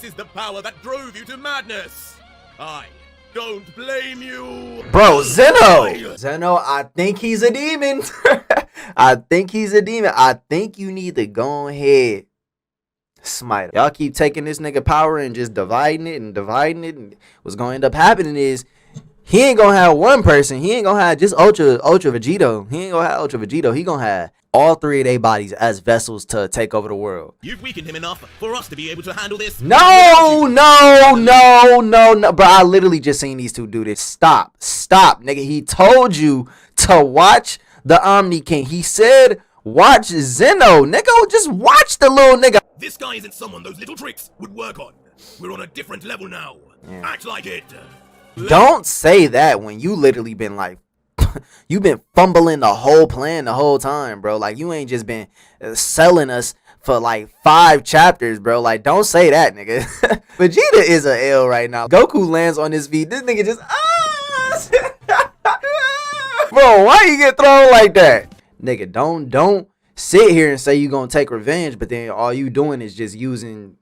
this is the power that drove you to madness. I don't blame you. Bro, Zeno, I think he's a demon. I think he's a demon. I think you need to go ahead, smite him. Y'all keep taking this nigga power and just dividing it. And what's going to end up happening is he ain't going to have one person. He ain't going to have just Ultra Vegito. He ain't going to have Ultra Vegito. He going to have all three of their bodies as vessels to take over the world. You've weakened him enough for us to be able to handle this. No. Bro, I literally just seen these two do this. Stop, nigga. He told you to watch the Omni King. He said, watch Zeno. Nigga, just watch the little nigga. This guy isn't someone those little tricks would work on. We're on a different level now. Yeah. Act like it. Don't say that when you literally been like, you been fumbling the whole plan the whole time, bro. Like, you ain't just been selling us for like 5 chapters, bro. Like, don't say that, nigga. Vegeta is a L right now. Goku lands on his feet. This nigga just bro, why you get thrown like that? Nigga, don't sit here and say you gonna take revenge, but then all you doing is just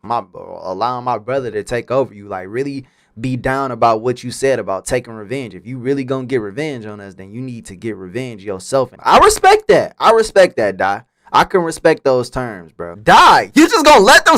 allowing my brother to take over you. Like, really be down about what you said about taking revenge. If you really gonna get revenge on us, then you need to get revenge yourself. And I respect that. Dai. I can respect those terms, bro. Dai, you just gonna let them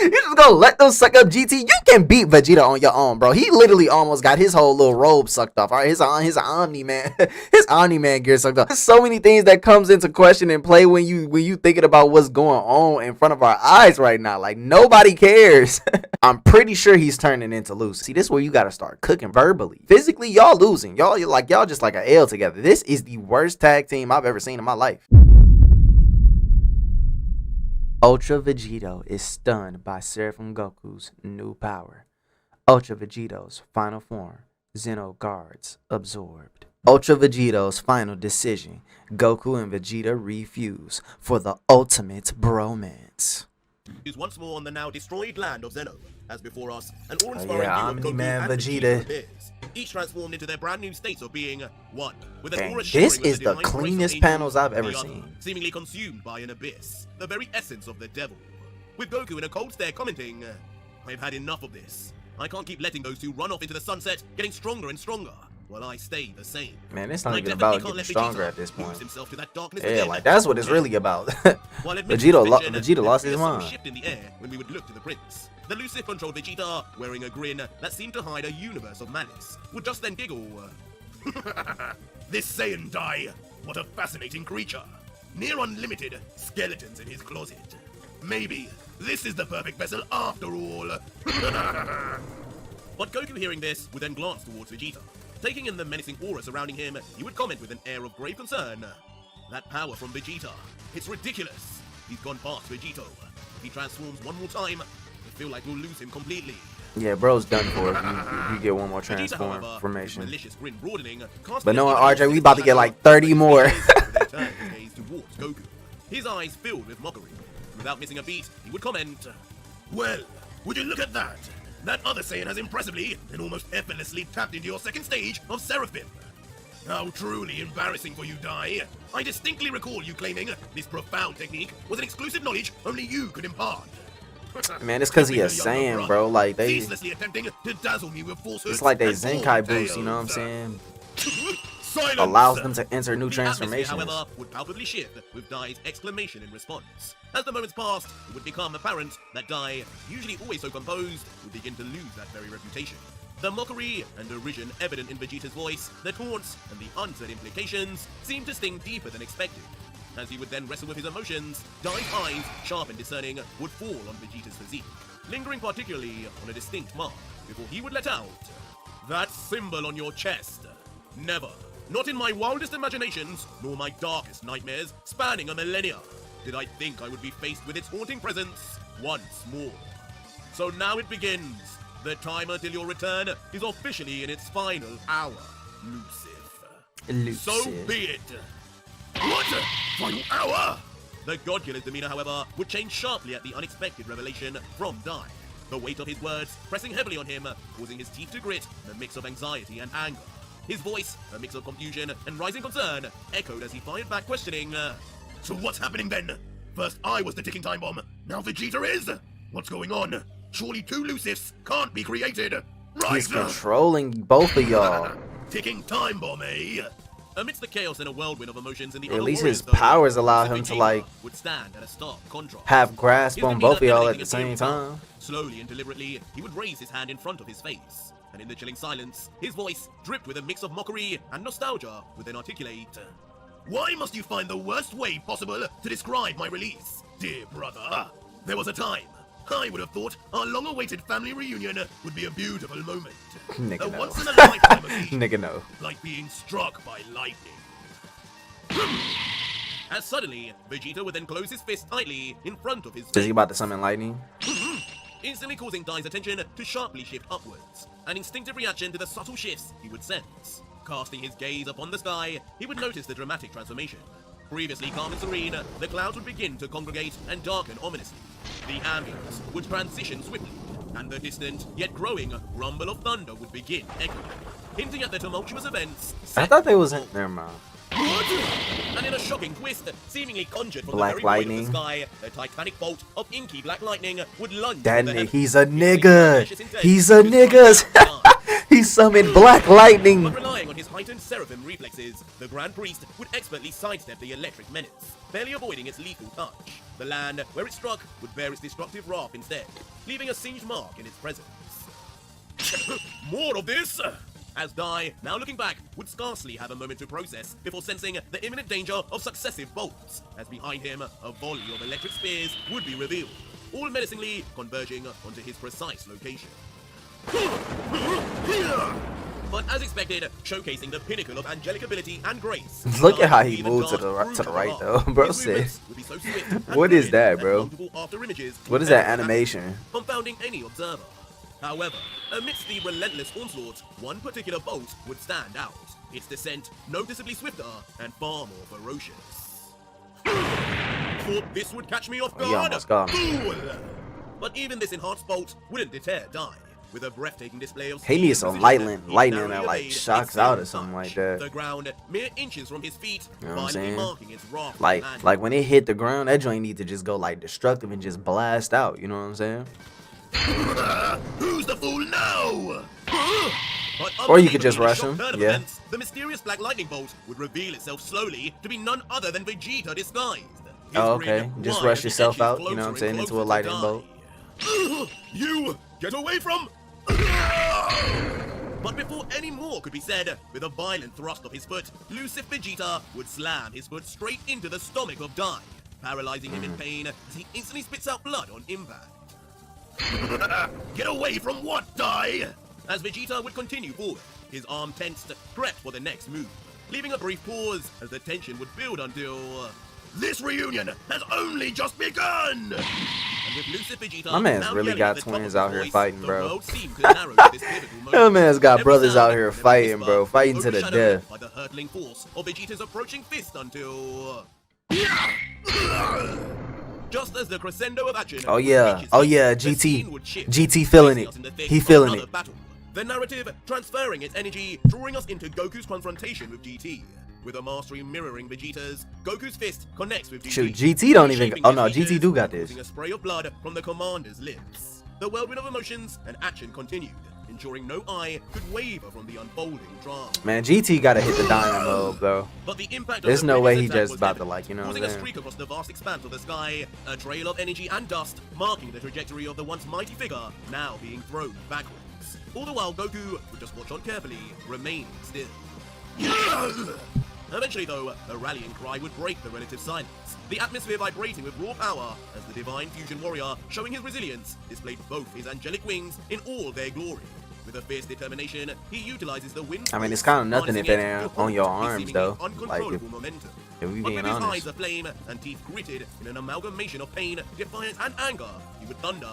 you just gonna let them suck up GT? You can beat Vegeta on your own, bro. He literally almost got his whole little robe sucked off. All right, his Omni-Man his Omni-Man gear sucked off. There's so many things that comes into question and play when you thinking about what's going on in front of our eyes right now. Like, nobody cares. I'm pretty sure he's turning into Lucy. See, this is where you gotta start cooking verbally. Physically, y'all losing. Y'all just like an L together. This is the worst tag team I've ever seen in my life. Ultra Vegito is stunned by Seraphim Goku's new power. Ultra Vegito's final form, Zeno guards absorbed. Ultra Vegito's final decision, Goku and Vegeta refuse for the ultimate bromance. Is once more on the now destroyed land of Zeno, as before us, an awe-inspiring view of Goku and Vegeta. Each transformed into their brand new states of being one. With an aura this is the cleanest panels I've ever seen. Seemingly consumed by an abyss, the very essence of the devil. With Goku in a cold stare commenting, I've had enough of this. I can't keep letting those two run off into the sunset, getting stronger and stronger, while I stay the same. Man, it's not even about getting stronger at this point. Yeah, like, like that's what it's really about. Vegeta lost his mind. Shift in the air when we would look to the prince. The elusive controlled Vegeta, wearing a grin that seemed to hide a universe of malice, would just then giggle. This Saiyan Dai, what a fascinating creature. Near unlimited skeletons in his closet. Maybe this is the perfect vessel after all. But Goku, hearing this, would then glance towards Vegeta. Taking in the menacing aura surrounding him, he would comment with an air of grave concern. That power from Vegeta, it's ridiculous. He's gone past Vegito. If he transforms one more time, I feel like we'll lose him completely. Yeah, bro's done for if you get one more transformation. Malicious grin broadening, but knowing RJ, we about to get like 30 more. His eyes filled with mockery. Without missing a beat, he would comment, well, would you look at that? That other Saiyan has impressively and almost effortlessly tapped into your second stage of Seraphim. How truly embarrassing for you, Dai. I distinctly recall you claiming this profound technique was an exclusive knowledge only you could impart. Man, it's because he a Saiyan, bro. Like, they attempting to dazzle me with falsehood. It's like they Zenkai boost, you know what I'm saying? Allows them to enter new transformations. However, would palpably shift with Dai's exclamation in response. As the moments passed, it would become apparent that Dai, usually always so composed, would begin to lose that very reputation. The mockery and derision evident in Vegeta's voice, the taunts, and the unsaid implications seemed to sting deeper than expected. As he would then wrestle with his emotions, Dai's eyes, sharp and discerning, would fall on Vegeta's physique, lingering particularly on a distinct mark, before he would let out, that symbol on your chest. Never, not in my wildest imaginations, nor my darkest nightmares, spanning a millennia, did I think I would be faced with its haunting presence once more. So now it begins. The timer till your return is officially in its final hour, Lucifer. So be it. What? Final hour? The God-killer's demeanor, however, would change sharply at the unexpected revelation from Dai. The weight of his words pressing heavily on him, causing his teeth to grit in a mix of anxiety and anger. His voice, a mix of confusion and rising concern, echoed as he fired back questioning, so what's happening then? First I was the ticking time bomb, now Vegeta is? What's going on? Surely two Lucifs can't be created. Right. He's controlling both of y'all. Ticking time bomb, eh? Amidst the chaos and a whirlwind of emotions in the At least his powers allow him to like would stand at a stark contrast. have grasp on both of y'all at the same time. Slowly and deliberately, he would raise his hand in front of his face, and in the chilling silence, his voice dripped with a mix of mockery and nostalgia would then articulate, "Why must you find the worst way possible to describe my release, dear brother? There was a time I would have thought our long-awaited family reunion would be a beautiful moment. Nigga, a no. once-in-a-lifetime occasion, Nigga, no. like being struck by lightning." As suddenly, Vegeta would then close his fist tightly in front of his face, Is he about to summon lightning? instantly causing Dai's attention to sharply shift upwards, an instinctive reaction to the subtle shifts he would sense. Casting his gaze upon the sky, he would notice the dramatic transformation. Previously calm and serene, the clouds would begin to congregate and darken ominously. The ambience would transition swiftly, and the distant, yet growing, rumble of thunder would begin echoing, hinting at the tumultuous events. I thought they was in. Never mind. And in a shocking twist, seemingly conjured from Black the very void lightning. of the sky, a titanic bolt of inky black lightning would lunge. That from the nigga, heavens, he's a inflicting nigga. malicious intent He's to a strike nigga. down the sky. He summoned black lightning. But relying on his heightened seraphim reflexes, the Grand Priest would expertly sidestep the electric menace, barely avoiding its lethal touch. The land where it struck would bear its destructive wrath instead, leaving a singed mark in its presence. More of this! As Dai, now looking back, would scarcely have a moment to process before sensing the imminent danger of successive bolts, as behind him, a volley of electric spears would be revealed, all menacingly converging onto his precise location. But as expected, showcasing the pinnacle of angelic ability and grace. Look at how Dai he even moved to danced the through right heart. though, bro. His Said, movements would be so swift and what is fluid that, bro? multiple after images What would is that never happen, animation? confounding any observer. However, amidst the relentless onslaught, one particular bolt would stand out, its descent noticeably swifter and far more ferocious. Thought this would catch me off He guard? almost got me. Fool! But even this enhanced bolt wouldn't deter Dai. With a breathtaking display of He speed needs and some precision, he lightning narrowly that like evaded shocks its out or single something like touch. that. The ground, mere inches from his feet, You know what I'm violently saying? marking its wrath. Like when it hit the ground, that joint need to just go like destructive and just blast out. You know what I'm saying? Who's the fool now? But Or you could just unbelievably, in a rush shock him, turn of yeah. events, the mysterious black lightning bolt would reveal itself slowly to be none other than Vegeta disguised. His Oh, grin okay. Just wide rush as he yourself edges out, you know what I'm closer saying, and into a closer to lightning Dai. bolt. You get away from. But before any more could be said, with a violent thrust of his foot, Lucif Vegeta would slam his foot straight into the stomach of Dai, paralyzing him in pain as he instantly spits out blood on impact. Get away from what, Dai? As Vegeta would continue forward, his arm tensed, prepped for the next move, leaving a brief pause as the tension would build until... This reunion has only just begun! And with Lucif Vegeta My man's now really yelling got at the top twins of out his here voice, fighting, the bro. world seemed to narrow to this pivotal moment. That man's got Every brothers sound, out here every fighting, whisper, bro. Fighting to the overshadowed death. by the hurtling force of Vegeta's approaching fist until... Just as the crescendo of action Oh yeah, reaches oh peak, yeah, the GT. scene would shift, GT feeling placing it. us in the thick He of feeling another it. battle. The narrative transferring its energy, drawing us into Goku's confrontation with GT. With a mastery mirroring Vegeta's, Goku's fist connects with GT. Shoot, GT don't even. reshaping Oh his no, features, GT do got this. causing a spray of blood from the commander's lips. The whirlwind of emotions and action continued, ensuring no eye could waver from the unfolding drama. Man, GT gotta hit the dynamo, bro. But the impact There's of the no way previous he attack just was about to, evident, like, you know what I'm causing a saying? streak across the vast expanse of the sky, a trail of energy and dust marking the trajectory of the once mighty figure now being thrown backwards. All the while Goku would just watch on carefully, remaining still. Eventually though, a rallying cry would break the relative silence, the atmosphere vibrating with raw power as the divine fusion warrior, showing his resilience, displayed both his angelic wings in all their glory. With a fierce determination, he utilizes the wind. I mean, it's kinda nothing if it ain't on your harnessing arms, his though. seemingly Like, uncontrollable momentum. if we But being with his honest. eyes aflame and teeth gritted in an amalgamation of pain, defiance, and anger, he would thunder,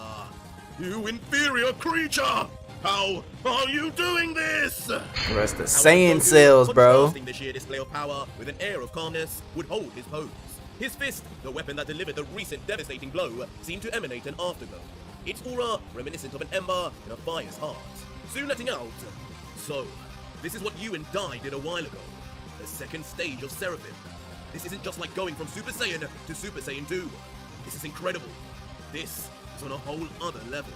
"You inferior creature! How are you doing this?" Rest the However, Saiyan Goku, cells, bro. contrasting the sheer display of power with an air of calmness, would hold his pose. His fist, the weapon that delivered the recent devastating blow, seemed to emanate an afterglow. Its aura reminiscent of an ember in a fire's heart, soon letting out. So, this is what you and Dai did a while ago. The second stage of Seraphim. This isn't just like going from Super Saiyan to Super Saiyan 2. This is incredible. This is on a whole other level.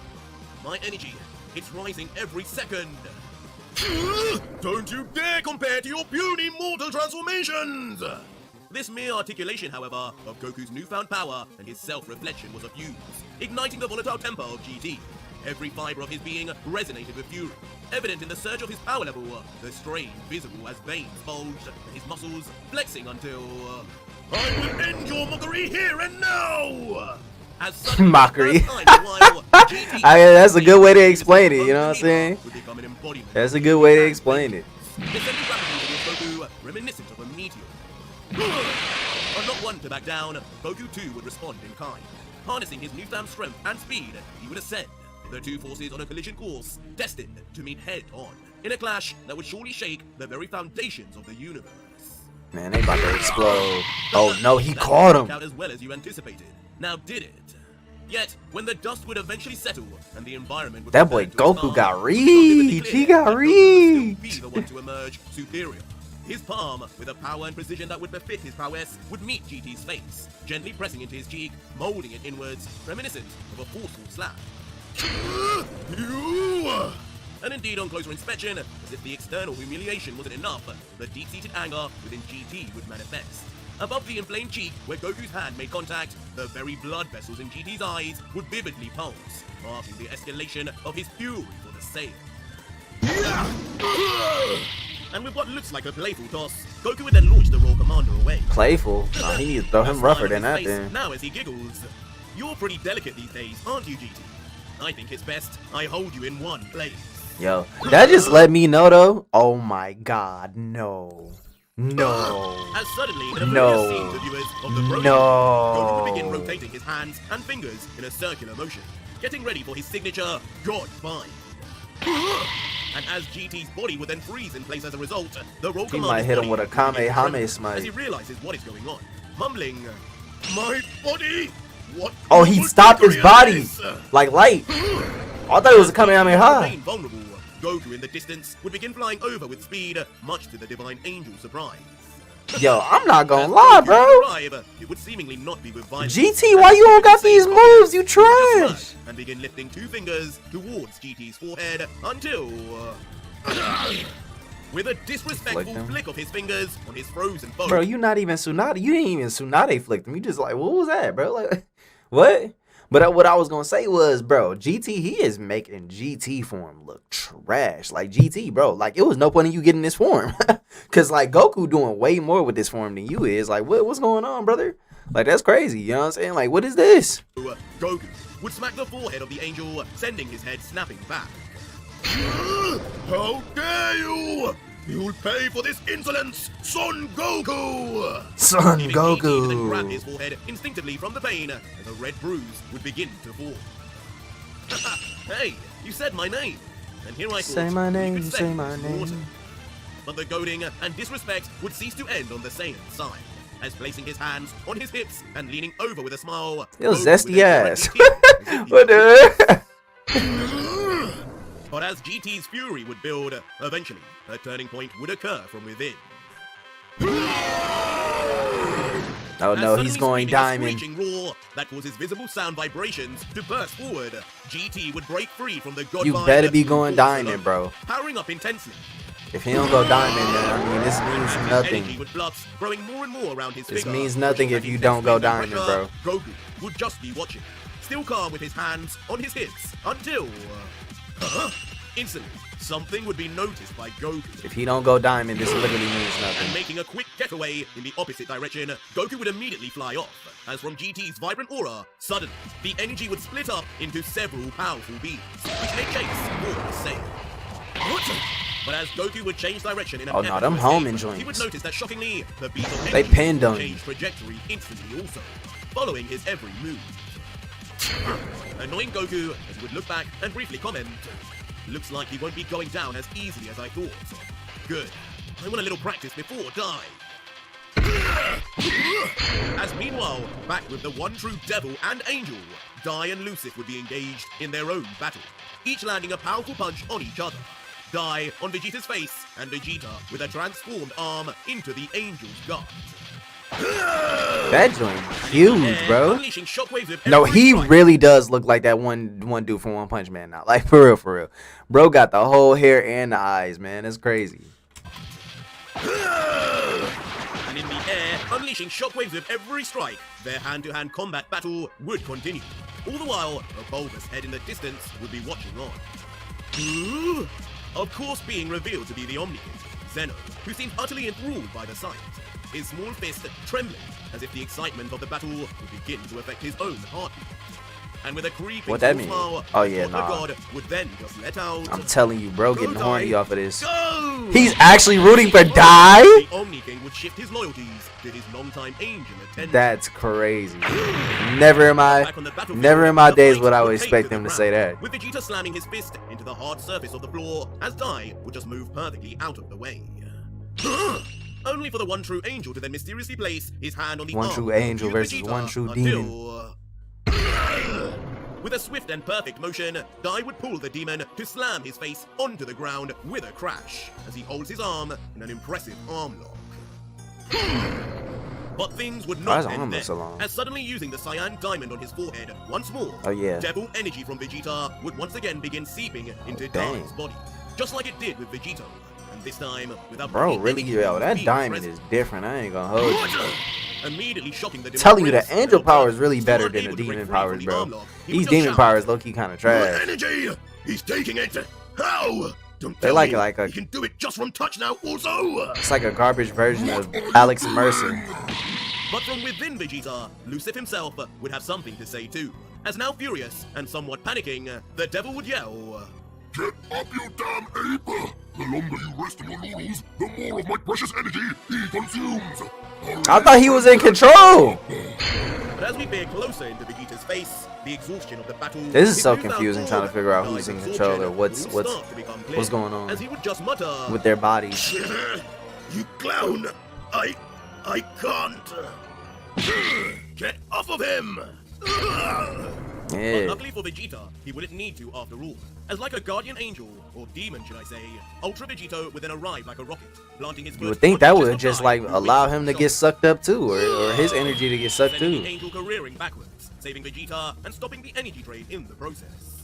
My energy, it's rising every second. Don't you dare compare to your puny mortal transformations! This mere articulation, however, of Goku's newfound power and his self-reflection was of use, igniting the volatile temper of GT. Every fiber of his being resonated with fury, evident in the surge of his power level, the strain visible as veins bulged, and his muscles flexing until... I will end your mockery here and now! As suddenly, Mockery. for the first time in a while, GT That's a good way to explain it, you know what I'm saying? would become an embodiment That's a good way to explain it. descending rapidly towards Goku, reminiscent of a meteor. But not one to back down, Goku too would respond in kind. Harnessing his newfound strength and speed, he would ascend, the two forces on a collision course, destined to meet head-on, in a clash that would surely shake the very foundations of the universe. Man, they about to explode. Oh no, he caught him. Out as well as you anticipated. Now did it? Yet, when the dust would eventually settle and the environment would That boy return to its Goku calm, got it was vividly reach. clear He got that Goku would still reach. be the one to emerge superior. His palm, with a power and precision that would befit his prowess, would meet GT's face, gently pressing into his cheek, molding it inwards, reminiscent of a forceful slap. You! And indeed, on closer inspection, as if the external humiliation wasn't enough, the deep-seated anger within GT would manifest. Above the inflamed cheek, where Goku's hand made contact, the very blood vessels in GT's eyes would vividly pulse, marking the escalation of his fury for the sale. And with what looks like a playful toss, Goku would then launch the Royal Commander away. Playful? Nah, he needs to throw him rougher than that then. Now as he giggles, you're pretty delicate these days, aren't you, GT? I think it's best I hold you in one place. Yo, that just let me know though. Oh my god, no. No. As suddenly, in a No. familiar scene to viewers of the program, No. Goku would begin rotating his hands and fingers in a circular motion, getting ready for his signature God Bind. And as GT's body would then freeze in place as a result, the Royal He Commander's might hit him body with a would begin to Kamehame tremble smite. as he realizes what is going on, mumbling, "My body? What?" Oh, he stopped his body. Like light. I thought it was a Kamehameha. Remain vulnerable. Goku in the distance would begin flying over with speed, much to the divine angel's surprise. Yo, I'm not gonna As lie, Goku bro. would arrive, it would seemingly not be with violence. GT, why you don't got these moves? You Just trash. smirk and begin lifting two fingers towards GT's forehead until, with a disrespectful Flick them. flick of his fingers on his frozen foe. Bro, you not even Tsunade. You didn't even Tsunade flick him. You just like, what was that, bro? Like, what? But what I was gonna say was, bro, GT, he is making GT form look trash. Like GT, bro, like it was no point in you getting this form, cause like Goku doing way more with this form than you is. Like, what's going on, brother? Like that's crazy. You know what I'm saying? Like, what is this? Goku would smack the forehead of the angel, sending his head snapping back. How dare you! You'll pay for this insolence, Son Goku! Son Leaving GT to then grab Goku. his forehead instinctively from the pain as a red bruise would begin to form. Hey, you said my name, and here I Say thought my we name, could say settle my this water. name. But the goading and disrespect would cease to end on the Saiyan's side, as placing his hands on his hips and leaning over with a smile. Yo, Goku zesty would then ass. direct his teeth as if he What the? But as GT's fury would build, eventually, a turning point would occur from within. Oh As no, suddenly he's going speeding a diamond. screeching roar that causes visible sound vibrations to burst forward. GT would break free from the god You bind better be to going force diamond, alone, bro. powering up intensely. If he don't go diamond, then I mean this means His nothing. energy would flux, growing more and more around his This figure, means nothing pushing if back you intense don't go flames and diamond, pressure. Goku would just be watching, still calm with his hands on his hips, until... instantly, something would be noticed by Goku. If he don't go diamond, this literally means And nothing. making a quick getaway in the opposite direction, Goku would immediately fly off, as from GT's vibrant aura, suddenly, the energy would split up into several powerful beams, which may chase or assail. But as Goku would change direction in an Oh, no, effort them to homing escape, he would joints. notice that shockingly, the beam of They energy pinned would on change him. trajectory instantly also, following his every move. Annoying Goku as he would look back and briefly comment, "Looks like he won't be going down as easily as I thought. Good. I want a little practice before die." As meanwhile, back with the one true devil and angel, Dai and Lucif would be engaged in their own battle, each landing a powerful punch on each other. Dai on Vegeta's face, and Vegeta with a transformed arm into the angel's guard. That joint huge, bro. Unleashing shockwaves with No, every he strike. really does look like that one dude from One Punch Man now. Like, for real, for real. Bro got the whole hair and the eyes, man. It's crazy. And in the air, unleashing shockwaves with every strike, their hand-to-hand combat battle would continue. All the while, a bulbous head in the distance would be watching on. Of course, being revealed to be the Omnikid, Zeno, who seemed utterly enthralled by the sight, his small fist trembling as if the excitement of the battle would begin to affect his own heartbeat. And with a creeping What that mean? smile, Oh, yeah, the nah. god would then just let out. I'm telling you, bro, getting Go, horny Dai. off of this. Go! He's actually rooting for Dai? The Omni King would shift his loyalties to his longtime angel attendant. That's crazy. Never in my days would I would expect them to say that. With Vegeta slamming his fist into the hard surface of the floor, as Dai would just move perfectly out of the way. Only for the one true angel to then mysteriously place his hand on the One arm true of angel Vegeta versus one true until... With a swift and perfect motion, Dai would pull the demon to slam his face onto the ground with a crash, as he holds his arm in an impressive arm lock. But things would Why not is his end arm there, so long? as suddenly using the cyan diamond on his forehead once more, Oh, yeah. devil energy from Vegeta would once again begin seeping into dang. Dai's body, just like it did with Vegito, and this time without Bro, any really, enemy yo, that being diamond present. is different. I ain't gonna hold you. Immediately shocking the Telling you, the Prince, angel Vegeta, power is really still better than unable the to break demon free powers, from the bro. arm lock, he These would just demon shout, powers low-key kind of "More trash. energy! He's taking it! How? Don't They tell like me like a- he can do it just from touch now also! It's like a garbage version of Alex and Mercer. But from within Vegeta, Lucif himself would have something to say too. As now furious and somewhat panicking, the devil would yell, Get up, you damn ape! The longer you rest on your laurels, the more of my precious energy he consumes! I thought he was in control. But as we peer closer into Vegeta's face, the exhaustion of the battle... This is his so newfound confusing form, trying to figure out Dai's who's in exhaustion control or what's will start to become clear, what's going on as he would just mutter, with their bodies. You clown! I can't! Get off of him! But Yeah. luckily for Vegeta, he wouldn't need to after all, as like a guardian angel, or demon should I say, Ultra Vegito would then arrive like a rocket, planting his You would first think that foot would just just above like Dai, who allow waits him to on get shot. sucked up too, or his energy to get sucked Sending the too. angel careering backwards, saving Vegeta and stopping the energy drain in the process.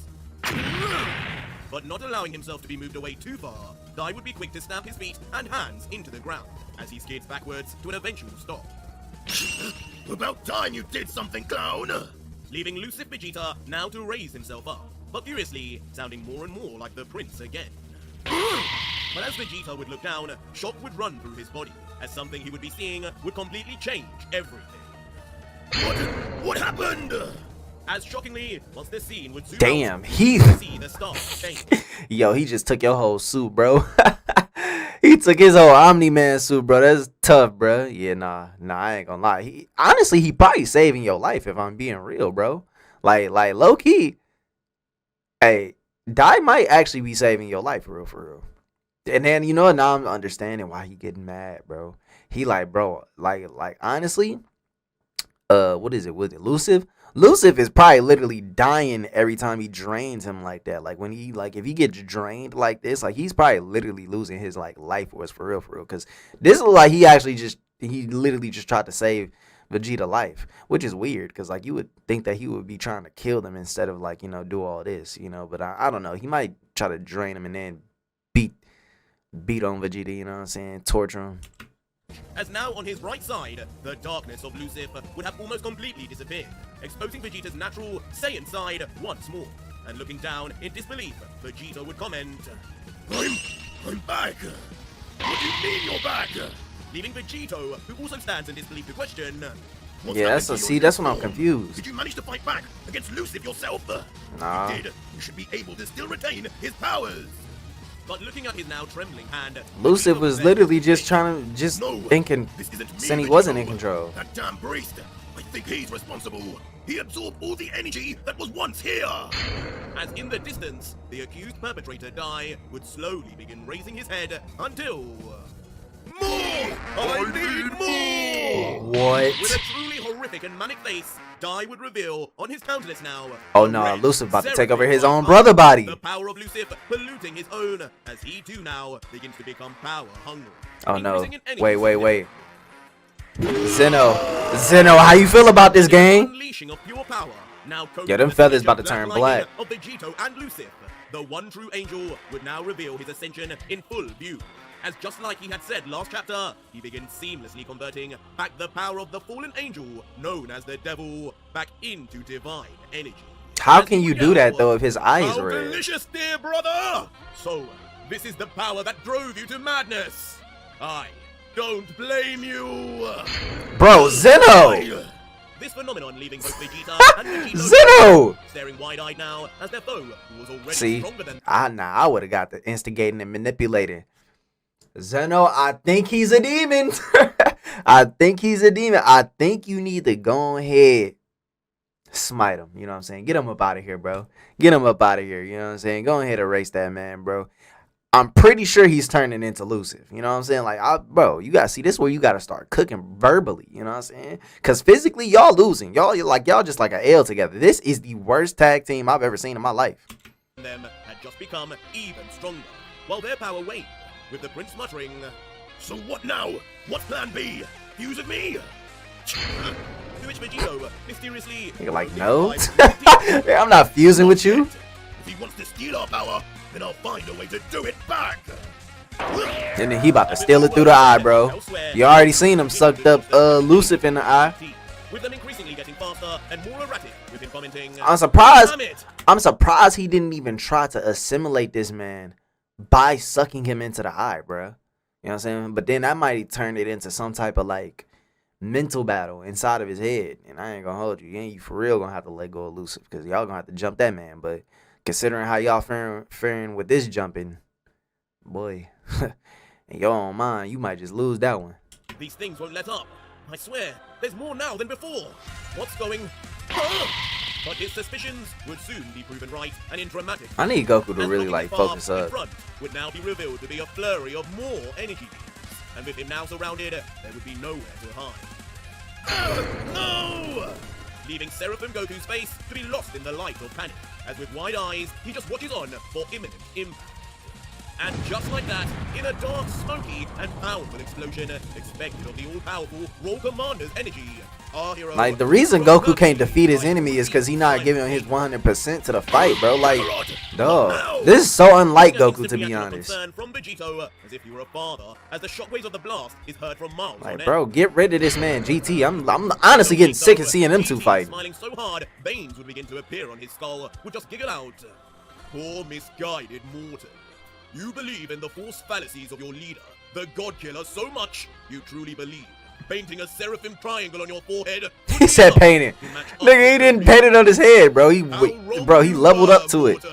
But not allowing himself to be moved away too far, Dai would be quick to stamp his feet and hands into the ground, as he skids backwards to an eventual stop. About time you did something, clown! Leaving Lucif Vegeta now to raise himself up, but furiously sounding more and more like the prince again. But as Vegeta would look down, shock would run through his body, as something he would be seeing would completely change everything. What happened? As shockingly, once the scene would zoom Damn, out, he- you could see the stars change. Yo, he just took your whole suit, bro. He took his whole Omni-Man suit, bro. That's tough, bro. Yeah, nah, I ain't gonna lie. Honestly, he probably saving your life if I'm being real, bro. Like low key. Hey, Dai might actually be saving your life for real. And then you know what? Now I'm understanding why he getting mad, bro. He like, bro, like honestly, what is it? Was it Lucif? Lucif is probably literally dying every time he drains him like that. Like when he if he gets drained like this, like he's probably literally losing his like life force for real. Because this is like he literally just tried to save Vegeta life, which is weird. Because like you would think that he would be trying to kill them instead of like do all this, But I don't know. He might try to drain him and then beat on Vegeta. You know what I'm saying? Torture him. As now on his right side, the darkness of Lucif would have almost completely disappeared, exposing Vegeta's natural Saiyan side once more. And looking down in disbelief, Vegeta would comment, I'm back! What do you mean you're back? Leaving Vegito, who also stands in disbelief, to question, "What's Yeah, happened to your that's when I'm form? confused. Did you manage to fight back against Lucif yourself? Nah. If you did, you should be able to still retain his powers." But looking at his now trembling hand, Lucif was Vegeta literally begged, just trying to "No, thinking, this isn't me, saying he wasn't in Vegito. control. That damn priest, I think he's responsible. He absorbed all the energy that was once here. As in the distance, the accused perpetrator Dai would slowly begin raising his head until... More! I need more! What? With a truly horrific and manic face, Dai would reveal on his countenance now... Oh a no, red, Lucif about to take over seraphic his own white brother light. body. The power of Lucif polluting his own, as he too now begins to become power hungry. Oh no. increasing in energy Wait. Zeno, how you feel about this game? Unleashing of pure power. Now Yeah, them feathers about to turn black. Of Vegito and Lucifer, the one true angel would now reveal his ascension in full view. As just like he had said last chapter, he begins seamlessly converting back the power of the fallen angel, known as the devil, back into divine energy. How can you do that though if his eyes How red? delicious, dear brother! So, this is the power that drove you to madness. I don't blame you. Bro, Zeno! This phenomenon leaving both Vegeta and Vegito Zeno! staring wide-eyed now as their foe, who was already See, stronger than I would have got the instigating and manipulating. Zeno, I think he's a demon. I think he's a demon. I think you need to go ahead, smite him. You know what I'm saying? Get him up out of here, bro. Get him up out of here. You know what I'm saying? Go ahead and erase that man, bro. I'm pretty sure he's turning into Lucifer. You know what I'm saying? Like, bro, you gotta see this is where you gotta start cooking verbally. You know what I'm saying? Because physically, y'all losing. Y'all just like an L together. This is the worst tag team I've ever seen in my life. them had just become even stronger, while their power waned, with the prince muttering, "So what now? What's plan B? Fuse with me?" To which Vegito mysteriously... You're like, no. I'm not fusing with you. If he wants to steal our power, then I'll find a way to do it back. And then he about to steal it through the eye, bro. You already seen him sucked up Lucifer in the eye. With them increasingly getting faster and more erratic, with him commenting, I'm surprised. "Damn it." I'm surprised he didn't even try to assimilate this man by sucking him into the eye, bro. You know what I'm saying? But then that might turn it into some type of like mental battle inside of his head. And I ain't gonna hold you. You ain't for real gonna have to let go of Lucifer because y'all gonna have to jump that man. But considering how y'all faring with this jumping, boy, in your own mind, you might just lose that one. These things won't let up. I swear, there's more now than before. What's going... But his suspicions would soon be proven right, and in dramatic... I need Goku to and really looking like far focus in up. front would now be revealed to be a flurry of more energy beams. And with him now surrounded, there would be nowhere to hide. No! Leaving Seraphim Goku's face to be lost in the light of panic, as with wide eyes, he just watches on for imminent impact. And just like that, in a dark, smoky, and powerful explosion, expected of the all-powerful Raw Commander's energy, our hero... Like, the reason Goku can't defeat his enemy is because he's not giving his 100% to the fight, bro. Like, dog, this is so unlike Goku, to be honest. From Vegito, as if he were a father, as the shockwaves of the blast is heard from miles on Like, end. bro, get rid of this man, GT. I'm honestly getting sick of seeing them two fighting. Smiling so hard, veins would begin to appear on his skull, would just giggle out. Poor misguided mortal. You believe in the false fallacies of your leader, the God Killer, so much you truly believe. Painting a seraphim triangle on your forehead. He said paint it. Nigga, he didn't paint it on his head, bro. He leveled up to it.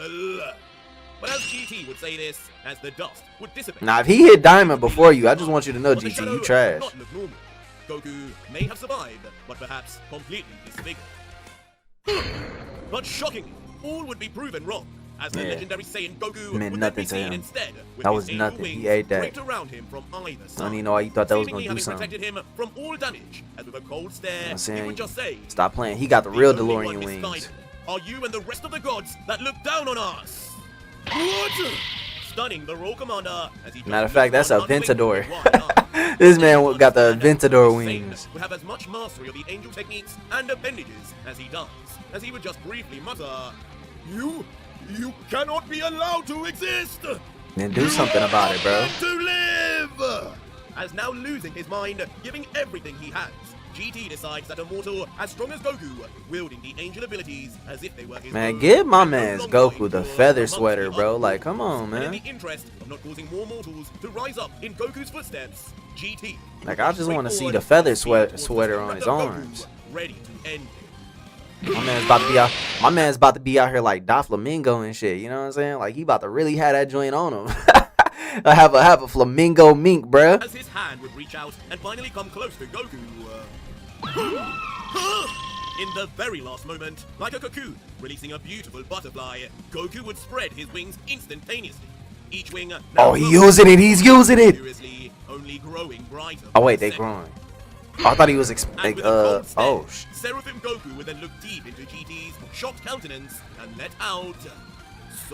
But as GT would say this, as the dust would dissipate. Now, if he hit Diamond before you, I just want you to know, GT, you trash. Not look normal. Goku may have survived, but perhaps completely disfigured. But shockingly, all would be proven wrong. As the legendary Saiyan Goku meant would nothing be to seen him. instead, with That his was angel nothing. wings He ate that. draped around him from either side. I don't even know why you thought that was Seemingly gonna do having something. protected him from all damage, as with a cold stare, he would just say, Stop playing. He got the real "The only one DeLorean wings. misguided are you and the rest of the gods that look down on us." What? Stunning the Raw Commander as he Matter of fact, that's a just unwing Ventador. with one arm. This man got the Saiyan Ventador wings. would have as much mastery of the angel techniques and appendages as he does, as he would just briefly mutter, You cannot be allowed to exist! Then do something about it, bro. To live! As now losing his mind, giving everything he has, GT decides that a mortal as strong as Goku, wielding the angel abilities as if they were his Man, own, give my and no man's longer Goku going the for feather a sweater, monthly bro. upgrade. Like, come on, And in man. the interest of not causing more mortals to rise up in Goku's footsteps, GT... Like, I just want to see straightforward the feather towards the sweater on his Goku, arms. ready to end him. My man's about to be out here like Doflamingo and shit. You know what I'm saying? Like, he about to really have that joint on him. I have a flamingo mink, bruh. As his hand would reach out and finally come close to Goku. In the very last moment, like a cocoon, releasing a beautiful butterfly, Goku would spread his wings instantaneously. Each wing now Oh, he's glowing, using it. He's using it. mysteriously, only growing brighter. Oh wait, by they the growing. I thought he was And with a cold stare, oh. Seraphim Goku would then look deep into GT's shocked countenance and let out.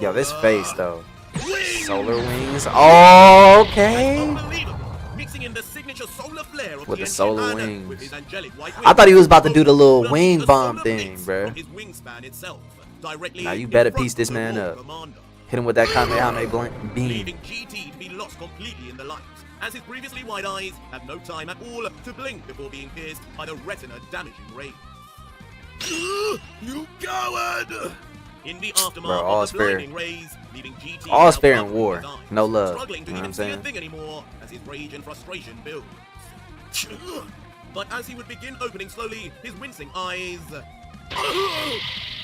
Yo, this Solar face though. Wings! Solar wings. Oh, okay. Unbelievable. Mixing in the signature solar flare of With the ancient solar Anna wings. with his angelic white I thought he was about to do the Goku little will wing unleash a bomb solar thing, blitz bruh. from his wingspan itself, directly Now you in better front piece this of the man Royal up. Commander, Hit him with that Kamehameha beam. leaving GT to be lost completely in the light, as his previously wide eyes have no time at all to blink before being pierced by the retina-damaging rays. You coward! In the aftermath Bro, all's of the fair. blinding rays, leaving GT All's now fair in covering war. his eyes, No love. struggling to You know even what see I'm a saying? thing anymore as his rage and frustration builds. But as he would begin opening slowly his wincing eyes,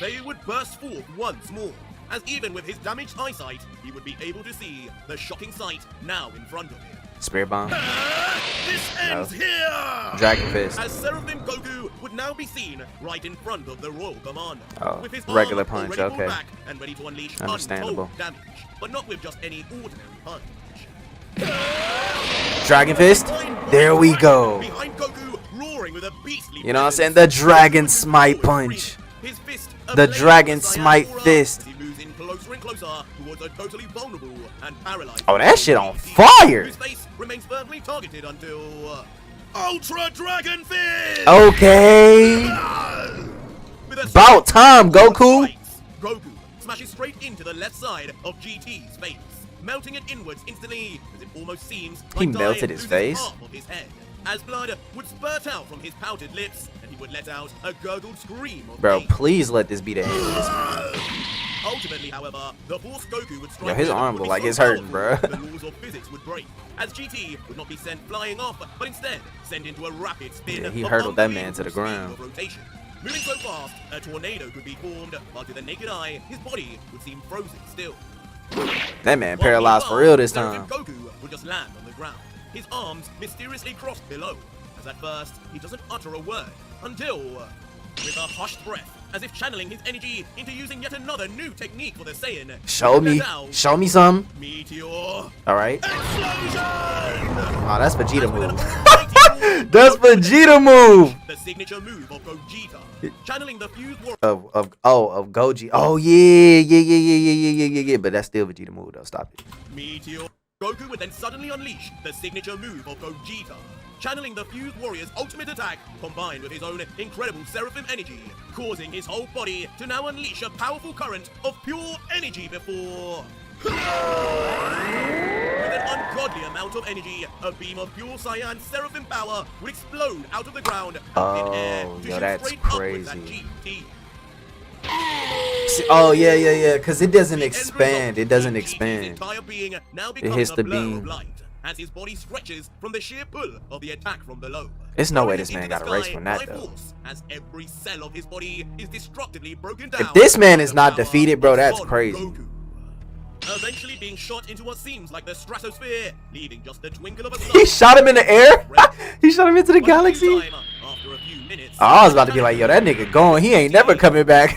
they would burst forth once more, as even with his damaged eyesight, he would be able to see the shocking sight now in front of him. Spirit bomb. This ends here! Dragon fist. As Seraphim Goku would now be seen right in front of the Royal Commander, Oh, with his regular arm punch, already pulled okay. back and ready to unleash Understandable. untold damage, but not with just any ordinary punch. Dragon fist. There we go. Behind Goku, roaring with a beastly You know what I'm saying? presence, The dragon Goku would smite move forward, punch. his fist The ablaze dragon with cyan smite aura fist. as he moves in closer and closer towards a totally vulnerable and paralyzed Oh, that shit on GT, fire. whose face remains firmly targeted until Ultra Dragon Fist. Okay. With a About time, Goku. strikes, Goku smashes straight into the left side of GT's face, melting it inwards instantly, as it almost seems like He Dai melted his loses face? half of his head, as blood would spurt out from his pouted lips, and he would let out a gurgled scream of Bro, pain. please let this be the end of this, man. Ultimately, however, the force Goku would strike Yo, his with arm would look be like so it's hurting, powerful, bruh. The laws of physics would break, as GT would not be sent flying off, but instead sent into a rapid spin. Yeah, he of hurtled that man to the unbelievable speed ground. of rotation. Moving so fast, a tornado could be formed, but to the naked eye, his body would seem frozen still. That man paralyzed for real this time. Goku would just land on the ground, his arms mysteriously crossed below, as at first he doesn't utter a word until, with a hushed breath, as if channeling his energy into using yet another new technique for the Saiyan. Show me. Show me some. Meteor All right. explosion! Oh, that's Vegeta With an move. almighty roar, That's Vegeta move. the signature move of Gogeta, channeling the fused warrior. Of Goji. Oh yeah. But that's still Vegeta move though. Stop it. Meteor. Goku would then suddenly unleash the signature move of Gogeta, channeling the fused warrior's ultimate attack combined with his own incredible Seraphim energy, causing his whole body to now unleash a powerful current of pure energy before... With an ungodly amount of energy, a beam of pure cyan Seraphim power would explode out of the ground in air Oh, to yo, shoot that's straight upwards at crazy. GT. See, oh yeah. Cause it doesn't The end expand. result, It doesn't GT's expand. entire being now It becomes hits a the blur beam. of light, as his body stretches from the sheer pull of the attack from below. There's no way Throwing this him man into got the erased sky from that, by though. force, as every cell of his body is destructively broken down. If this man by is the not power defeated, bro, of that's Son crazy. Goku. Eventually being shot into what seems like the stratosphere, leaving just the twinkle of a He shot him in the air. He shot him into the But in galaxy. due time, after a few minutes, Oh, I was about to be like, yo, that nigga going. He ain't never coming back.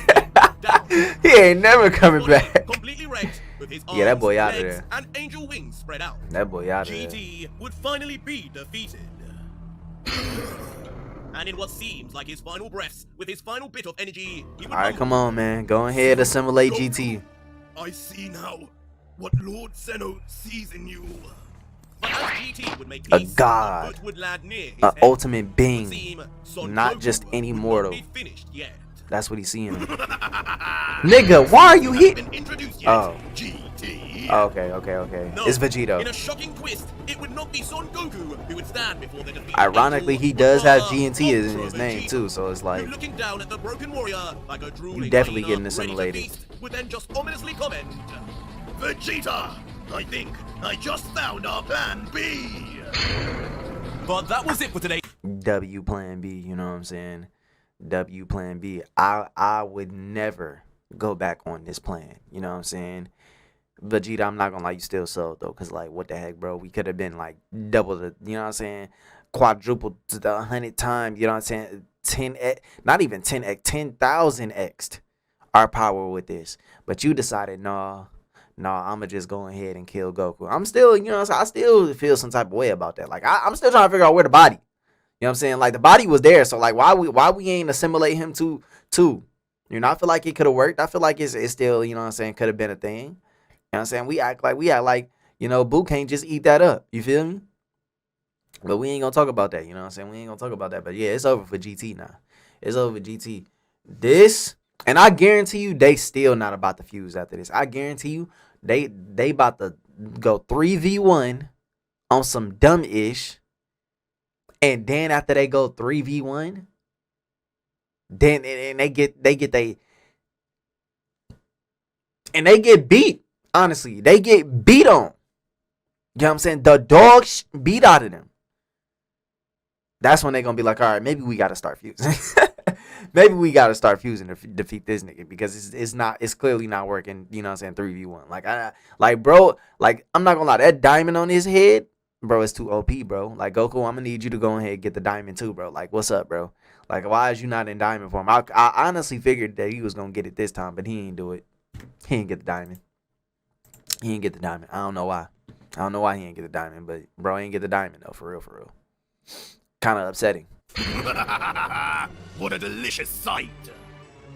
He ain't never coming body back. completely wrecked, with his Yeah, that arms, boy outta legs, there. and angel wings spread out. That boy out of there. GT would finally be defeated. And in what seems like his final breaths, with his final bit of energy, he would All right, mumble, come on, man. Go ahead, assimilate GT. I see now what Lord Zeno sees in you. But as GT would make A peace, god. foot would land near his A head. ultimate It would being. seem Son Not Goku just any would not mortal. be finished yet. That's what he's seeing. Nigga, why are you Haven't hit? been introduced yet. Oh. GT. Okay. No, It's in a Vegito. shocking twist, it would not be Son Goku who would stand before the defeated Ironically, angel, he but does have rather G&T in Ultra his name Vegeta, too, so it's who, like looking down at the broken warrior like a drooling definitely hyena getting ready to assimilated. feast, would then just ominously comment, Vegeta, I think I just found our plan B. But that was it for today. W plan B, you know what I'm saying? W plan B. I would never go back on this plan, you know what I'm saying? Vegeta, I'm not gonna lie, you still sold though, cause like what the heck, bro? We could have been like double the, you know what I'm saying? Quadrupled to the 100 times, you know what I'm saying? 10x, not even 10x, 10,000x our power with this. But you decided, no, I'ma just go ahead and kill Goku. I'm still, you know what I'm saying? I still feel some type of way about that. Like I'm still trying to figure out where the body. You know what I'm saying? Like the body was there, so like why we ain't assimilate him to? You know, I feel like it could have worked. I feel like it's still, you know what I'm saying, could have been a thing. You know what I'm saying? We act like, you know, Boo can't just eat that up. You feel me? But we ain't gonna talk about that, you know what I'm saying? We ain't gonna talk about that. But yeah, it's over for GT now. It's over for GT. This, and I guarantee you, they still not about to fuse after this. I guarantee you, they about to go 3v1 on some dumb ish. And then after they go 3v1, then and they get beat. Honestly, they get beat on. You know what I'm saying? The dogs beat out of them. That's when they're gonna be like, all right, maybe we gotta start fusing. Maybe we gotta start fusing to defeat this nigga, because it's clearly not working. You know what I'm saying? 3v1. Like bro, like I'm not gonna lie, that diamond on his head, bro, is too OP, bro. Like Goku, I'm gonna need you to go ahead and get the diamond too, bro. Like what's up, bro? Like why is you not in diamond form? I honestly figured that he was gonna get it this time, but he ain't do it. He ain't get the diamond. He ain't get the diamond. I don't know why. I don't know why he ain't get the diamond, but bro ain't get the diamond though, for real. Kind of upsetting. What a delicious sight!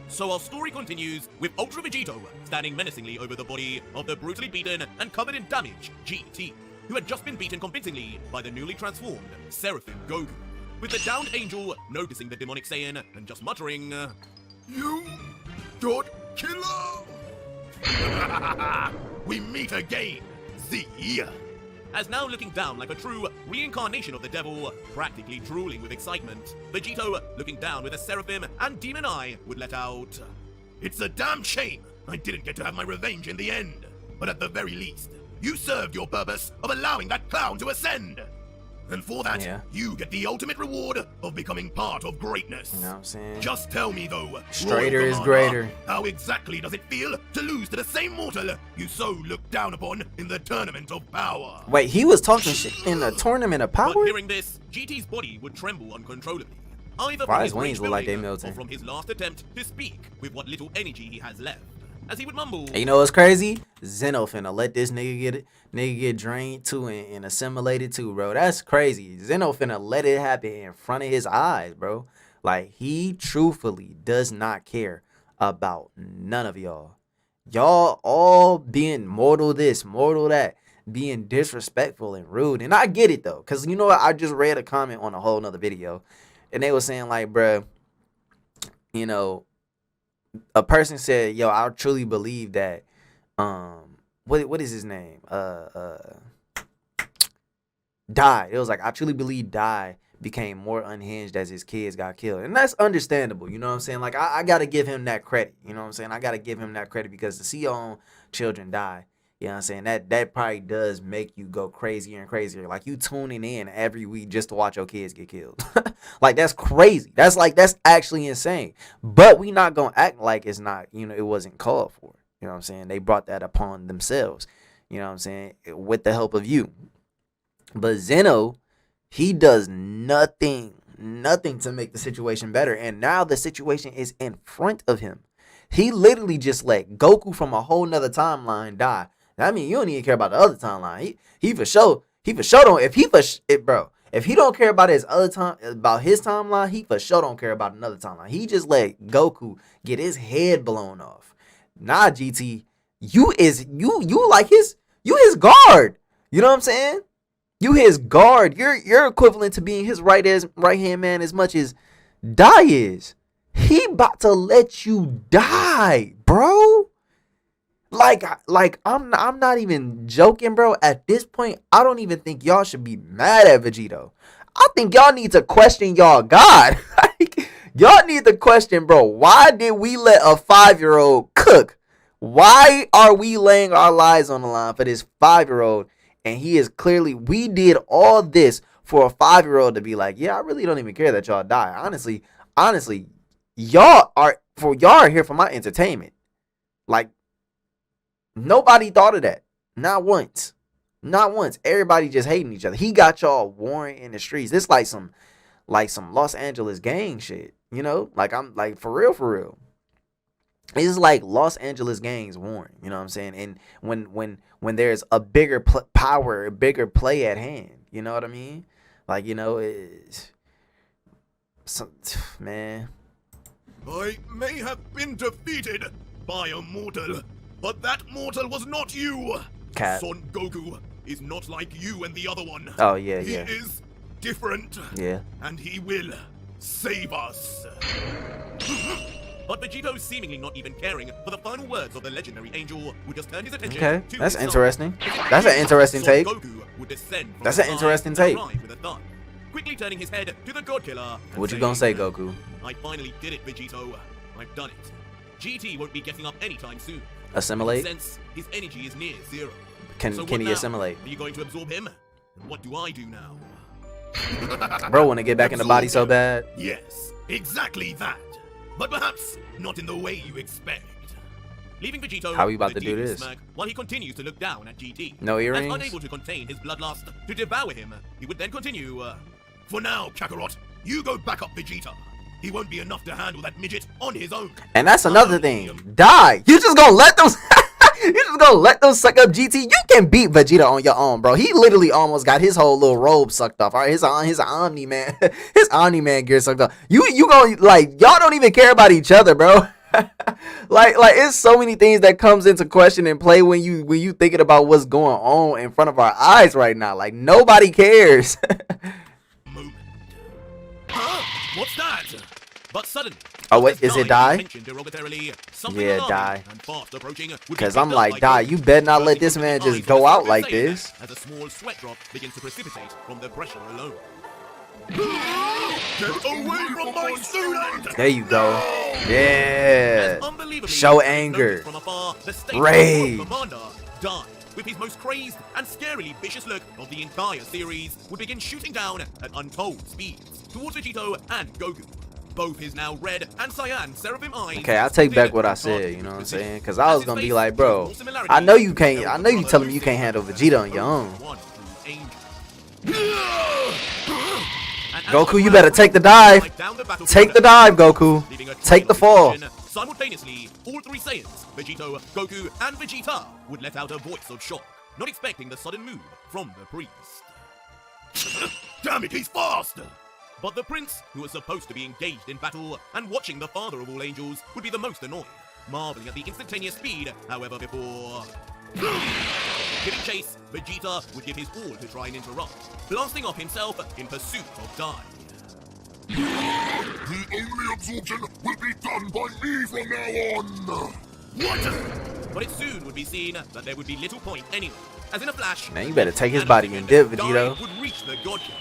So our story continues with Ultra Vegito standing menacingly over the body of the brutally beaten and covered in damage GT, who had just been beaten convincingly by the newly transformed Seraphim Goku. With the downed angel noticing the demonic Saiyan and just muttering, "You god killer!" We meet again, Z. As now looking down like a true reincarnation of the devil, practically drooling with excitement, Vegito, looking down with a seraphim and demon eye, would let out, "It's a damn shame I didn't get to have my revenge in the end, but at the very least, you served your purpose of allowing that clown to ascend. And for that, you get the ultimate reward of becoming part of greatness." You know what I'm saying? Just tell me though, Straighter Royal is Commander, greater. how exactly does it feel to lose to the same mortal you so look down upon in the Tournament of Power? Wait, he was talking shit in the Tournament of Power? But hearing this, GT's body would tremble uncontrollably. Either Why from his his wings rage look like they building, melting? or from his last attempt to speak with what little energy he has left. As he would mumble, And you know what's crazy? Zeno finna let this nigga get drained too and assimilated too, bro. That's crazy. Zeno finna let it happen in front of his eyes, bro. Like, he truthfully does not care about none of y'all. Y'all all being mortal this, mortal that, being disrespectful and rude. And I get it though, because you know what? I just read a comment on a whole nother video, and they were saying like, bro, you know, a person said, yo, I truly believe that what is his name? Die. It was like, I truly believe Die became more unhinged as his kids got killed. And that's understandable, you know what I'm saying? Like I gotta give him that credit. You know what I'm saying? I gotta give him that credit, because to see your own children die, you know what I'm saying, that probably does make you go crazier and crazier. Like, you tuning in every week just to watch your kids get killed. Like, that's crazy. That's actually insane. But we not gonna act like it's not, you know, it wasn't called for. You know what I'm saying? They brought that upon themselves. You know what I'm saying? With the help of you. But Zeno, he does nothing to make the situation better. And now the situation is in front of him. He literally just let Goku from a whole nother timeline die. I mean, you don't even care about the other timeline. He for sure don't. If he don't care about his timeline, he for sure don't care about another timeline. He just let Goku get his head blown off. Nah, GT, you his guard. You know what I'm saying? You his guard. You're equivalent to being his right hand man as much as Die is. He about to let you die, bro. Like I'm not even joking, bro. At this point, I don't even think y'all should be mad at Vegito. I think y'all need to question y'all God. Like, y'all need to question, bro, why did we let a 5-year-old cook? Why are we laying our lives on the line for this 5-year-old? And he is clearly, we did all this for a 5-year-old to be like, yeah, I really don't even care that y'all die. Honestly, y'all are here for my entertainment. Like, nobody thought of that. Not once. Everybody just hating each other. He got y'all warring in the streets. This like some Los Angeles gang shit. You know? Like, I'm like, for real. It's like Los Angeles gangs warring. You know what I'm saying? And when there's a bigger power, a bigger play at hand. You know what I mean? Like, you know, man. I may have been defeated by a mortal, but that mortal was not you. Cat. Son Goku is not like you and the other one. Oh, yeah, He yeah. is different. Yeah. And he will save us. But Vegito'S seemingly not even caring for the final words of the legendary angel would just turn his attention Okay, to that's his interesting. side. That's an interesting Son take. Goku would descend from That's the an sky interesting and take. arrive with a thud, quickly turning his head to the God Killer. and What you gonna say, saying, Goku? I finally did it, Vegito. I've done it. GT won't be getting up anytime soon. Assimilate? Since his energy is near zero. Can So can what he now? assimilate? Are you going to absorb him? And what do I do now? Bro, wanna get back in the body so bad? Yes, exactly that. But perhaps not in the way you expect. Leaving Vegito How we about with a to do devious this? smirk while he continues to look down at GT. No As earrings? unable to contain his bloodlust to devour him, he would then continue, For now, Kakarot, you go back up Vegeta. He won't be enough to handle that midget on his own. And that's another thing. Die. You just gonna let them you just gonna let them suck up GT? You can beat Vegeta on your own, bro. He literally almost got his whole little robe sucked off. All right, his Omni Man, his Omni Man gear sucked off. You gonna like y'all don't even care about each other, bro. like it's so many things that comes into question and play when you thinking about what's going on in front of our eyes right now. Like nobody cares. moment. Huh? What's that? But suddenly, Oh, wait, just as is it Dai Die? mentioned derogatorily, something Yeah, alarming Die. and fast approaching would be Cause picked I'm up like, by Die, Goku. you better not let Bursting this from man the just eyes go of out the like Saiyan this. As a small sweat drop begins to precipitate from the pressure alone. Get away from my student! There you go. As Yeah. unbelievably Show as anger. noticed from afar, the state Rage. commander died. With his most crazed and scarily vicious look of the entire series, would begin shooting down at untold speeds towards Vegito and Goku. Both his now red and cyan seraphim eyes. Okay, I'll take back what I said, you know what I'm saying? Cause I was gonna be like, bro, I know you can't, I know you telling me you can't handle Vegeta on your own. Goku, you better take the dive. Take the dive, Goku. Take the fall. Simultaneously, all three Saiyans, Vegito, Goku, and Vegeta, would let out a voice of shock, not expecting the sudden move from the priest. Damn it, he's fast! But the prince, who was supposed to be engaged in battle and watching the father of all angels, would be the most annoyed, marveling at the instantaneous speed, however, before giving chase, Vegeta would give his all to try and interrupt, blasting off himself in pursuit of Dai. The only absorption will be done by me from now on! What? But it soon would be seen that there would be little point anyway, as in a flash, Man, you better take his body and dip, Vegito. Dai would reach the God Killer,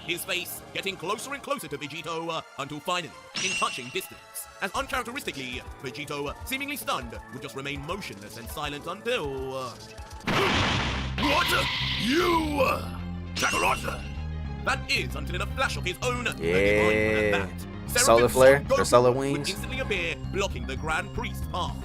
his face getting closer and closer to Vegito until finally, in touching distance, as uncharacteristically, Vegito, seemingly stunned, would just remain motionless and silent until... What? You! Kakarot! That is until in a flash of his own Yeah. Seraphim Solar flare Son or solar Goku would wings? instantly appear, blocking the Grand Priest's path.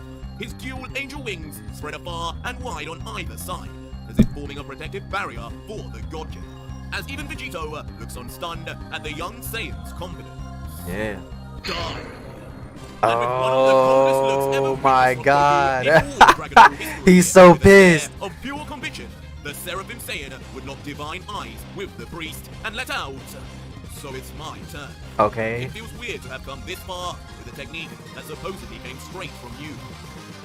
His dual angel wings spread afar and wide on either side, as if forming a protective barrier for the God Killer. As even Vegito looks on stunned at the young Saiyan's confidence. Yeah. Die. Oh my God. He's so pissed. Of pure conviction, the Seraphim Saiyan would lock divine eyes with the priest and let out. So it's my turn. Okay. It feels weird to have come this far with a technique that supposedly came straight from you.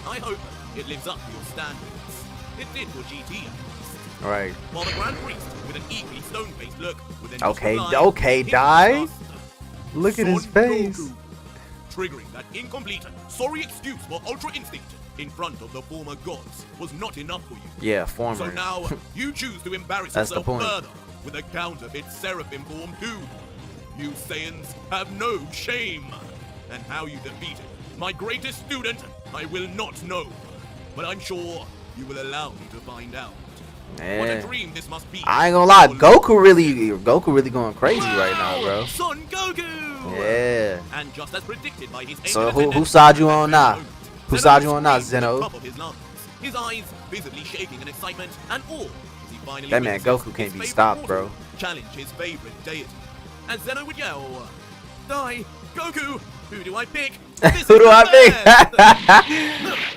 I hope it lives up to your standards. It did for GT at least. Right. While the Grand Priest, with an equally stone-faced look, would then Okay, just reply, okay, "Hit Die. us." Look at his Son face. Goku, triggering that incomplete, sorry excuse for Ultra Instinct in front of the former gods was not enough for you. Yeah, So former. now, you choose to embarrass That's the yourself point. further with a counterfeit Seraphim form too. You Saiyans have no shame. And how you defeated my greatest student, I will not know. But I'm sure you will allow me to find out. What a Man. dream this must be. I ain't gonna lie, Goku really going crazy right now, bro. Son Goku! Yeah. And just as predicted by his So angel who attendant, side you on now? moment, Who Zeno side you on now, screamed at the Zeno? top of his lungs, his eyes visibly shaking in excitement and awe as he finally That man witnessed Goku his can't be favorite stopped, mortal bro. challenge his favorite deity. And Zeno would yell, "Die, Goku! Who do I pick? This Who is do the I best!"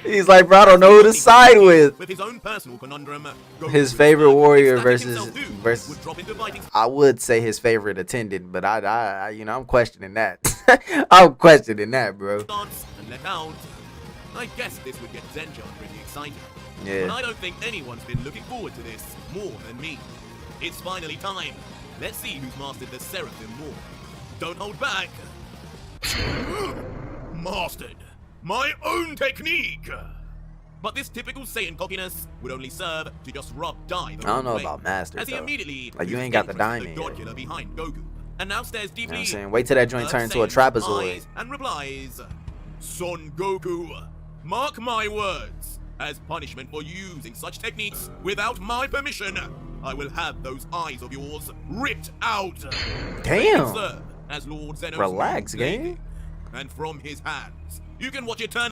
pick? He's like, bro, I don't know who to side with. With his own personal conundrum, Goku His would favorite decide warrior ecstatic himself too, versus- would drop into fighting I would say his favorite attendant, but I you know, I'm questioning that. I'm questioning that, bro. stance and let out. I guess this would get Zenja pretty excited. But Yeah. I don't think anyone's been looking forward to this more than me. It's finally time. let's see who's mastered the Seraphim more. Don't hold back. Mastered my own technique. But this typical Saiyan cockiness would only serve to just rub Dai the I don't know wrong way, about master, as he though. immediately Like, you loses ain't got the interest in diamond God yet. killer behind Goku, and now stares deeply. You know what I'm saying? Wait till that joint turn into a Saiyan's trapezoid. eyes and replies, "Son Goku, mark my words. As punishment for using such techniques without my permission, I will have those eyes of yours ripped out." They Damn. will serve as Lord Zeno's Relax, new gang. plaything, and from his hands, you can watch it turn.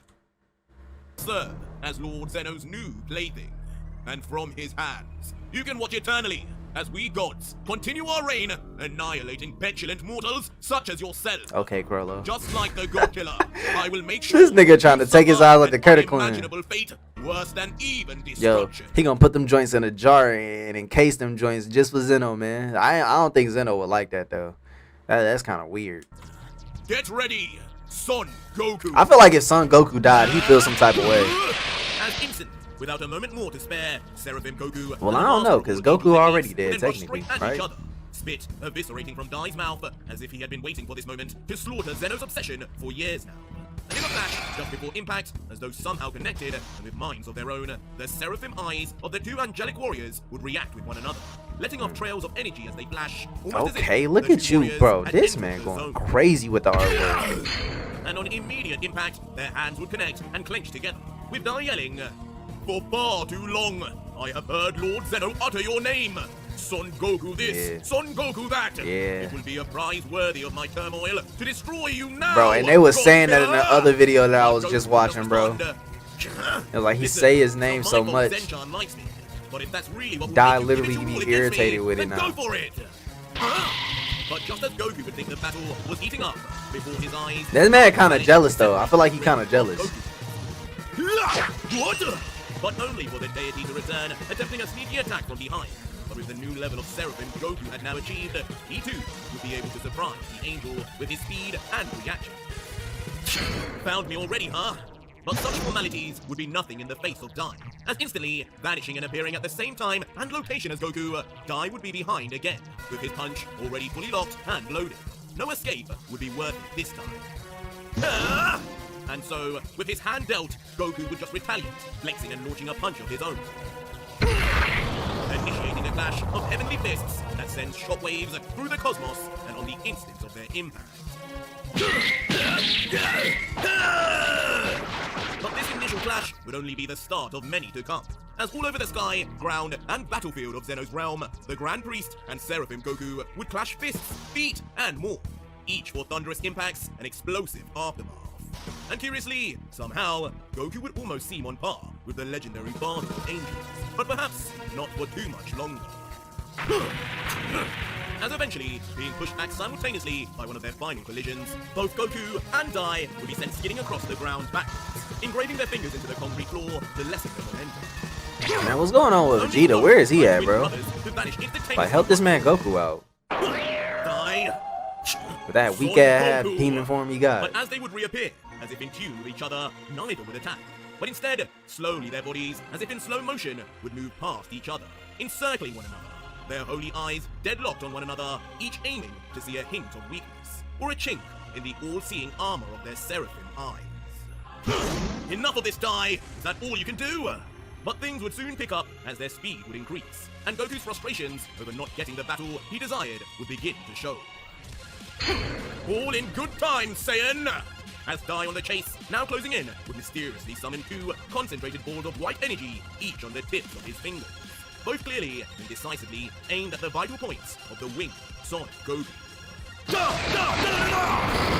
Serve as Lord Zeno's new plaything, and from his hands, you can watch eternally as we gods continue our reign, annihilating petulant mortals such as yourself. Okay, Crollo. Just like the God Killer, I will make sure This nigga trying to take his eyes like the curtain Curtain Queen. Unimaginable fate, worse than even Yo, destruction. he gonna put them joints in a jar and encase them joints just for Zeno, man. I don't think Zeno would like that though. That's kind of weird. Get ready, Son Goku. I feel like if Son Goku died, he'd feel some type of way. As instant, without a moment more to spare, Seraphim Goku. Well, and I the don't know, Master 'cause of all Goku evil already techniques dead, then rush technically, straight at right? each other, spit eviscerating from Dai's mouth as if he had been waiting for this moment to slaughter Zeno's obsession for years now. And in a flash, just before impact, as though somehow connected and with minds of their own, the Seraphim eyes of the two angelic warriors would react with one another, letting off trails of energy as they flash. almost as if Okay, the look two at you, warriors bro. had This entered man the going zone. crazy with the artwork. And on immediate impact, their hands would connect and clench together, with Dai yelling, "For far too long, I have heard Lord Zeno utter your name. Son Goku this, Yeah. Son Goku that. Yeah. It will be a prize worthy of my turmoil to destroy you now." Bro, and they was God saying that in the Killer." other video that I was Goku just would watching, bro. respond, It was like he "Listen, say his name my so God much. Zenchan likes me, but if that's really what will Dai make you give literally it your be all against irritated me, with it then now. Go for it. But just as Goku would think the battle was heating up before his eyes. That man kind of jealous though. I feel like he kind of jealous. What? But only for the deity to return, attempting a sneaky attack from behind. But with the new level of Seraphim Goku had now achieved, he too would be able to surprise the angel with his speed and reaction. Found me already, huh? But such formalities would be nothing in the face of Dai, as instantly vanishing and appearing at the same time and location as Goku, Dai would be behind again, with his punch already fully locked and loaded. No escape would be worth it this time. Ah! And so, with his hand dealt, Goku would just retaliate, flexing and launching a punch of his own. Initiating a clash of heavenly fists that sends shockwaves through the cosmos and on the instant of their impact. But this initial clash would only be the start of many to come, as all over the sky, ground, and battlefield of Zeno's realm, the Grand Priest and Seraphim Goku would clash fists, feet, and more, each for thunderous impacts and explosive aftermath. And curiously, somehow, Goku would almost seem on par with the legendary Bard of Angels, but perhaps not for too much longer. As eventually, being pushed back simultaneously by one of their final collisions, both Goku and Dai would be sent skidding across the ground backwards, engraving their fingers into the concrete floor to lessen the momentum. Man, what's going on with Vegeta? Where is he at, bro? Like, help this man Goku out. Dai. With that weak ass demon form he got. But as they would reappear, as if in tune with each other, neither would attack. But instead, slowly their bodies, as if in slow motion, would move past each other, encircling one another. Their holy eyes deadlocked on one another, each aiming to see a hint of weakness, or a chink in the all-seeing armor of their Seraphim eyes. Enough of this, Dai! Is that all you can do? But things would soon pick up as their speed would increase, and Goku's frustrations over not getting the battle he desired would begin to show. All in good time, Saiyan! As Dai on the chase, now closing in, would mysteriously summon two concentrated balls of white energy, each on the tips of his fingers, both clearly and decisively aimed at the vital points of the winged Sonic Goku.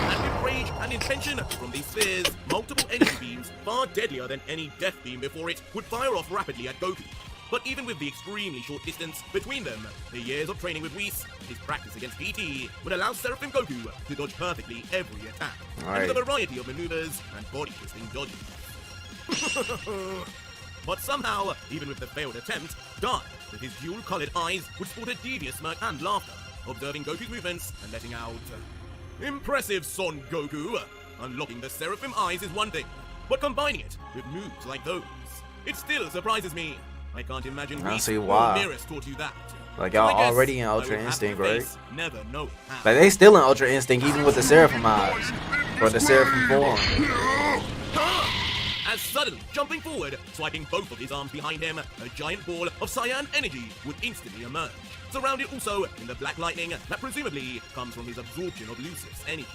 And with rage and intention from these spheres, multiple energy beams, far deadlier than any death beam before it, would fire off rapidly at Goku. But even with the extremely short distance between them, the years of training with Whis, his practice against PT, would allow Seraphim Goku to dodge perfectly every attack, and with a variety of maneuvers and body-twisting dodges. But somehow, even with the failed attempt, Dai, with his dual-colored eyes, would sport a devious smirk and laughter, observing Goku's movements and letting out, "Impressive, Son Goku! Unlocking the Seraphim eyes is one thing, but combining it with moves like those, it still surprises me. I can't imagine I Whis see or why. Beerus taught you that. Like, So y'all I guess already in I would Ultra have Instinct, to right? face never know how. Like, they still in Ultra Instinct even with the Seraphim eyes. Or the Seraphim form. As suddenly, jumping forward, swiping both of his arms behind him, a giant ball of cyan energy would instantly emerge, surrounded also in the black lightning that presumably comes from his absorption of Lucius energy.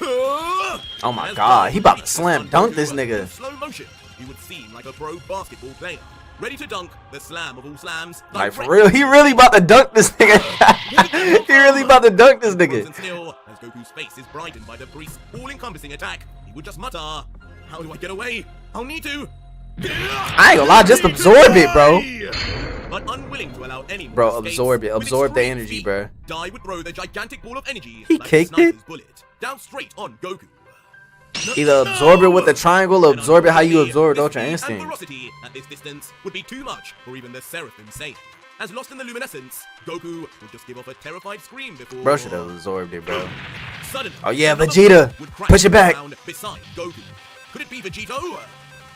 Oh my As god, Dai he about to beats slam Son dunk Goku this in nigga. slow motion, he would seem like a pro basketball player, ready to dunk the slam of all slams. Like, for real, he really about to dunk this nigga. He really about to dunk this nigga. Frozen still, as Goku's face is brightened by the priest's all-encompassing attack, he would just mutter, "How do I get away? I'll need to." I ain't gonna lie, just absorb it, bro. But unwilling to allow any more Bro, escapes, absorb it. with Absorb the extreme energy, speed, bro. Dai would throw the gigantic ball of energy He like kicked a sniper's it? bullet down straight on Goku. Either absorb it with the triangle or And absorb it how you unfortunately, absorbed the Ultra speed and Instinct. velocity at this distance would be too much for even the Seraphim Saiyan. As lost in the luminescence, Goku would just give off a terrified scream before... Bro should have absorbed it, bro. Suddenly, Oh yeah, another Vegeta. ball would crash Push it to the back. ground beside Goku. Could it be Vegito?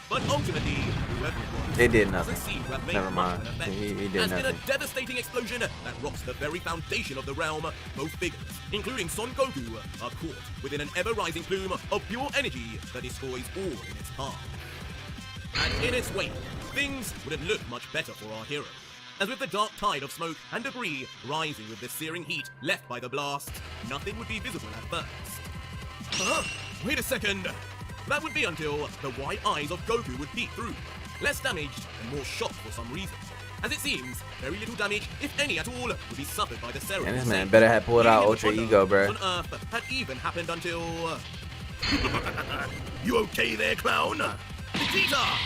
But ultimately, whoever it was, It did doesn't nothing. seem to have made Never much mind. of an effect. He did As in nothing. a devastating explosion that rocks the very foundation of the realm, both figures, including Son Goku, are caught within an ever-rising plume of pure energy that destroys all in its path. And in its wake, things wouldn't look much better for our hero. As with the dark tide of smoke and debris rising with the searing heat left by the blast, nothing would be visible at first. Wait a second! That would be until the white eyes of Goku would peek through, less damaged and more shocked for some reason. As it seems, very little damage, if any at all, would be suffered by the Seraphim. And this man better have pulled out Ultra Ego, bro. On Earth had even happened until... You okay there, clown? Vegeta!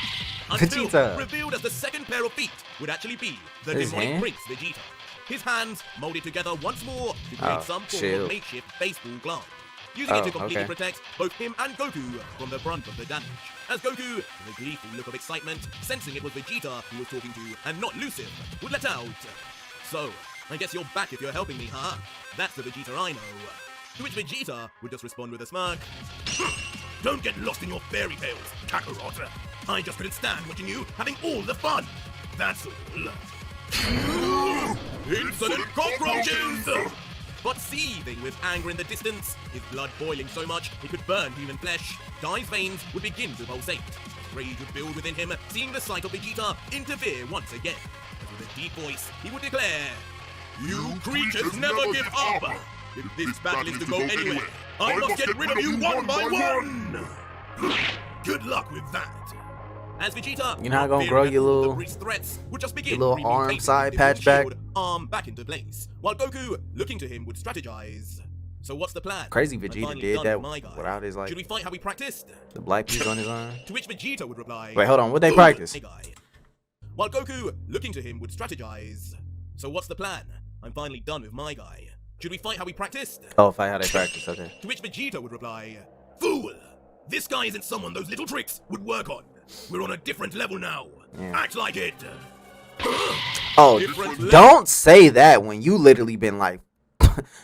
Until Vegeta. revealed as the second pair of feet would actually be the His demonic hand? Prince Vegeta. His hands molded together once more to create Oh, some form shield. of makeshift baseball glove, using it to completely okay. protect both him and Goku from the brunt of the damage. As Goku, with a gleeful look of excitement, sensing it was Vegeta he was talking to and not Lucius, would let out, "So, I guess you're back if you're helping me, huh? That's the Vegeta I know." To which Vegeta would just respond with a smirk. "Don't get lost in your fairy tales, Kakarot. I just couldn't stand watching you having all the fun. That's all." Insolent cockroaches! But seething with anger in the distance, his blood boiling so much it could burn human flesh, Dai's veins would begin to pulsate. Rage would build within him, seeing the sight of Vegeta interfere once again. As with a deep voice, he would declare, "You creatures never give up! If this battle is to go anywhere, I must get rid of you one by one! Good luck with that!" As Vegeta, You're not gonna grow your the little- priest's threats would just begin little reaming arm Vegeta's side divine patch back. shield arm back into place, while Goku, looking to him, would strategize. "So what's the plan? Crazy I'm Vegeta finally did done that with my guy. without his, like, Should we fight how we practiced?" the black piece on his arm. To which Vegeta would reply, Wait, hold on. What they "Good, practice? my guy." While Goku, looking to him, would strategize. "So what's the plan? I'm finally done with my guy. Should we fight how we practiced?" Oh, fight how they practice. Okay. To which Vegeta would reply, "Fool! This guy isn't someone those little tricks would work on. We're on a different level now. Yeah. Act like it." Oh, Different level. don't say that when you literally been like,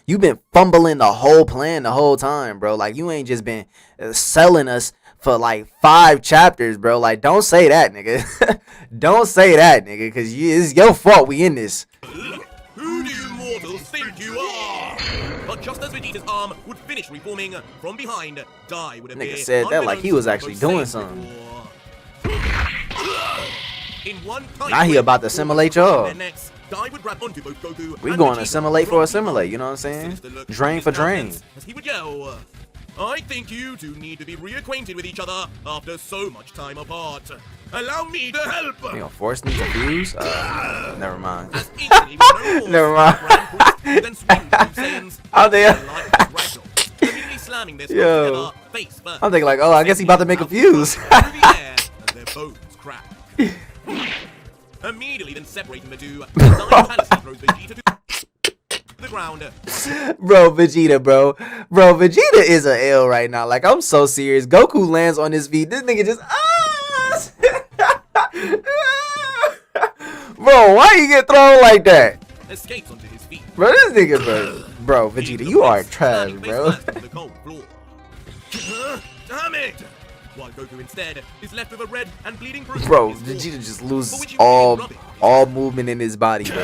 you been fumbling the whole plan the whole time, bro. Like, you ain't just been selling us for like 5 chapters, bro. Like, don't say that, nigga. Don't say that, nigga, because it's your fault we in this. Who do you mortals think you are? But just as Vegeta's arm would finish reforming, from behind, Dai would appear. Nigga said that like he was unbeknownst to actually doing both something. before. In one tight Now he grip, about to assimilate y'all. their necks, Dai would grab onto both Goku We and going to Vegeta, assimilate for dropping assimilate, them. you know what I'm saying? Sinister look Drain on his for drain. countenance As he would yell, "I think you two need to be reacquainted with each other after so much time apart. Allow me to help." You gonna force me to fuse? Never mind. As instantly with no remorse, Never mind. the Grand Priest would then swing two Saiyans I'm there. like ragdoll, immediately slamming their skulls Yo. together, face first. I'm thinking like, oh, I guess he about to make a fuse. Through the air as their bones crack. Immediately then separating the two, Dai Palace throws Vegeta to the ground. Bro, Vegeta, bro. Bro, Vegeta is a L right now. Like, I'm so serious. Goku lands on his feet. This nigga just, bro, why you get thrown like that? Escapes onto his feet. Bro, this nigga, bro, Vegeta, you are trash, Standing face bro. first on the cold floor. Damn it! while Goku instead is left with a red and bleeding bruise. Bro, on his forehead, Vegeta just for loses which you can all rub it. movement in his body, bro.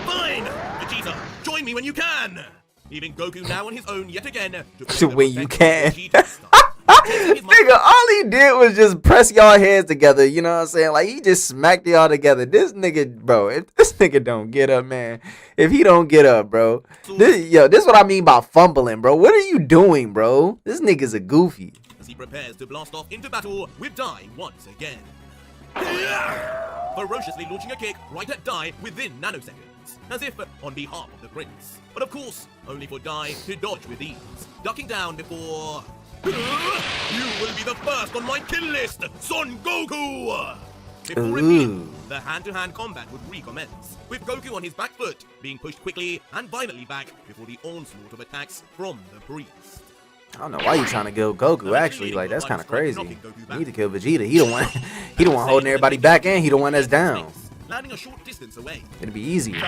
Fine! Vegeta, join me when you can! Leaving Goku now on his own yet again to To when you can. Nigga, Nigga, all he did was just press y'all heads together, you know what I'm saying? Like, he just smacked y'all together. This nigga, bro, if this nigga don't get up, man, if he don't get up, bro, this is what I mean by fumbling, bro. What are you doing, bro? This nigga's a goofy. As he prepares to blast off into battle with Dai once again. Ferociously launching a kick right at Dai within nanoseconds, as if on behalf of the prince. But of course, only for Dai to dodge with ease, ducking down before... You will be the first on my kill list, Son Goku! Before revealing, the hand-to-hand combat would recommence, with Goku on his back foot, being pushed quickly and violently back before the onslaught of attacks from the priest. I don't know why you trying to kill Goku, actually. Like, that's kind of crazy. You need to kill Vegeta. He the one holding everybody back, and he the one that's down. Landing a short distance away. It'd be easier.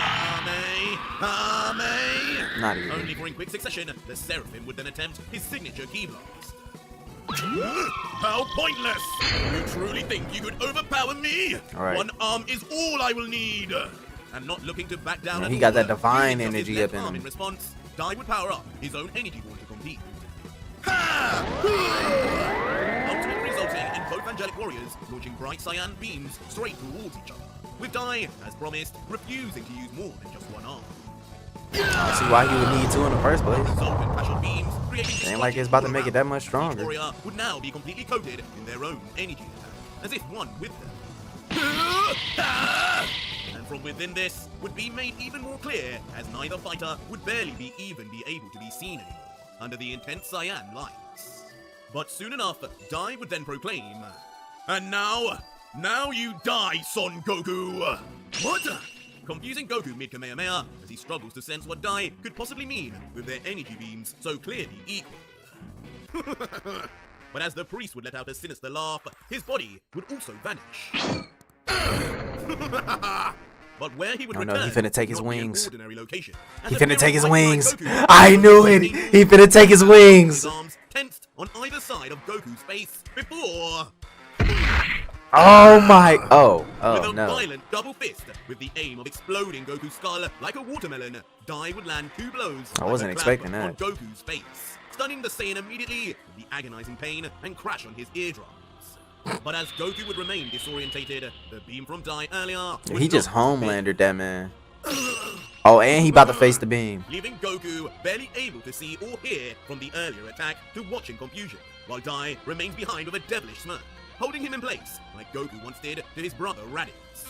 Not even. Only for in quick succession, the Seraphim would then attempt his signature key blast. How pointless! You truly think you could overpower me? All right. One arm is all I will need. And not looking to back down. Man, at he got all, that divine using energy his up left in arm him. In response, Dai would power up his own energy ball to compete. Ultimately resulting in both angelic warriors launching bright cyan beams straight towards each other, with Dai, as promised, refusing to use more than just one arm. I see why he would need two in the first place. Resultant passion beams creating Ain't like it's about to make it that much Each stronger. warrior would now be completely coated in their own energy attack, as if one with them. And from within this would be made even more clear, as neither fighter would barely be able to be seen anymore under the intense cyan lights. But soon enough, Dai would then proclaim, "And now you die, Son Goku!" What? Confusing Goku mid-Kamehameha as he struggles to sense what Dai could possibly mean with their energy beams so clearly equal. But as the priest would let out a sinister laugh, his body would also vanish. But where he would return, he finna take his would not be an wings. ordinary location, as He a finna take his feral wings. Goku I knew it. He finna take his wings. his arms tensed on either side of Goku's face before... Oh my. Oh With a no. violent double fist, with the aim of exploding Goku's skull like a watermelon, Dai would land 2 blows. I wasn't like a clap expecting that. On Goku's face, stunning the Saiyan immediately with the agonizing pain and crash on his eardrums. But as Goku would remain disorientated, the beam from Dai earlier would He just not be homelandered that man. Oh, and he about to face the beam. leaving Goku barely able to see or hear from the earlier attack to watch in confusion, while Dai remains behind with a devilish smirk, holding him in place like Goku once did to his brother Raditz.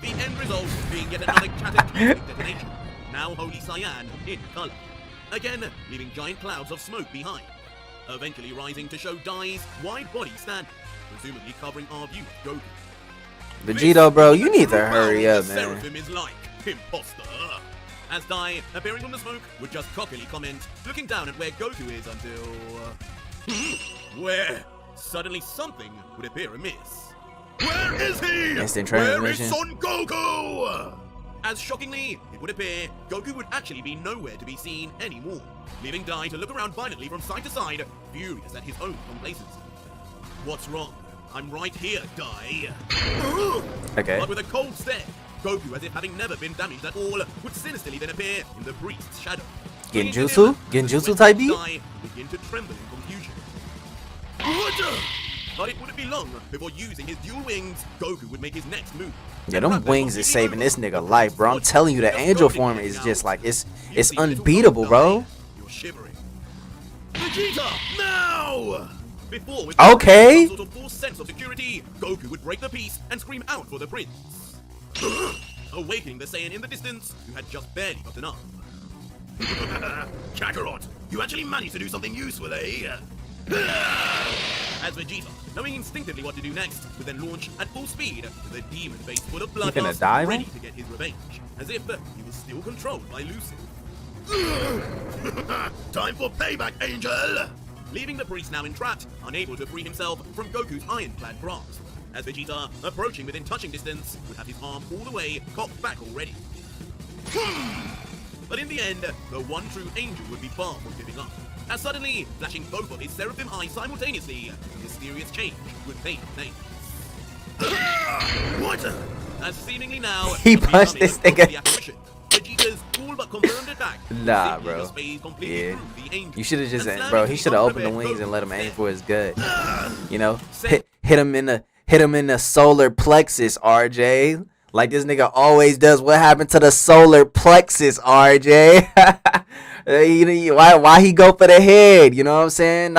The end result being yet another cataclysmic detonation, now Holy Cyan in color, again leaving giant clouds of smoke behind, eventually rising to show Dai's wide body standing, presumably covering our view of Goku. Vegito, bro, you need to True hurry power up, the man. Seraphim is like, imposter. As Dai, appearing from the smoke, would just cockily comment, looking down at where Goku is until... where suddenly something would appear amiss. Where is he? Instant Where is transmission. Son Goku? As shockingly, it would appear, Goku would actually be nowhere to be seen anymore, leaving Dai to look around violently from side to side, furious at his own complacency. What's wrong? I'm right here, Dai. Okay. But with a cold stare, Goku, as if having never been damaged at all, would sinisterly then appear in the priest's shadow. Genjutsu? Genjutsu type beat? Dai begin to tremble in confusion. But it wouldn't be long before using his dual wings, Goku would make his next move. Yeah, them wings is saving this nigga life, bro. I'm telling you, the angel form is just like, it's unbeatable, bro. You're shivering. Vegeta, now! Before, with Okay. some sort of false sense of security, Goku would break the peace and scream out for the prince. Awakening the Saiyan in the distance, who had just barely gotten up. Kakarot, you actually managed to do something useful, eh? As Vegeta, knowing instinctively what to do next, would then launch at full speed with a demon face full of blood, finna die, ready man? to get his revenge, as if he was still controlled by Lucid. Time for payback, Angel! Leaving the priest now entrapped, unable to free himself from Goku's ironclad grasp, as Vegeta, approaching within touching distance, would have his arm all the way cocked back already. But in the end, the one true angel would be far from giving up, as suddenly flashing both of his seraphim eyes simultaneously, a mysterious change would take place. What? As seemingly now He punched this nigga. Vegeta's all but confirmed attack. Nah, bro. Yeah. You should have just, bro. He should have opened the wings and let him aim for his gut. You know, hit him in the solar plexus, RJ. Like this nigga always does. What happened to the solar plexus, RJ? Why he go for the head? You know what I'm saying?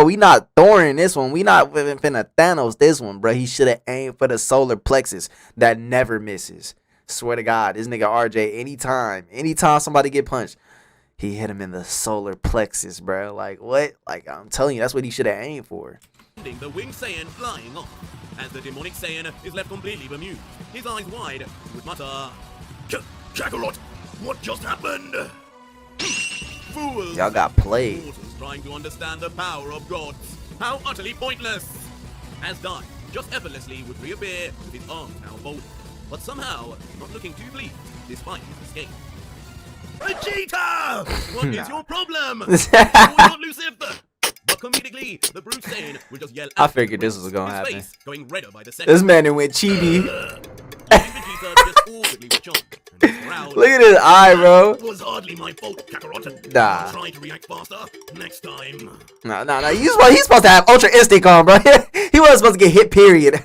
We not Thorin this one. We not finna Thanos this one, bro. He should have aimed for the solar plexus that never misses. Swear to God, this nigga RJ, anytime somebody get punched, he hit him in the solar plexus, bro. Like what? Like I'm telling you, that's what he should have aimed for. The winged Saiyan flying off, as the demonic Saiyan is left completely bemused, his eyes wide, would mutter, Kakarot, what just happened? Fools! Y'all got played. Mortals trying to understand the power of gods. How utterly pointless! As Dai just effortlessly would reappear with his arms now folded, but somehow not looking too pleased despite his escape. Vegeta! What is your problem? You're not elusive! But comedically, the Bruce Saiyan would just yell. I figured this was gonna happen. Face going redder by the second. This man went chibi. Vegeta just awkwardly would jump and growled. Look at his eye, bro. It was hardly my fault, Kakarot. Nah. Try to react faster next time. No. He's supposed to have Ultra Instinct on, bro. He wasn't supposed to get hit, period.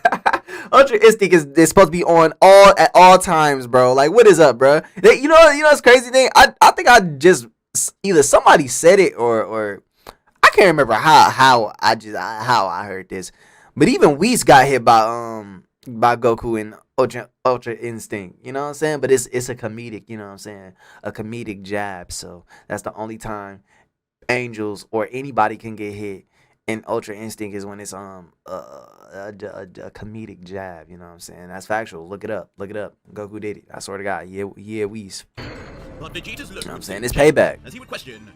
Ultra Instinct is supposed to be on at all times, bro. Like, what is up, bro? You know this crazy thing? I think I just either somebody said it or I can't remember how I heard this. But even Whis got hit by Goku and Ultra Instinct. You know what I'm saying? But it's a comedic, you know what I'm saying? A comedic jab. So that's the only time Angels or anybody can get hit. And Ultra Instinct is when it's a comedic jab, you know what I'm saying? That's factual. Look it up. Goku did it. I swear to God. Yeah, Whis. But Vegeta's look, You know what I'm saying? It's payback. as he would question.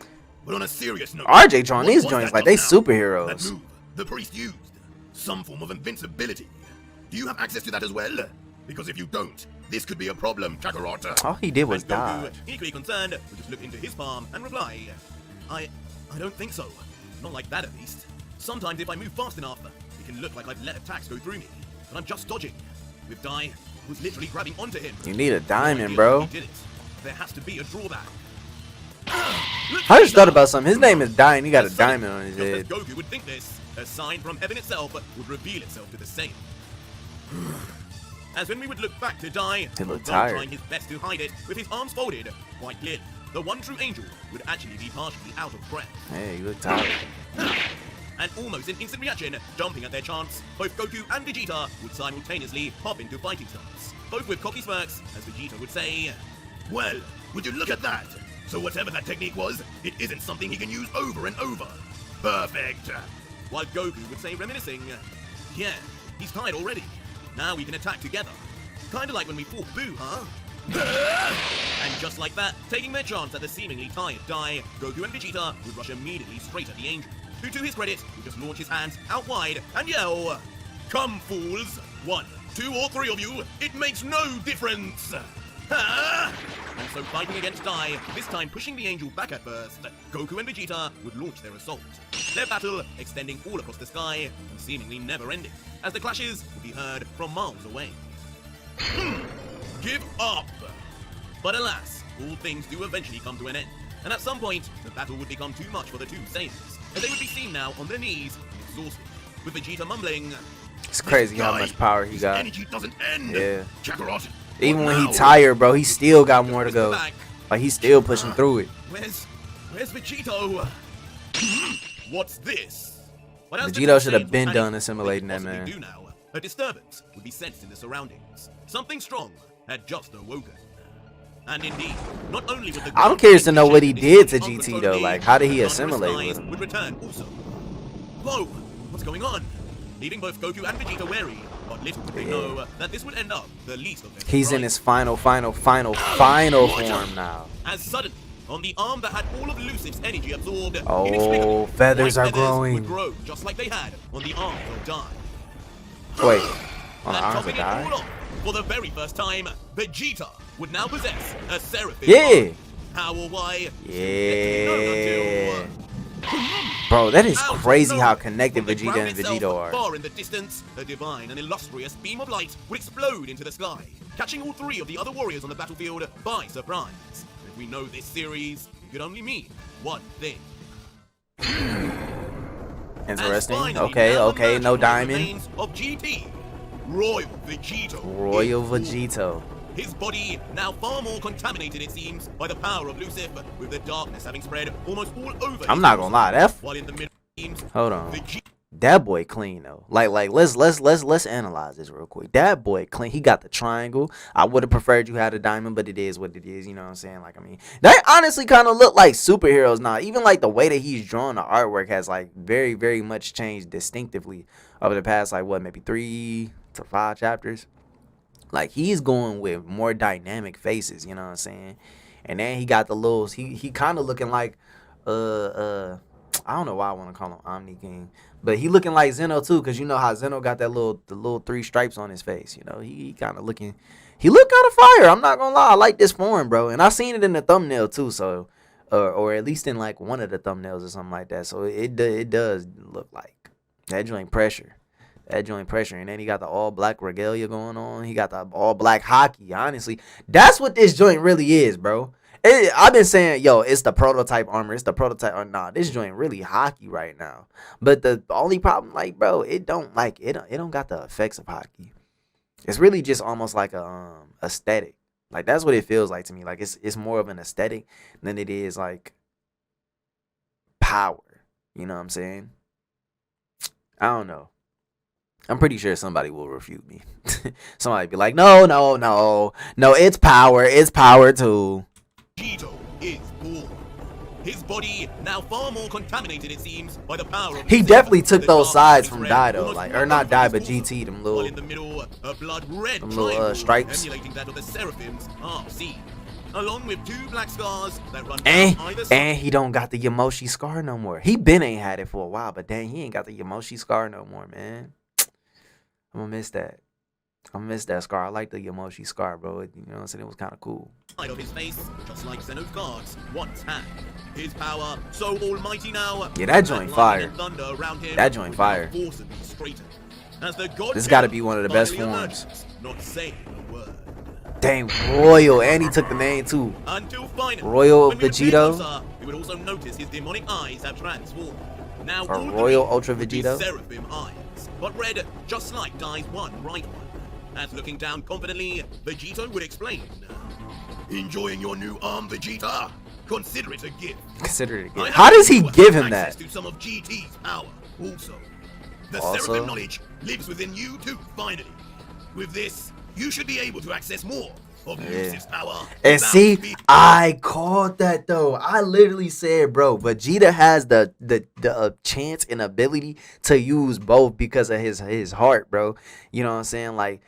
But on a serious note, RJ drawing these what was joints that like they just now? That superheroes. move the priest used, some form of invincibility. Do you have access to that as well? Because if you don't, this could be a problem, Kakarot. All he did was And Goku, dodge. equally concerned, would just look into his palm and reply, I don't think so. Not like that, at least. Sometimes if I move fast enough, it can look like I've let attacks go through me, but I'm just dodging. With Dai, who's literally grabbing onto him. You need a diamond, No idea bro. how he did it. There has to be a drawback. I just thought about something. His name is Dai and he got a diamond on his Just as head. Goku would think this, a sign from heaven itself would reveal itself to the same. As when we would look back to Dai, He looked although tired. trying his best to hide it with his arms folded, quite clearly, the one true angel would actually be partially out of breath. Hey, you look tired. And almost in instant reaction, jumping at their chance, both Goku and Vegeta would simultaneously hop into fighting stance, both with cocky smirks, as Vegeta would say, well, would you look at that? So whatever that technique was, it isn't something he can use over and over. Perfect. While Goku would say, reminiscing, yeah, he's tired already. Now we can attack together. Kinda like when we fought Boo, huh? And just like that, taking their chance at the seemingly tired Dai, Goku and Vegeta would rush immediately straight at the Angel, who to his credit would just launch his hands out wide and yell, come fools, 1, 2 or 3 of you, it makes no difference! And so fighting against Dai, this time pushing the Angel back at first, Goku and Vegeta would launch their assault. Their battle extending all across the sky and seemingly never ending, as the clashes would be heard from miles away. Give up! But alas, all things do eventually come to an end, and at some point, the battle would become too much for the two Saiyans, as they would be seen now on their knees, exhausted, with Vegeta mumbling, It's crazy how much power he his got. energy doesn't end! Yeah. Kakarot, Even what when now? he tired, bro, he still got more to go. Back. Like he's still pushing through it. Where's Vegito? What's this? But as the Vegito two should have Saiyans been would done panic, assimilating they that could possibly man. do now. A disturbance would be sensed in the surroundings. Something strong had just awoken. And indeed, not only would the I'm curious to know what he did to uncontrollably, GT though. Like, how did he assimilate thunderous with skies him? would return also. Whoa, what's going on? Leaving both Goku and Vegeta wary, but little did they know that this would end up the least of their He's in surprise. his final form now. As suddenly, on the arm that had all of Lucid's energy absorbed, Oh, inexplicably, feathers white are growing. would grow just like they had on the arm of Dai. Wait, on the And arms topping of it all Dai? off, for the very first time, Vegeta would now possess a seraphim Yeah. arm. How or why? Yeah. Bro, that is Out of crazy how nowhere, connected from the Vegeta ground and itself, Vegito are. Far in the distance, a divine and illustrious beam of light would explode into the sky, catching all three of the other warriors on the battlefield by surprise. If we know this series, it could only mean one thing. Interesting. Finally, Okay, now okay, no emerging from the diamond. remains of GT, Royal Vegito. Royal is born. Vegito. His body now far more contaminated, it seems, by the power of Lucifer, with the darkness having spread almost all over. I'm not gonna lie, that While in the middle seems hold on. That boy clean though. Like let's analyze this real quick. That boy clean. He got the triangle. I would have preferred you had a diamond, but it is what it is. You know what I'm saying? Like, I mean, they honestly kind of look like superheroes now. Even like the way that he's drawn the artwork has like very, very much changed distinctively over the past like what, maybe 3 to 5 chapters. Like, he's going with more dynamic faces. You know what I'm saying? And then he got the little. He kind of looking like I don't know why I want to call him Omni King. But he looking like Zeno too, because you know how Zeno got that the little 3 stripes on his face. You know, he kind of looking, he look kind of fire. I'm not gonna lie, I like this form, bro. And I seen it in the thumbnail too, so or at least in like one of the thumbnails or something like that. So it does look like that joint pressure, And then he got the all black regalia going on. He got the all black hockey. Honestly, that's what this joint really is, bro. I've been saying, yo, it's the prototype armor. It's the prototype. Or nah, this joint really hockey right now. But the only problem, like, bro, it don't got the effects of hockey. It's really just almost like a aesthetic. Like, that's what it feels like to me. Like, it's more of an aesthetic than it is like power. You know what I'm saying? I don't know. I'm pretty sure somebody will refute me. Somebody be like, no, it's power. It's power too. Vegito is born. His body now far more contaminated, it seems, by the power of He Lucifer. definitely took The those dark sides spread from Dai though, almost like, all or not over Dai, his but torso. GT, them While little, in the middle, a blood red them little, triangle stripes. emulating that of the Seraphim's RC, along with 2 black scars that run down either side. And he don't got the Yamoshi scar no more. He been ain't had it for a while, but dang, he ain't got the Yamoshi scar no more, man. I'm gonna miss that. I miss that scar. I like the Yamoshi scar, bro. You know what I'm saying? It was kind of cool. Side of his face, just like Zeno's guards once had. His power so almighty now. Yeah, that joint fire. Thunder around him That joint fire. forcibly straightened. As the god This gotta be one of the best finally forms. emerges, not saying a word. Dang, Royal, and he took the name too. Until finally, Royal when we appear Vegito? closer, we would also notice his demonic eyes have transformed. Now Or all Royal three Ultra would be Vegito? Seraphim eyes, but red, just like Dai's one right one. As looking down confidently, Vegito would explain. Enjoying your new arm, Vegeta? Consider it a gift. Consider it a I gift. How does he have give him access that? to some of GT's power. Also, the Also? Seraphim knowledge lives within you too, finally. With this, you should be able to access more of Lucifer's power. And without see, being- I called that though. I literally said, bro, Vegeta has the chance and ability to use both because of his heart, bro. You know what I'm saying? Like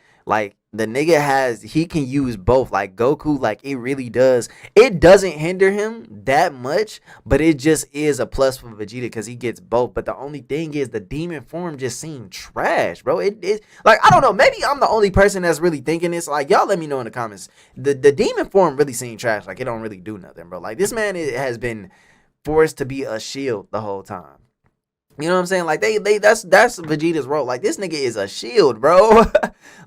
the nigga he can use both. Like Goku, like it really does. It doesn't hinder him that much, but it just is a plus for Vegeta because he gets both. But the only thing is the demon form just seemed trash, bro. It like, I don't know. Maybe I'm the only person that's really thinking this. Like, y'all let me know in the comments. The demon form really seemed trash. Like, it don't really do nothing, bro. Like, this man has been forced to be a shield the whole time. You know what I'm saying? Like, that's Vegeta's role. Like, this nigga is a shield, bro.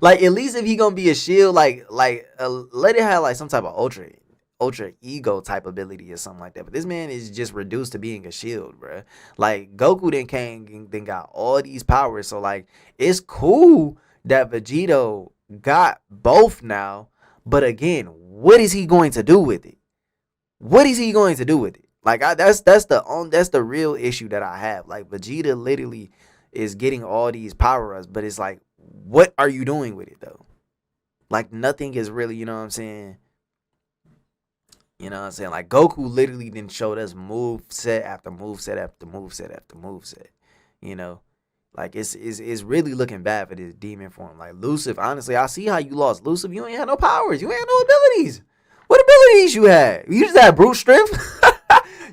Like, at least if he gonna be a shield, like let it have like some type of ultra ego type ability or something like that. But this man is just reduced to being a shield, bro. Like, Goku then got all these powers. So like, it's cool that Vegito got both now. But again, what is he going to do with it? What is he going to do with it? Like, that's the real issue that I have. Like, Vegeta literally is getting all these power-ups, but it's like, what are you doing with it though? Like, nothing is really, you know what I'm saying? You know what I'm saying? Like, Goku literally then showed us move set after move set after move set after move set. You know, like it's really looking bad for this demon form. Like, Lucifer, honestly, I see how you lost. Lucifer, you ain't had no powers. You ain't had no abilities. What abilities you had? You just had brute strength.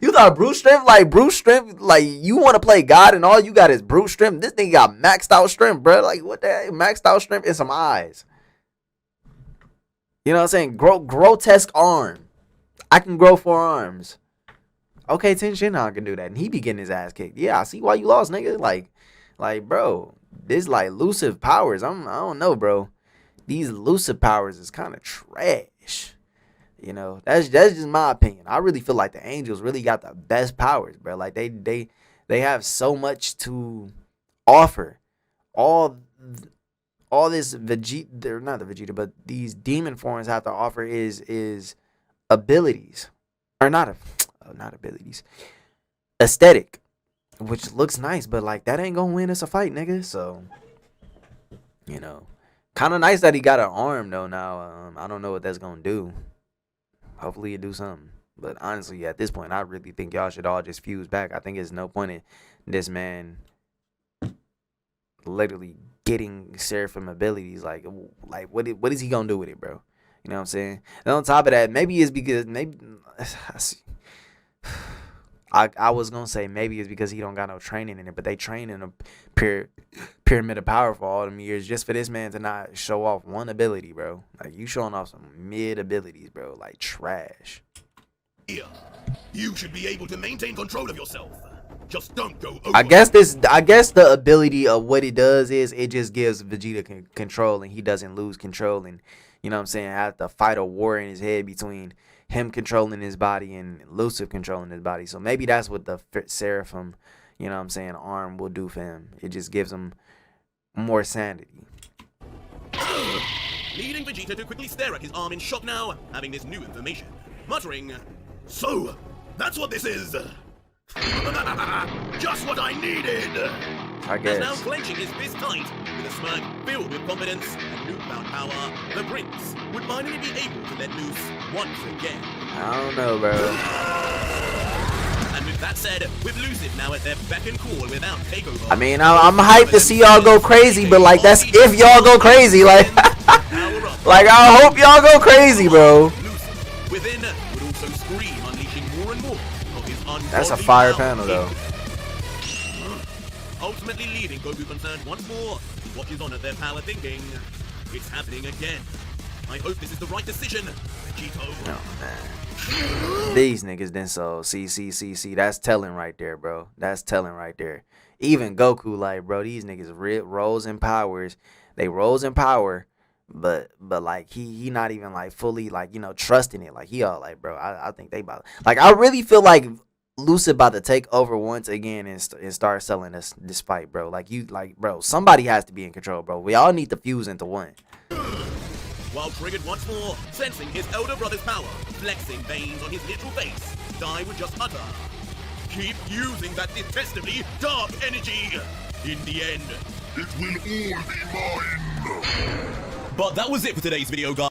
You thought brute strength, like you want to play God and all you got is brute strength. This thing got maxed out strength, bro. Like, what the heck? Maxed out strength and some eyes. You know what I'm saying? Grotesque arm. I can grow 4 arms. okay, Ten Shinhan can do that, and he be getting his ass kicked. Yeah, I see why you lost, nigga. Like, bro, this like elusive powers. I don't know, bro. These elusive powers is kind of trash. You know, that's just my opinion. I really feel like the Angels really got the best powers, bro. Like they have so much to offer. All this Vegeta, they're not the Vegeta, but these demon forms have to offer is abilities, or not abilities, aesthetic, which looks nice, but like that ain't gonna win us a fight, nigga. So, you know, kind of nice that he got an arm though. Now, I don't know what that's gonna do. Hopefully it do something. But honestly, at this point, I really think y'all should all just fuse back. I think there's no point in this man literally getting Seraphim abilities. Like what is he gonna do with it, bro? You know what I'm saying? And on top of that, maybe it's because I was gonna say maybe it's because he don't got no training in it, but they train in a pyramid of power for all them years just for this man to not show off one ability, bro. Like, you showing off some mid abilities, bro. Like, trash. Here, you should be able to maintain control of yourself. Just don't go over. I guess the ability of what it does is it just gives Vegeta control, and he doesn't lose control, and you know what I'm saying, have to fight a war in his head between him controlling his body and elusive controlling his body. So maybe that's what the Seraphim, you know what I'm saying, arm will do for him. It just gives him more sanity. Leading Vegeta to quickly stare at his arm in shock now, having this new information. Muttering, "So, that's what this is! Just what I needed!" I guess. As now clenching his fist tight, with a smirk filled with confidence and newfound power, the Prince would finally be able to let loose once again. I don't know, bro. And with that said, with Lucid now at their beck and call without takeover. I mean, I'm hyped to see y'all go crazy, but like, that's if y'all go crazy. Like, like, I hope y'all go crazy, bro. Lucid within would also scream, unleashing more and more of his ungodly That's a fire power. panel, though. Ultimately leaving Goku concerned once more. He watches on at their power thinking, it's happening again. I hope this is the right decision, Vegito. No, man. These niggas then so see. That's telling right there, bro. That's telling right there. Even Goku, like, bro, these niggas rolls in powers. They rolls in power, but like he not even like fully like, you know, trusting it. Like, he all like, bro, I think they about, like, I really feel like Lucid about to take over once again and start selling this fight, bro. Like, bro, somebody has to be in control, bro. We all need to fuse into one. While triggered once more, sensing his elder brother's power, flexing veins on his literal face, Dai would just utter, "Keep using that detestably dark energy. In the end, It will all be mine! But that was it for today's video, guys.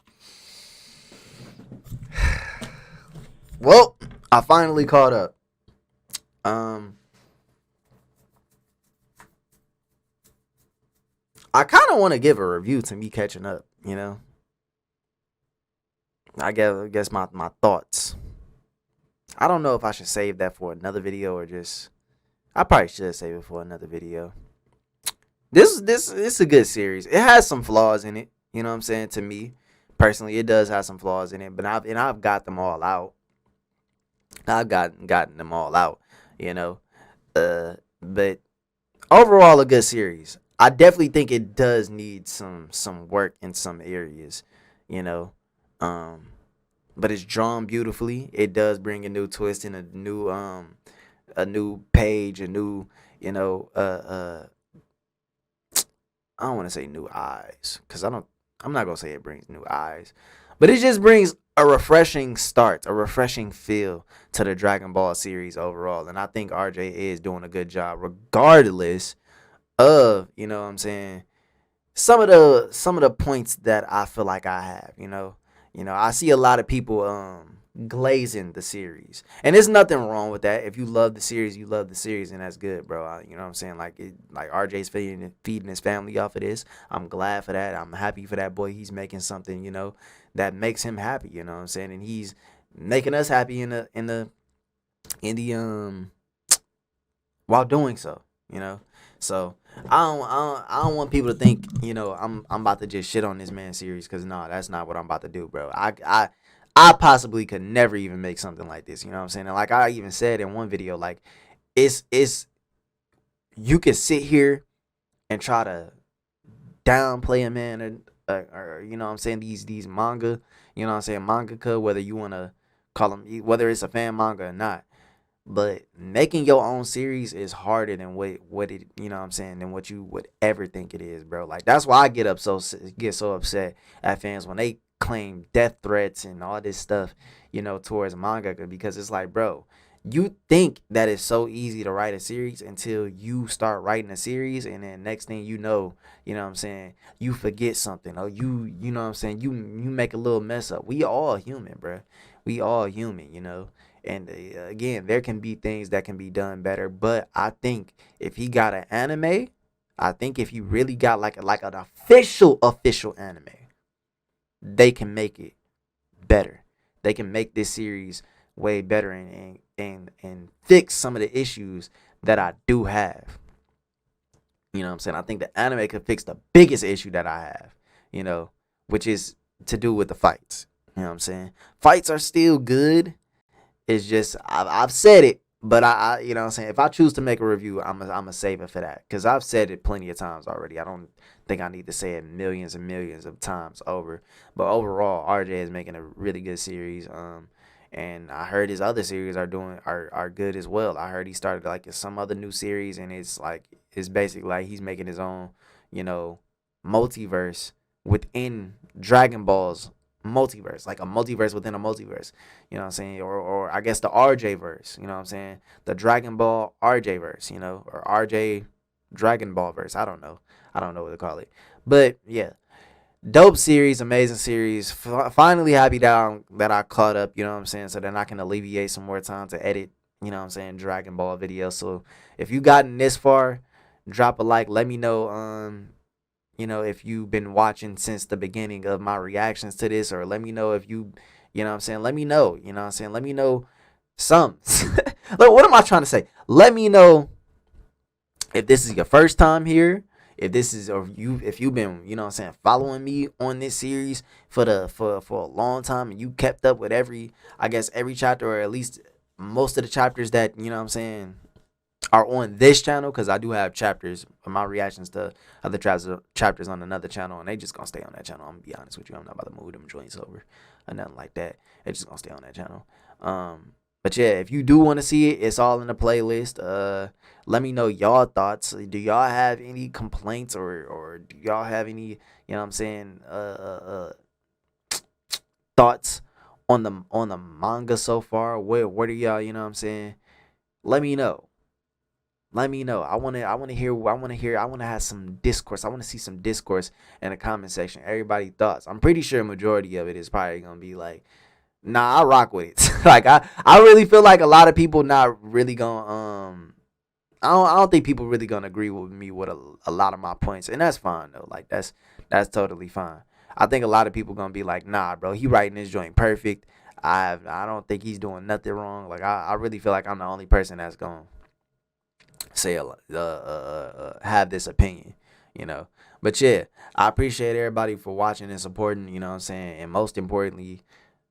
Well, I finally caught up. I kind of want to give a review to me catching up, you know. I guess my thoughts. I don't know if I should save that for another video or just, I probably should save it for another video. This it's a good series. It has some flaws in it, you know what I'm saying, to me. Personally, it does have some flaws in it, but I've got them all out. I've gotten them all out, you know. But overall, a good series. I definitely think it does need some work in some areas, you know. But it's drawn beautifully. It does bring a new twist and a new page, a new, you know, I don't want to say new eyes, because I'm not gonna say it brings new eyes, but it just brings a refreshing start, a refreshing feel to the Dragon Ball series overall. And I think RJ is doing a good job, regardless of, you know what I'm saying, some of the points that I feel like I have, you know, I see a lot of people glazing the series, and there's nothing wrong with that. If you love the series, you love the series, and that's good, bro. You know what I'm saying? Like RJ's feeding his family off of this. I'm glad for that. I'm happy for that boy. He's making something, you know, that makes him happy. You know what I'm saying? And he's making us happy in the while doing so. You know, so I don't want people to think, you know, I'm about to just shit on this man series, because no, that's not what I'm about to do, bro. I possibly could never even make something like this. You know what I'm saying? And like I even said in one video, like it's you can sit here and try to downplay a man or you know what I'm saying, these manga, you know what I'm saying, mangaka, whether you want to call them, whether it's a fan manga or not. But making your own series is harder than what it, you know what I'm saying, than what you would ever think it is, bro. Like that's why I get so upset at fans when they claim death threats and all this stuff, you know, towards mangaka, because it's like, bro, you think that it's so easy to write a series until you start writing a series, and then next thing you know what I'm saying, you forget something, or you know what I'm saying, you make a little mess up. We all human, bro. We all human, you know. And again, there can be things that can be done better, but I think if he got an anime, I think if he really got like an official anime, they can make it better. They can make this series way better and fix some of the issues that I do have. You know what I'm saying? I think the anime could fix the biggest issue that I have, you know, which is to do with the fights. You know what I'm saying? Fights are still good. It's just I've said it, but I you know what I'm saying, if I choose to make a review, I'm a save it for that, because I've said it plenty of times already. I don't think I need to say it millions and millions of times over. But overall, RJ is making a really good series. And I heard his other series are good as well. I heard he started like some other new series, and it's basically like he's making his own, you know, multiverse within Dragon Ball's multiverse, like a multiverse within a multiverse, you know what I'm saying, or I guess the RJ verse, you know what I'm saying, the Dragon Ball RJ verse, you know, or RJ Dragon Ball verse. I don't know what to call it, but yeah, dope series, amazing series. Finally happy that I caught up, you know what I'm saying, so then I can alleviate some more time to edit, you know what I'm saying, Dragon Ball videos. So if you gotten this far, drop a like, let me know you know, if you've been watching since the beginning of my reactions to this, or let me know if you know what I'm saying, let me know, you know what I'm saying, let me know some. Look, what am I trying to say? Let me know if this is your first time here, if this is, or if you've been, you know what I'm saying, following me on this series for a long time, and you kept up with every chapter, or at least most of the chapters that, you know what I'm saying, are on this channel, because I do have chapters of my reactions to other chapters on another channel, and they just gonna stay on that channel. I'm gonna be honest with you, I'm not about to move them joints over or nothing like that. They just gonna stay on that channel. But yeah, if you do want to see it, it's all in the playlist. Let me know y'all thoughts. Do y'all have any complaints, or do y'all have any, you know what I'm saying, thoughts on the manga so far? What are y'all, you know what I'm saying? Let me know. Let me know. I want to have some discourse. I want to see some discourse in the comment section. Everybody thoughts. I'm pretty sure majority of it is probably going to be like, nah, I rock with it. Like I really feel like a lot of people not really going I don't think people really going to agree with me with a lot of my points, and that's fine though. Like that's totally fine. I think a lot of people going to be like, "Nah, bro, he writing this joint perfect. I don't think he's doing nothing wrong." Like I really feel like I'm the only person that's going to say have this opinion, you know. But yeah, I appreciate everybody for watching and supporting, you know what I'm saying, and most importantly,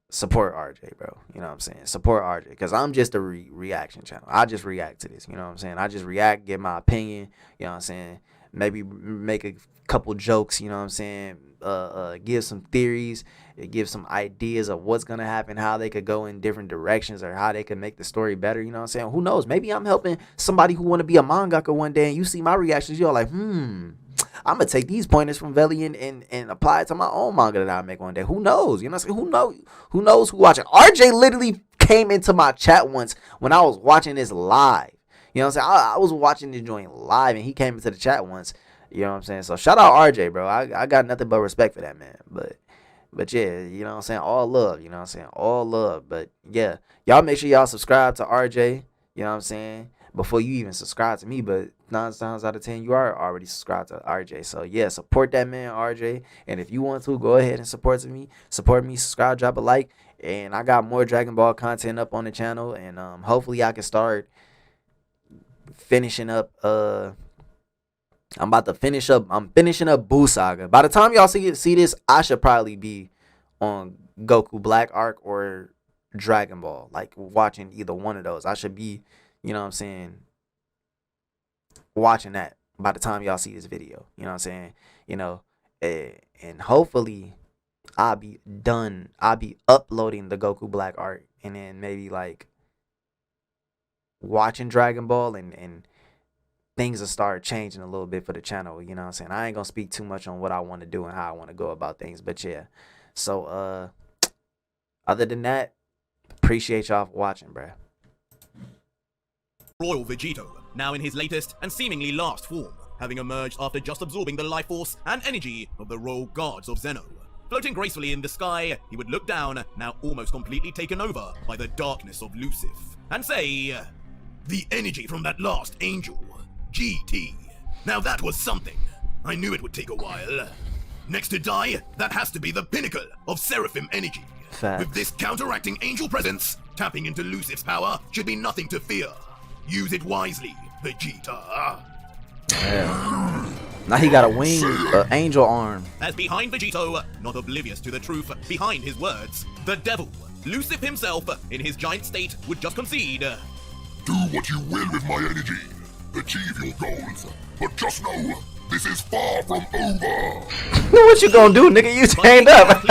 support RJ, bro. You know what I'm saying, support RJ, because I'm just a reaction channel. I just react to this, you know what I'm saying. I just react, give my opinion, you know what I'm saying, maybe make a couple jokes, you know what I'm saying, give some theories, give some ideas of what's gonna happen, how they could go in different directions, or how they could make the story better, you know what I'm saying. Who knows, maybe I'm helping somebody who want to be a mangaka one day, and you see my reactions, you're like, I'm gonna take these pointers from Veli and apply it to my own manga that I make one day. Who knows, you know what I'm saying. Who knows who watching. RJ literally came into my chat once when I was watching this live, you know what I'm saying. I was watching this joint live, and he came into the chat once, you know what I'm saying. So shout out RJ, bro. I got nothing but respect for that man. But yeah, you know what I'm saying, all love, you know what I'm saying, all love. But yeah, y'all make sure y'all subscribe to RJ, you know what I'm saying, before you even subscribe to me. But 9 times out of 10, you are already subscribed to RJ. So yeah, support that man, RJ. And if you want to, go ahead and support me, subscribe, drop a like. And I got more Dragon Ball content up on the channel. And hopefully I can start finishing up I'm finishing up Buu Saga. By the time y'all see this, I should probably be on Goku Black Arc or Dragon Ball. Like watching either one of those. I should be, you know what I'm saying, watching that by the time y'all see this video. You know what I'm saying? You know, and hopefully I'll be done. I'll be uploading the Goku Black Arc and then maybe like watching Dragon Ball and things will start changing a little bit for the channel. You know what I'm saying? I ain't gonna speak too much on what I want to do and how I want to go about things, but yeah. So other than that, appreciate y'all for watching, bruh. Royal Vegito, now in his latest and seemingly last form, having emerged after just absorbing the life force and energy of the royal gods of Zeno. Floating gracefully in the sky, he would look down, now almost completely taken over by the darkness of Lucifer, and say, "The energy from that last angel, GT. Now that was something. I knew it would take a while. Next to die, that has to be the pinnacle of Seraphim energy. Facts. With this counteracting angel presence, tapping into Lucifer's power should be nothing to fear. Use it wisely, Vegeta." Yeah. Now he got a wing, angel arm. As behind Vegito, not oblivious to the truth behind his words, the devil, Lucifer himself, in his giant state, would just concede. Do what you will with my energy. Achieve your goals. But just know, this is far from over. What you gonna do, nigga? You stand up.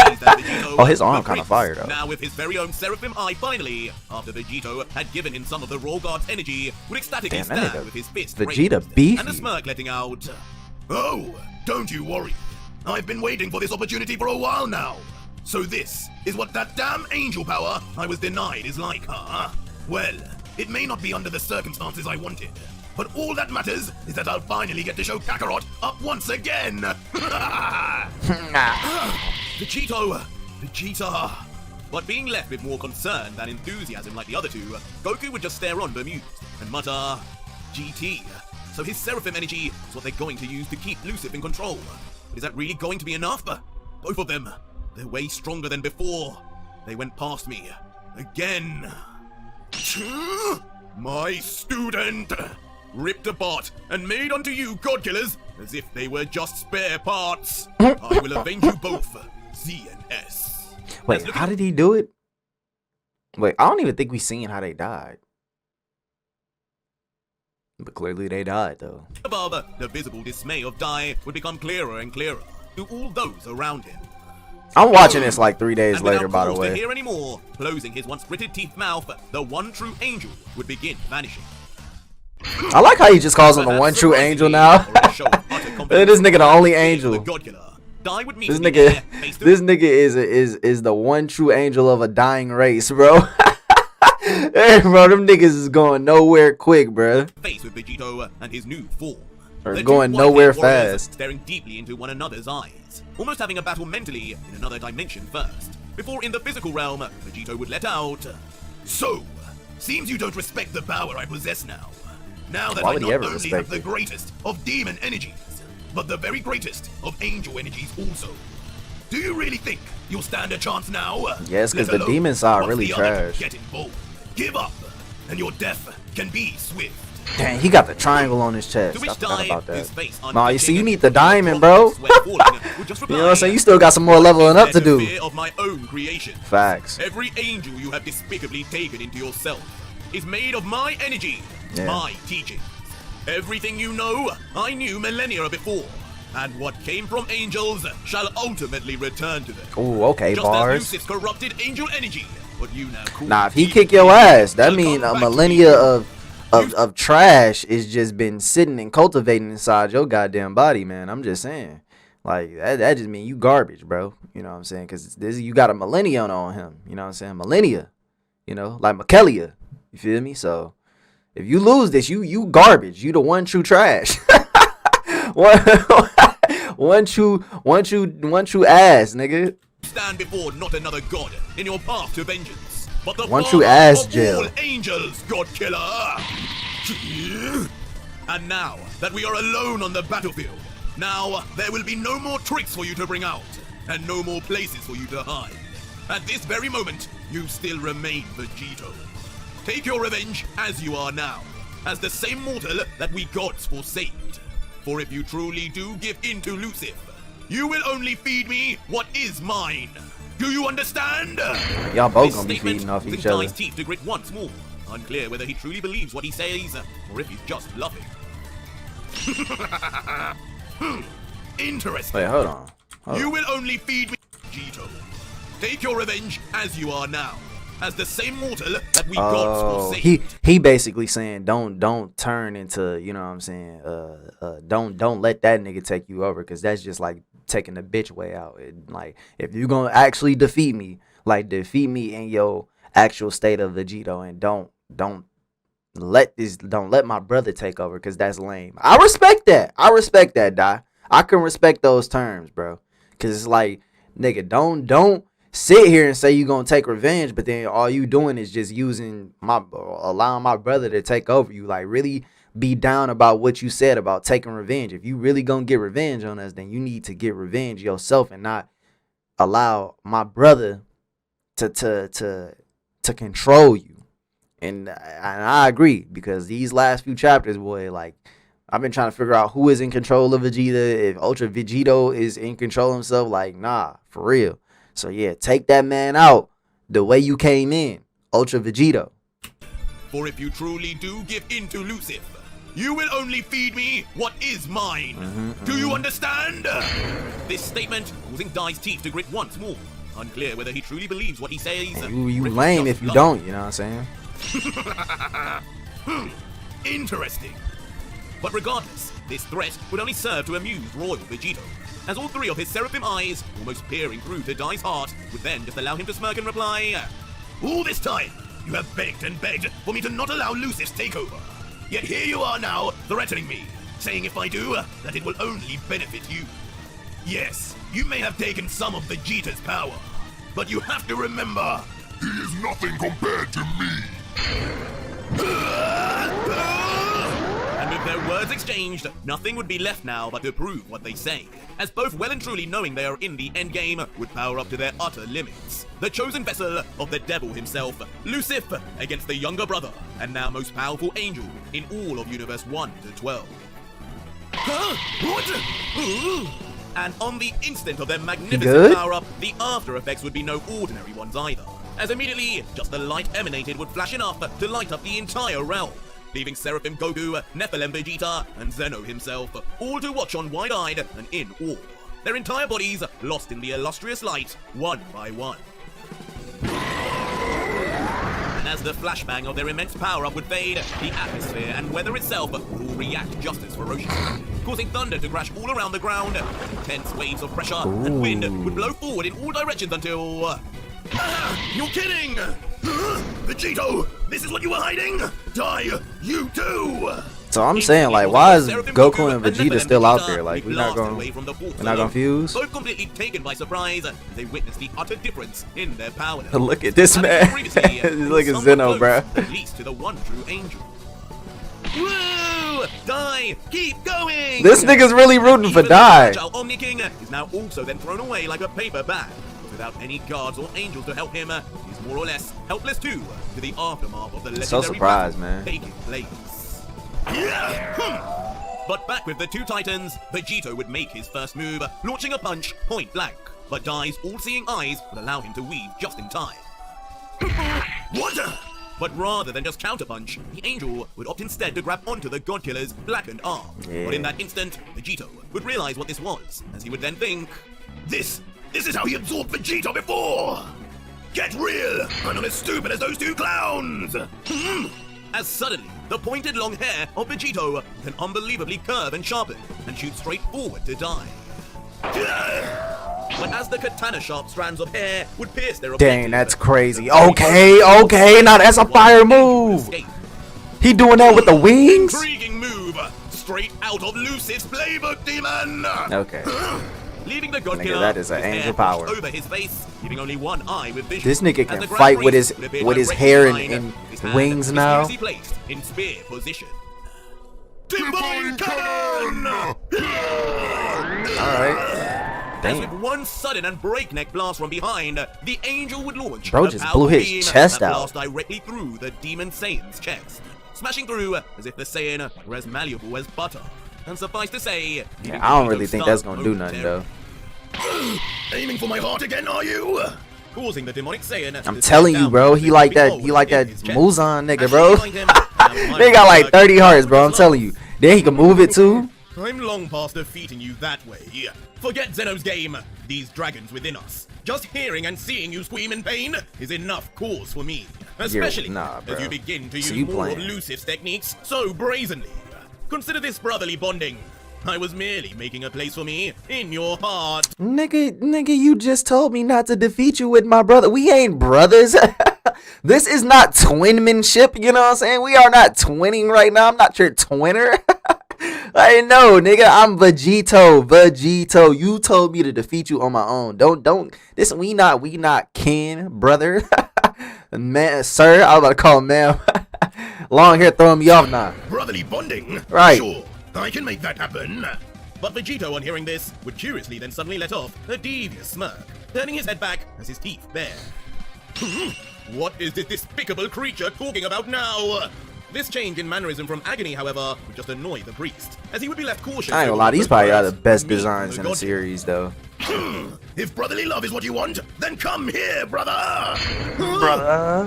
Oh, his arm kind of fire though. Now with his very own Seraphim Eye finally, after Vegito had given him some of the Royal God's energy, would ecstatically Damn, that stand nigga with his fist Vegeta raised, beefy. and a smirk letting out. "Oh, don't you worry. I've been waiting for this opportunity for a while now. So this is what that damn angel power I was denied is like, huh? Well, it may not be under the circumstances I wanted, but all that matters is that I'll finally get to show Kakarot up once again." Vegito, Vegeta. But being left with more concern than enthusiasm like the other two, Goku would just stare on bemused and mutter, "GT. So his Seraphim energy is what they're going to use to keep Lucifer in control. But is that really going to be enough? Both of them, they're way stronger than before. They went past me. Again. My student! Ripped apart and made unto you, God-killers, as if they were just spare parts. I will avenge you both, Z and S." Wait, how did he do it? Wait, I don't even think we seen how they died. But clearly they died, though. Above, the visible dismay of Dai would become clearer and clearer to all those around him. I'm watching this like 3 days And later, without by the cause to way. hear anymore, closing his once gritted teeth mouth, the one true angel would begin vanishing. I like how he just calls him the one true angel now. This nigga the only angel. This nigga is the one true angel of a dying race, bro. Hey, bro, them niggas is going nowhere quick, bro. Face with Vegito and his new form. Or The two going white-haired nowhere warriors fast. Staring deeply into one another's eyes, almost having a battle mentally in another dimension first, before in the physical realm, Vegito would let out, "So, seems you don't respect the power I possess now. Now that Why I would not he ever only respect have the it? greatest of demon energies, but the very greatest of angel energies also. Do you really think you'll stand a chance now? Yes, 'cause Let the alone demon side once really the other trash. Get involved. Give up, and your death can be swift." Dang, he got the triangle on his chest. To which I forgot Dai, about his that. face Nah, you see, you unflinching, need the diamond, bro. sweat falling, would just You know what I'm saying? You reply, still got some more leveling up to "There's a do. fear of my own creation. Facts. Every angel you have despicably taken into yourself is made of my energy, Yeah. my teachings. Everything you know, I knew millennia before, and what came from angels shall ultimately return to them. Ooh, okay, Just bars. as Lucifer's corrupted angel energy, what you now call Nah, if he demon kick your energy, ass, that shall mean come a back to millennia you. of trash is just been sitting and cultivating inside your goddamn body, man. I'm just saying. Like, that just mean you garbage, bro. You know what I'm saying? Because this you got a millennium on him. You know what I'm saying? Millennia. You know, like Makelia. You feel me? So, if you lose this, you garbage. You the one true trash. one true ass, nigga. Stand before not another god in your path to vengeance, but the One father true ass of jail. all angels, God killer. And now that we are alone on the battlefield, now there will be no more tricks for you to bring out, and no more places for you to hide. At this very moment, you still remain Vegito. Take your revenge as you are now, as the same mortal that we gods forsaked. For if you truly do give in to Lucifer, you will only feed me what is mine. Do you understand? Y'all both This gonna be statement feeding off causing each other. Dai's teeth to grit once more. Unclear whether he truly believes what he says, or if he's just bluffing. Interesting. Wait, hold on. You will only feed me, Vegito. Take your revenge as you are now, as the same mortal that we gods forsake. He basically saying don't turn into, you know what I'm saying, don't let that nigga take you over, because that's just like taking the bitch way out. Like, if you gonna actually defeat me, like, defeat me in your actual state of Vegito, and don't let my brother take over, because that's lame. I respect that, Dai. I can respect those terms, bro, because it's like, nigga, don't sit here and say you gonna take revenge, but then all you doing is just allowing my brother to take over you. Like, really be down about what you said about taking revenge. If you really gonna get revenge on us, then you need to get revenge yourself and not allow my brother to control you. And I agree, because these last few chapters, boy, like, I've been trying to figure out who is in control of Vegeta. If Ultra Vegito is in control of himself, like, nah, for real. So yeah, take that man out the way you came in, Ultra Vegito. For if you truly do give in to Lucifer, you will only feed me what is mine. Do you understand? This statement causing Dai's teeth to grit once more. Unclear whether he truly believes what he says. You lame if you don't, you know what I'm saying? Interesting. But regardless, this threat would only serve to amuse Royal Vegito, as all three of his seraphim eyes, almost peering through to Dai's heart, would then just allow him to smirk and reply, all this time, you have begged and begged for me to not allow Lucifer's takeover. Yet here you are now, threatening me, saying if I do, that it will only benefit you. Yes, you may have taken some of Vegeta's power, but you have to remember, He is nothing compared to me. And with their words exchanged, nothing would be left now but to prove what they say, as both well and truly knowing they are in the endgame would power up to their utter limits. The chosen vessel of the devil himself, Lucifer, against the younger brother, and now most powerful angel in all of Universe 1 to 12. What? And on the instant of their magnificent power-up, the after effects would be no ordinary ones either, as immediately just the light emanated would flash enough to light up the entire realm, leaving Seraphim Goku, Nephilim Vegeta, and Zeno himself, all to watch on wide-eyed and in awe, their entire bodies lost in the illustrious light, one by one. And as the flashbang of their immense power-up would fade, the atmosphere and weather itself would all react just as ferociously, causing thunder to crash all around the ground, intense waves of pressure and wind would blow forward in all directions until... You're kidding! Vegito, this is what you were hiding? Dai, you too! So I'm saying, like, why is Goku and Vegeta still out there? Like, we're not gonna fuse? Both completely taken by surprise, they witnessed the utter difference in their power. Look at this man. Look at Zeno, bro. At least to the one true angel. Woo! Dai, keep going! This nigga's really rooting for Dai. Omni King is now also then thrown away like a paper bag. Without any guards or angels to help him, he's more or less helpless too, to the aftermath of the legendary so surprised, man. taking place. But back with the two titans, Vegito would make his first move, launching a punch point blank. But Dai's all-seeing eyes would allow him to weave just in time. What? But rather than just counterpunch, the angel would opt instead to grab onto the God-Killer's blackened arm. Yeah. But in that instant, Vegito would realize what this was, as he would then think, This is how he absorbed Vegeta before! Get real! I'm not as stupid as those two clowns! As suddenly, the pointed long hair of Vegito can unbelievably curve and sharpen, and shoot straight forward to die. But as the katana-sharp strands of hair would pierce their Dang, that's crazy. Okay, now that's a fire move. He doing that with the wings? Intriguing move, straight out of Lucid's playbook, demon! Okay. Leaving the God Nigga, Killer, that is an his angel hair power. over his face, leaving only one eye with vision. This nigga As can the Grand fight with Priest his would appear directly hair behind, and his hand wings now. mysteriously placed in spear position. Divine Cannon! Alright. As with Damn. one sudden and breakneck blast from behind, the angel would launch Bro a just powerful blew his beam chest that out. blast directly through the demon Saiyan's chest, smashing through as if the Saiyan were as malleable as butter. And suffice to say, Yeah, I don't really think that's gonna do nothing though. Aiming for my heart again, are you? Causing the demonic Saiyan. I'm telling you, bro. He like that. He like that Muzan nigga, bro. They got like 30 hearts, bro. I'm telling you. Then he can move it too. I'm long past defeating you that way. Forget Zeno's game. These dragons within us. Just hearing and seeing you scream in pain is enough cause for me. Especially as you begin to use more of Lucif's techniques so brazenly. Consider this brotherly bonding. I was merely making a place for me in your heart. Nigga, you just told me not to defeat you with my brother. We ain't brothers. This is not twinmanship, you know what I'm saying? We are not twinning right now. I'm not your twinner. I know, nigga. I'm Vegito. You told me to defeat you on my own. Don't. This we not kin, brother. Man, sir. I was about to call him ma'am. Long hair throwing me off now. Brotherly bonding. Right. Sure, I can make that happen. But Vegito, on hearing this, would curiously then suddenly let off a devious smirk, turning his head back as his teeth bare. What is this despicable creature talking about now? This change in mannerism from agony, however, would just annoy the priest, as he would be left cautious. I ain't gonna lie, these probably are the best designs in the series, though. If brotherly love is what you want, then come here, brother!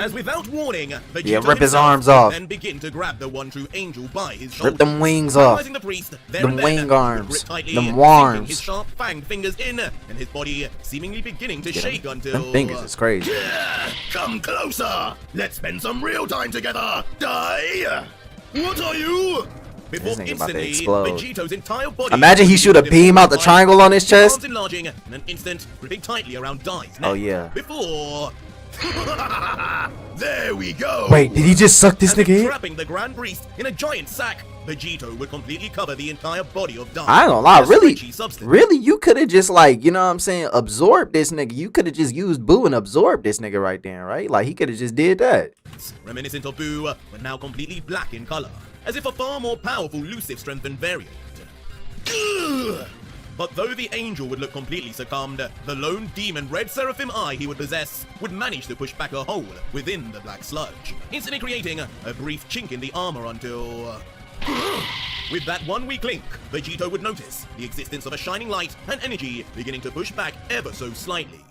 As without warning, Vegito rip his arms off. Then begin to grab the one true angel by his shoulder. Rip them wings off. The priest, them wing arms. Tightly, them arms. His sharp fanged fingers in, and his body seemingly beginning to shake until... Them fingers is crazy. Yeah, come closer! Let's spend some real time together! Die! What are you? Before instantly, Vegito's entire body. Imagine he shoot a beam out the triangle on his chest. Arms enlarging in an instant, gripping tightly around Dai's neck. Oh yeah. Before. There we go. Wait, did he just suck this nigga in? Trapping the Grand Priest in a giant sack, Vegito would completely cover the entire body of Dai. I ain't gonna lie, really, you could have just like, you know what I'm saying, absorbed this nigga. You could have just used Boo and absorbed this nigga right there, right? Like he could have just did that. Reminiscent of Boo, but now completely black in color, as if a far more powerful Lucif strengthened variant. But though the angel would look completely succumbed, the lone demon red seraphim eye he would possess would manage to push back a hole within the black sludge, instantly creating a brief chink in the armor until... With that one weak link, Vegito would notice the existence of a shining light and energy beginning to push back ever so slightly.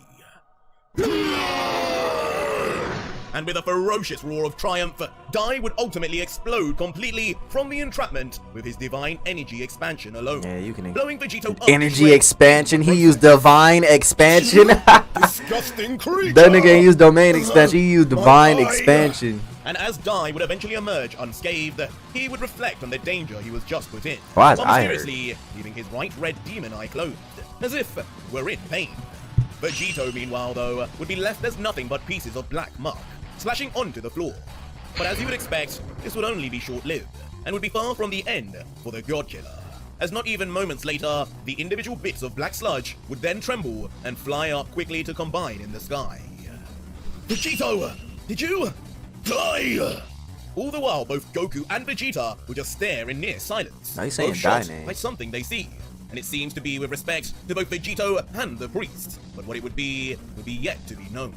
And with a ferocious roar of triumph, Dai would ultimately explode completely from the entrapment with his divine energy expansion alone. Yeah, you can blowing Vegito up energy expansion. He used divine expansion. Disgusting creature. That nigga ain't used domain expansion. He used divine expansion. And as Dai would eventually emerge unscathed, he would reflect on the danger he was just put in, mysteriously leaving his right red demon eye closed, as if we're in pain. Vegito, meanwhile, though, would be left as nothing but pieces of black muck, splashing onto the floor. But as you would expect, this would only be short-lived, and would be far from the end for the God Killer, as not even moments later, the individual bits of black sludge would then tremble and fly up quickly to combine in the sky. Vegito! Did you... die? All the while, both Goku and Vegeta would just stare in near silence, now he's saying die name. by something they see. And it seems to be with respect to both Vegito and the priest, but what it would be yet to be known.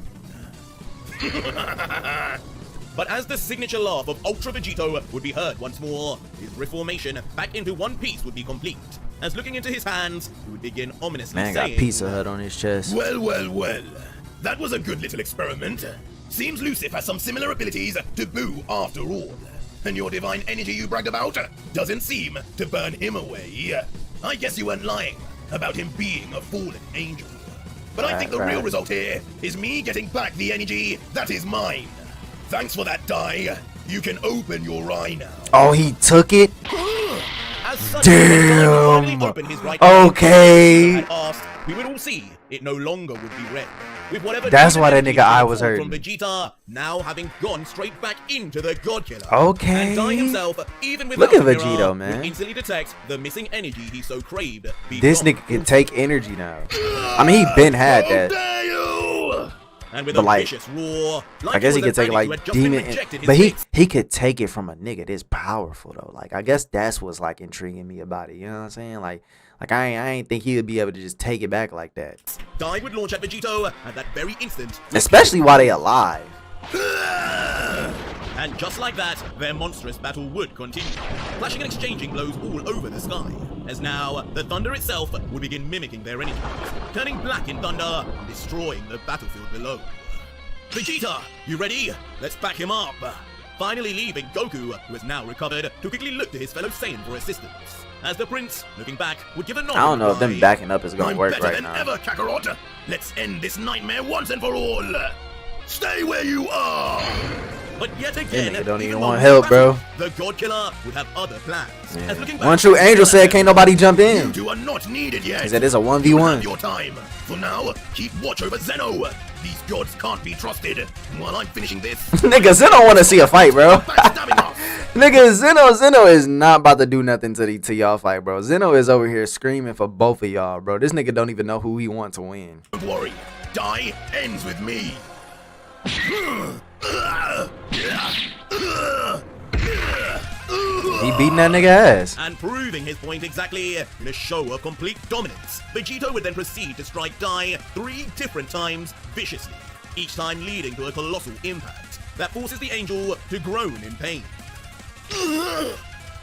But as the signature laugh of Ultra Vegito would be heard once more, his reformation back into one piece would be complete, as looking into his hands, he would begin ominously saying... Man got Pizza Hut on his chest. Well. That was a good little experiment. Seems Lucif has some similar abilities to Boo after all. And your divine energy you bragged about doesn't seem to burn him away. I guess you weren't lying about him being a fallen angel. But I think the real result here is me getting back the energy that is mine. Thanks for that, Dai. You can open your eye now. Oh, he took it? As such, damn. Right okay. Asked, we would all see it no longer would be red. With whatever that's why that nigga eye was hurting. From Vegeta, now having gone straight back into the God Killer. Okay. And Dai himself, even without look at Vegito, man, would instantly detect the missing energy he so craved. This nigga can take energy now. I mean, he been had that. And with but a like, vicious roar, I guess he could take like demon, but he could take it from a nigga this powerful though. Like I guess that's what's like intriguing me about it. You know what I'm saying? Like I ain't think he would be able to just take it back like that. Dai would launch at Vegito at that very instant, especially while they alive. And just like that, their monstrous battle would continue, flashing and exchanging blows all over the sky, as now the thunder itself would begin mimicking their energy, turning black in thunder and destroying the battlefield below. Vegeta, you ready? Let's back him up. Finally leaving Goku, who has now recovered, to quickly look to his fellow Saiyan for assistance. As the prince, looking back, would give a nod. I don't know if them backing up is gonna work right now. I'm better than ever, Kakarot. Let's end this nightmare once and for all. Stay where you are. But yet again, nigga don't even want help, bro. The God Killer would have other plans. Yeah. As looking back, One true angel said can't nobody jump in. You two are not needed yet. He said it's a You 1v1. have your time. For now, keep watch over Zeno. These gods can't be trusted. While I'm finishing this, Nigga, Zeno want to see a fight, bro. backstabbing us. Nigga, Zeno is not about to do nothing to y'all fight, bro. Zeno is over here screaming for both of y'all, bro. This nigga don't even know who he wants to win. Don't worry, die ends with me. He beating that nigga ass. And proving his point exactly in a show of complete dominance, Vegito would then proceed to strike Dai 3 different times viciously, each time leading to a colossal impact that forces the angel to groan in pain.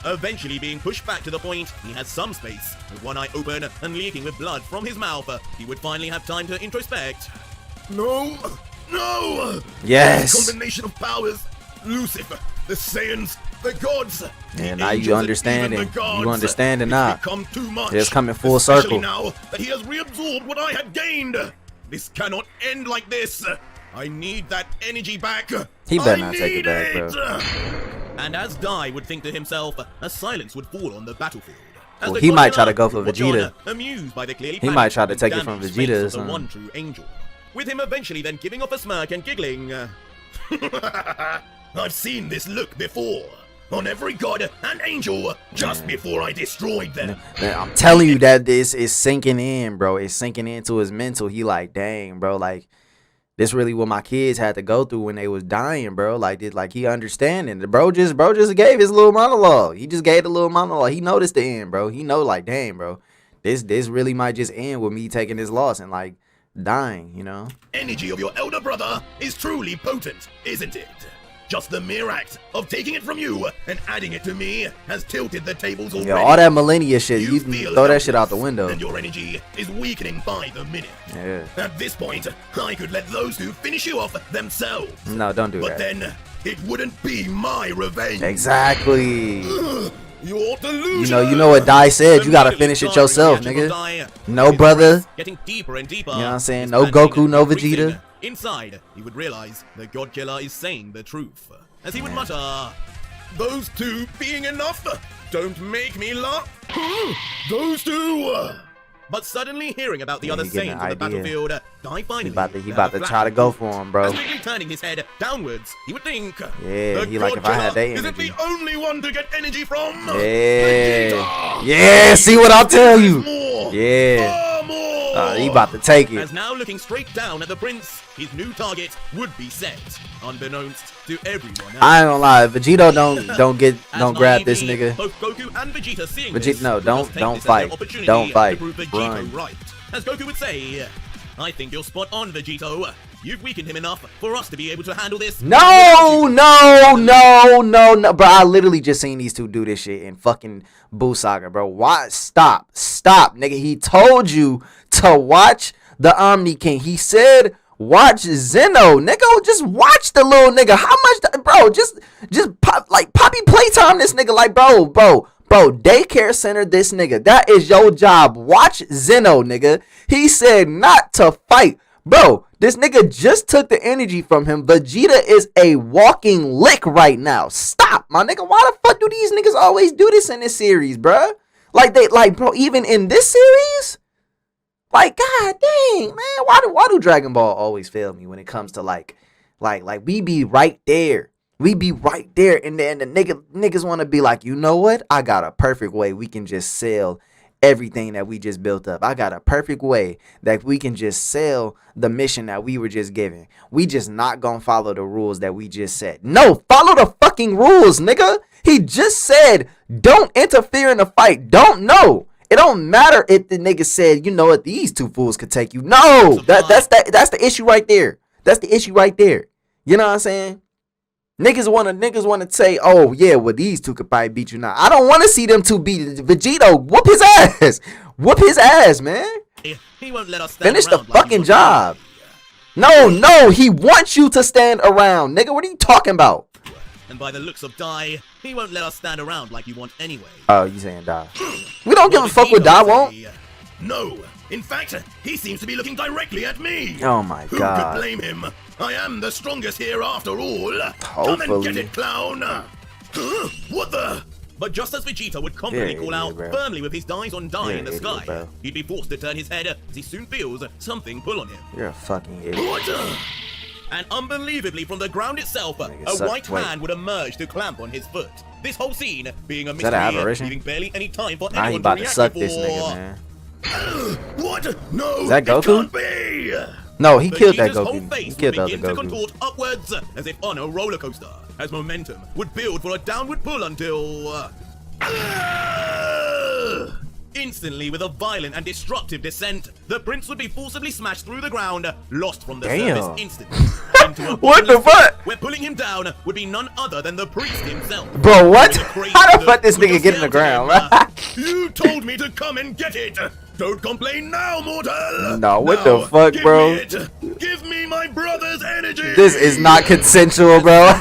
Eventually being pushed back to the point he has some space, with one eye open and leaking with blood from his mouth, he would finally have time to introspect. No! No! Yes! This combination of powers, Lucifer, the Saiyans, the gods. Yeah, the now you angels, understand and it. even the gods. You understand it It's now. become too much. It's coming full Especially circle. now that he has reabsorbed what I had gained. This cannot end like this. I need that energy back. He better I not take it back, bro. And as Dai would think to himself, a silence would fall on the battlefield. As Well, the he might Godzilla try to go for would watch Vegeta. on, amused by the clearly He might panicked try to and take it from damaged Vegeta face or of the something. one true angel, with him eventually then giving off a smirk and giggling. I've seen this look before. On every god and angel, just before I destroyed them. Man, I'm telling you that this is sinking in, bro. It's sinking into his mental. He like, dang, bro, like, this really what my kids had to go through when they was dying, bro. Like, he understanding. The bro just gave his little monologue. He just gave a little monologue. He noticed the end, bro. He know, like, damn, bro, this really might just end with me taking this loss and like dying, you know. Energy of your elder brother is truly potent, isn't it? Just the mere act of taking it from you and adding it to me has tilted the tables already. Yeah, all that millennia shit, you can feel throw that shit out helpless, the window. And your energy is weakening by the minute. Yeah. At this point, I could let those two finish you off themselves. No, don't do But that. then, it wouldn't be my revenge. Exactly. You're delusional. You know what Dai said. You gotta finish it yourself, nigga. No brother. Getting deeper and deeper. You know what I'm saying? No Goku, no Vegeta. Inside, he would realize the God Killer is saying the truth. As he would mutter, those two being enough? Don't make me laugh. Those two. But suddenly hearing about the Yeah, other he getting Saiyans an on the idea. battlefield, Dai finally He about to try to go for him, bro. As quickly turning his head downwards, he would think, Yeah, the he like, God if I had Killer that isn't energy. the only one to get energy from. Yeah. Vegeta. Yeah, see what I'll tell you. More. Yeah. Far more. He about to take it. As now looking straight down at the prince, his new target would be set, unbeknownst to everyone else. I ain't gonna lie, Vegito As don't grab this naively, nigga. Both Goku and Vegeta seeing Vegeta, this, no, would don't- just take don't this as fight. their opportunity Don't fight. To prove Vegito Run. right. As Goku would say, I think you're spot on, Vegito. You've weakened him enough for us to be able to handle this. No, bro. I literally just seen these two do this shit in fucking Buu Saga, bro. Why? Stop, nigga. He told you to watch the Omni King. He said watch Zeno, nigga. Just watch the little nigga. How much, bro? Just pop, like poppy playtime this nigga, like bro. Daycare center this nigga. That is your job. Watch Zeno, nigga. He said not to fight. Bro, this nigga just took the energy from him. Vegeta is a walking lick right now. Stop, my nigga. Why the fuck do these niggas always do this in this series, bruh? Bro, even in this series? Like, god dang, man. Why do Dragon Ball always fail me when it comes to like we be right there. We be right there, and then the niggas want to be like, you know what? I got a perfect way we can just sell everything that we just built up. I got a perfect way that we can just sell the mission that we were just given. We just not gonna follow the rules that we just set. No, follow the fucking rules, nigga. He just said, don't interfere in the fight. Don't know. It don't matter if the nigga said, you know what, these two fools could take you. No, that's the issue right there. That's the issue right there. You know what I'm saying? Niggas wanna say, oh yeah, well these two could probably beat you now. I don't want to see them two beat Vegito. Whoop his ass. Whoop his ass, man. He won't let us stand Finish the around like fucking he job. No, he wants you to stand around, nigga. What are you talking about? And by the looks of Die, he won't let us stand around like you want anyway. Oh, you saying Die? We don't give a fuck what Die won't. No, in fact, he seems to be looking directly at me. Oh my Who god. could blame him? I am the strongest here after all. Come and Hopefully. get it, clown. What the? But just as Vegeta would confidently You're call an out idiot, bro. firmly with his dies on Die You're in the an idiot, sky, bro. he'd be forced to turn his head as he soon feels something pull on him. You're a fucking idiot. What? And unbelievably, from the ground itself, Nigga, a suck- white wait. hand would emerge to clamp on his foot. This whole scene being a Is that an mystery, aberration? leaving barely any time for Now he anyone about to to react suck before. this nigga, man. What? No, Is that it Goku? can't be. No, he killed that Vegeta's whole Goku. face He would killed the other begin to Goku. contort upwards as if on a roller coaster, as momentum would build for a downward pull until instantly, with a violent and destructive descent, the prince would be forcibly smashed through the ground, lost from the Damn. surface instantly. Into a What the bottomless pit fuck? Where pulling him down would be none other than the priest himself. Bro, what? With a crazy How the look, fuck this would nigga just get in the yell to ground? him, You told me to come and get it. Don't complain now, mortal. No, what the Now, fuck, give bro? me it. Give me my brother's energy. This is not consensual, bro.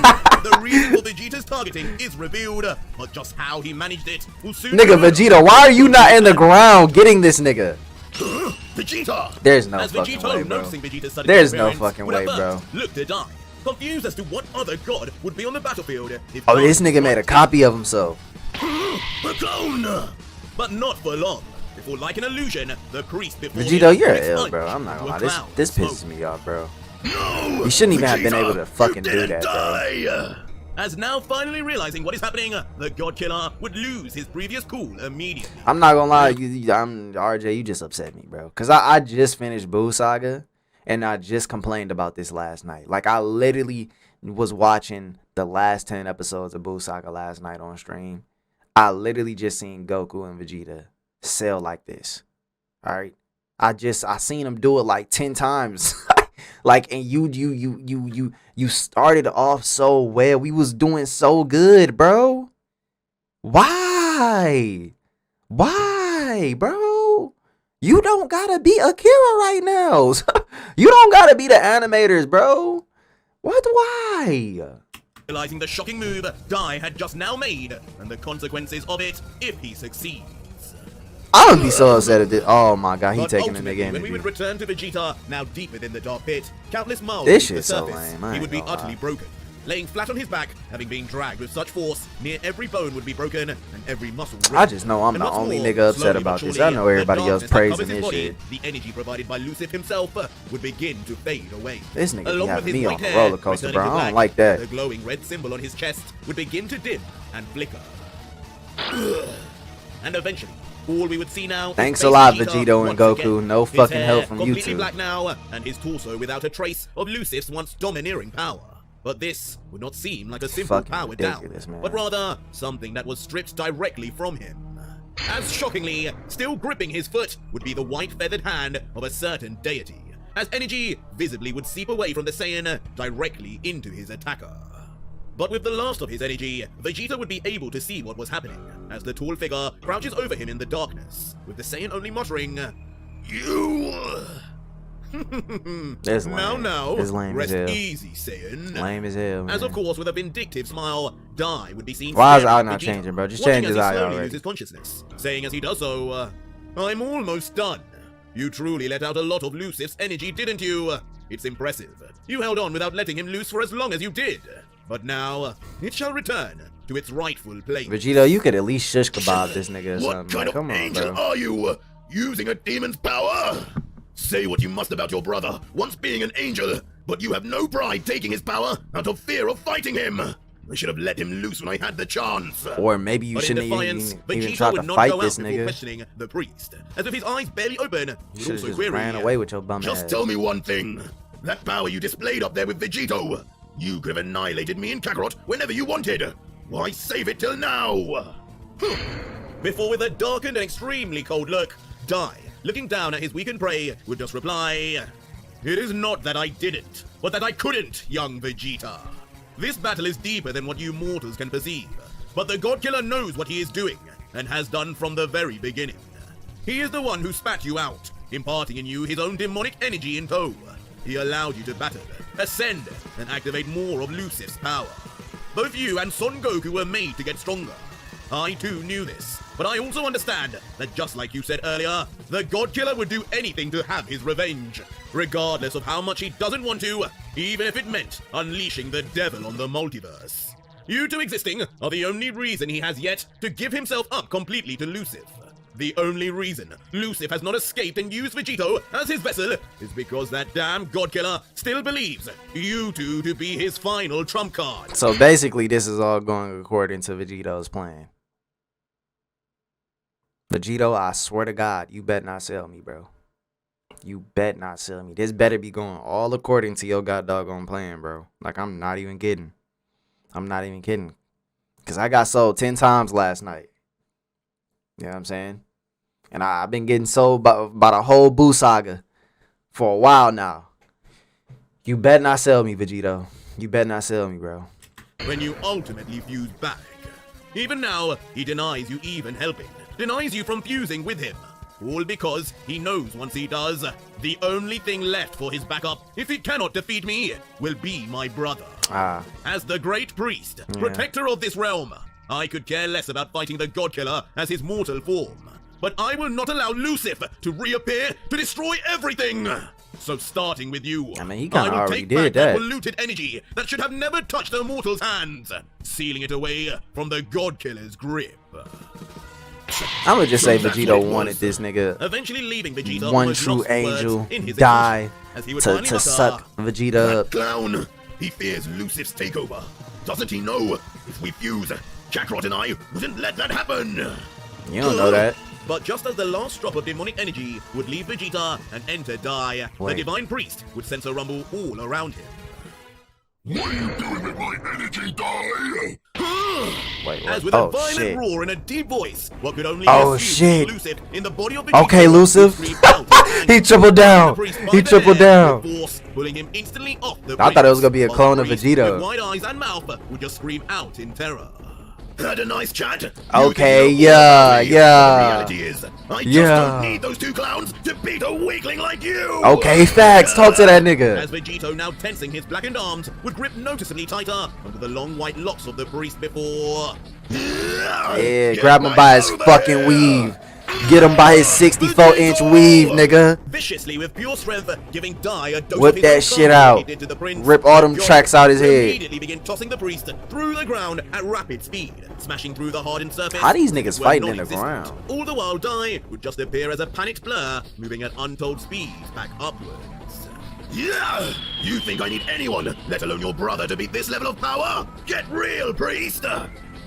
The reason for Vegeta's targeting is revealed, but just how he managed it will soon Nigga, be Vegeta, why are you not in the ground getting this nigga? Vegeta. There's no As fucking Vegito, way, bro. noticing Vegeta's sudden There's no disappearance, fucking would at way, bro. first look to Die, confused as to what other god would be on the battlefield if Oh, God this nigga was made a not copy of himself. The clone. But not for long. Before, like an illusion, the priest before Vegito, him you're would ill, expunged bro. I'm not into gonna a lie. cloud This of smoke. pisses me off, bro. No. You shouldn't even have been Vegeta, able to fucking you do didn't that, bro. die. As now finally realizing what is happening, the God Killer would lose his previous cool immediately. I'm not gonna lie, I'm RJ. You just upset me, bro. Cause I just finished Boo Saga, and I just complained about this last night. Like I literally was watching the last 10 episodes of Boo Saga last night on stream. I literally just seen Goku and Vegeta sell like this. All right, I seen them do it like 10 times. Like, and you started off so well. We was doing so good, bro. Why, bro? You don't gotta be Akira right now. You don't gotta be the animators, bro. What? Why? Realizing the shocking move Dai had just now made, and the consequences of it if he succeeds. I would be so upset at this. Oh my god, he But taking the ultimately, nigga when we interview. would return to Vegeta, now deep within the dark pit, countless miles This beneath the shit's so surface, lame, I he ain't would be gonna utterly lie. broken. Laying flat on his back, having been dragged with such force, near every bone would be broken, and every muscle ripped. I just know I'm And the what's only more, nigga upset slowly but about this. surely, I know everybody the else darkness that praising covers his this body, shit. The energy provided by Lucif himself would begin to fade away. This nigga be Along having with his me white on a hair roller coaster, returning bro. to I don't black, like that. The glowing red symbol on his chest would begin to dim and flicker. And eventually, all we would see now is Thanks a face lot, Vegeta Vegito and once Goku. again. No His fucking hair help from completely YouTube. black now, and his torso without a trace of Lucif's once domineering power. But this would not seem like a simple Fucking power ridiculous, down, man. but rather something that was stripped directly from him. As shockingly, still gripping his foot would be the white feathered hand of a certain deity, as energy visibly would seep away from the Saiyan directly into his attacker. But with the last of his energy, Vegeta would be able to see what was happening, as the tall figure crouches over him in the darkness, with the Saiyan only muttering, "You..." That's lame. Now, That's lame as rest hell. easy, Saiyan. Lame as hell, man. As of course, with a vindictive smile, Dai would be seen. Why is staring eye at not Vegeta, changing, bro? Just watching change as his he eye slowly already. loses consciousness, saying as he does so, "I'm almost done. You truly let out a lot of Lucif's energy, didn't you? It's impressive. You held on without letting him loose for as long as you did. But now, it shall return to its rightful place." Vegito, you could at least shish kebab this nigga or What something. kind man. of Come on, angel bro. are you? Using a demon's power? Say what you must about your brother, once being an angel, but you have no pride taking his power out of fear of fighting him. I should have let him loose when I had the chance. Or maybe you But in shouldn't defiance, even Vegeta try to would not fight go this out before nigga. questioning the priest. As with his eyes barely open, he Should would have also just query, ran away with your bum Just ass. tell me one thing. That power you displayed up there with Vegito, you could have annihilated me in Kakarot whenever you wanted. Why save it till now? Before, with a darkened and extremely cold look, Dai, looking down at his weakened prey, would just reply, "It is not that I didn't, but that I couldn't, young Vegeta. This battle is deeper than what you mortals can perceive, but the God Killer knows what he is doing, and has done from the very beginning. He is the one who spat you out, imparting in you his own demonic energy in tow. He allowed you to battle, ascend, and activate more of Lucif's power. Both you and Son Goku were made to get stronger. I too knew this, but I also understand that just like you said earlier, the God Killer would do anything to have his revenge, regardless of how much he doesn't want to, even if it meant unleashing the devil on the multiverse. You two existing are the only reason he has yet to give himself up completely to Lucif. The only reason Lucif has not escaped and used Vegito as his vessel is because that damn God Killer still believes you two to be his final trump card. So basically, this is all going according to Vegito's plan. Vegito, I swear to God, you bet not sell me, bro. You bet not sell me. This better be going all according to your god doggone plan, bro. Like, I'm not even kidding. I'm not even kidding. Because I got sold 10 times last night. You know what I'm saying? And I've been getting sold by the whole Boo saga for a while now. You bet not sell me, Vegito. You bet not sell me, bro. When you ultimately fuse back. Even now, he denies you even helping. Denies you from fusing with him. All because he knows once he does, the only thing left for his backup, if he cannot defeat me, will be my brother. As the great priest, protector of this realm, I could care less about fighting the God Killer as his mortal form. But I will not allow Lucif to reappear to destroy everything. So starting with you, I mean, he kind of will already take did back that. polluted energy that should have never touched a mortal's hands, sealing it away from the God Killer's grip. I'm gonna just say Vegito wanted this nigga, Eventually leaving Vegeta one almost true lost for words angel, in his die exhaustion, as he would to finally mutter, suck Vegeta That up. clown! He fears Lucif's takeover. Doesn't he know? If we fuse, Kakarot and I wouldn't let that happen! You don't know that. But just as the last drop of demonic energy would leave Vegeta and enter Dai, the Wait. divine priest would sense a rumble all around him. What are you doing with my energy, Dai? Wait, what? As with a Oh violent shit. roar and a deep voice, what could only Oh, be fused shit. Lucif in the body of Vegeta Okay, Lucif. screamed out in He anger, tripled down. the priest by He the tripled hair down. with force, pulling him instantly off the I thought it was brink, gonna be a while clone the of priest, Vegeta. with wide eyes and mouth, would just scream out in terror. Had a nice chat. You Okay, think you know yeah, all about me. yeah. The reality is, I just Yeah. don't need those two clowns to beat a weakling like you. Okay, facts. Talk to that nigga. As Vegito, now tensing his blackened arms, would grip noticeably tighter onto the long white locks of the priest before... Yeah, grab him by his fucking weave. Get him by his 64-inch weave, nigga. Viciously with pure strength, giving Dai a dose Whip of his that own shit karma out. he did to the prince. Rip all them God tracks out his would head. Immediately begin tossing the priest through the ground at rapid speed, smashing through the hardened surface. How these niggas were fighting in the non-existent. ground? All the while, Dai would just appear as a panicked blur, moving at untold speeds back upwards. Yeah! You think I need anyone, let alone your brother, to beat this level of power? Get real, priest!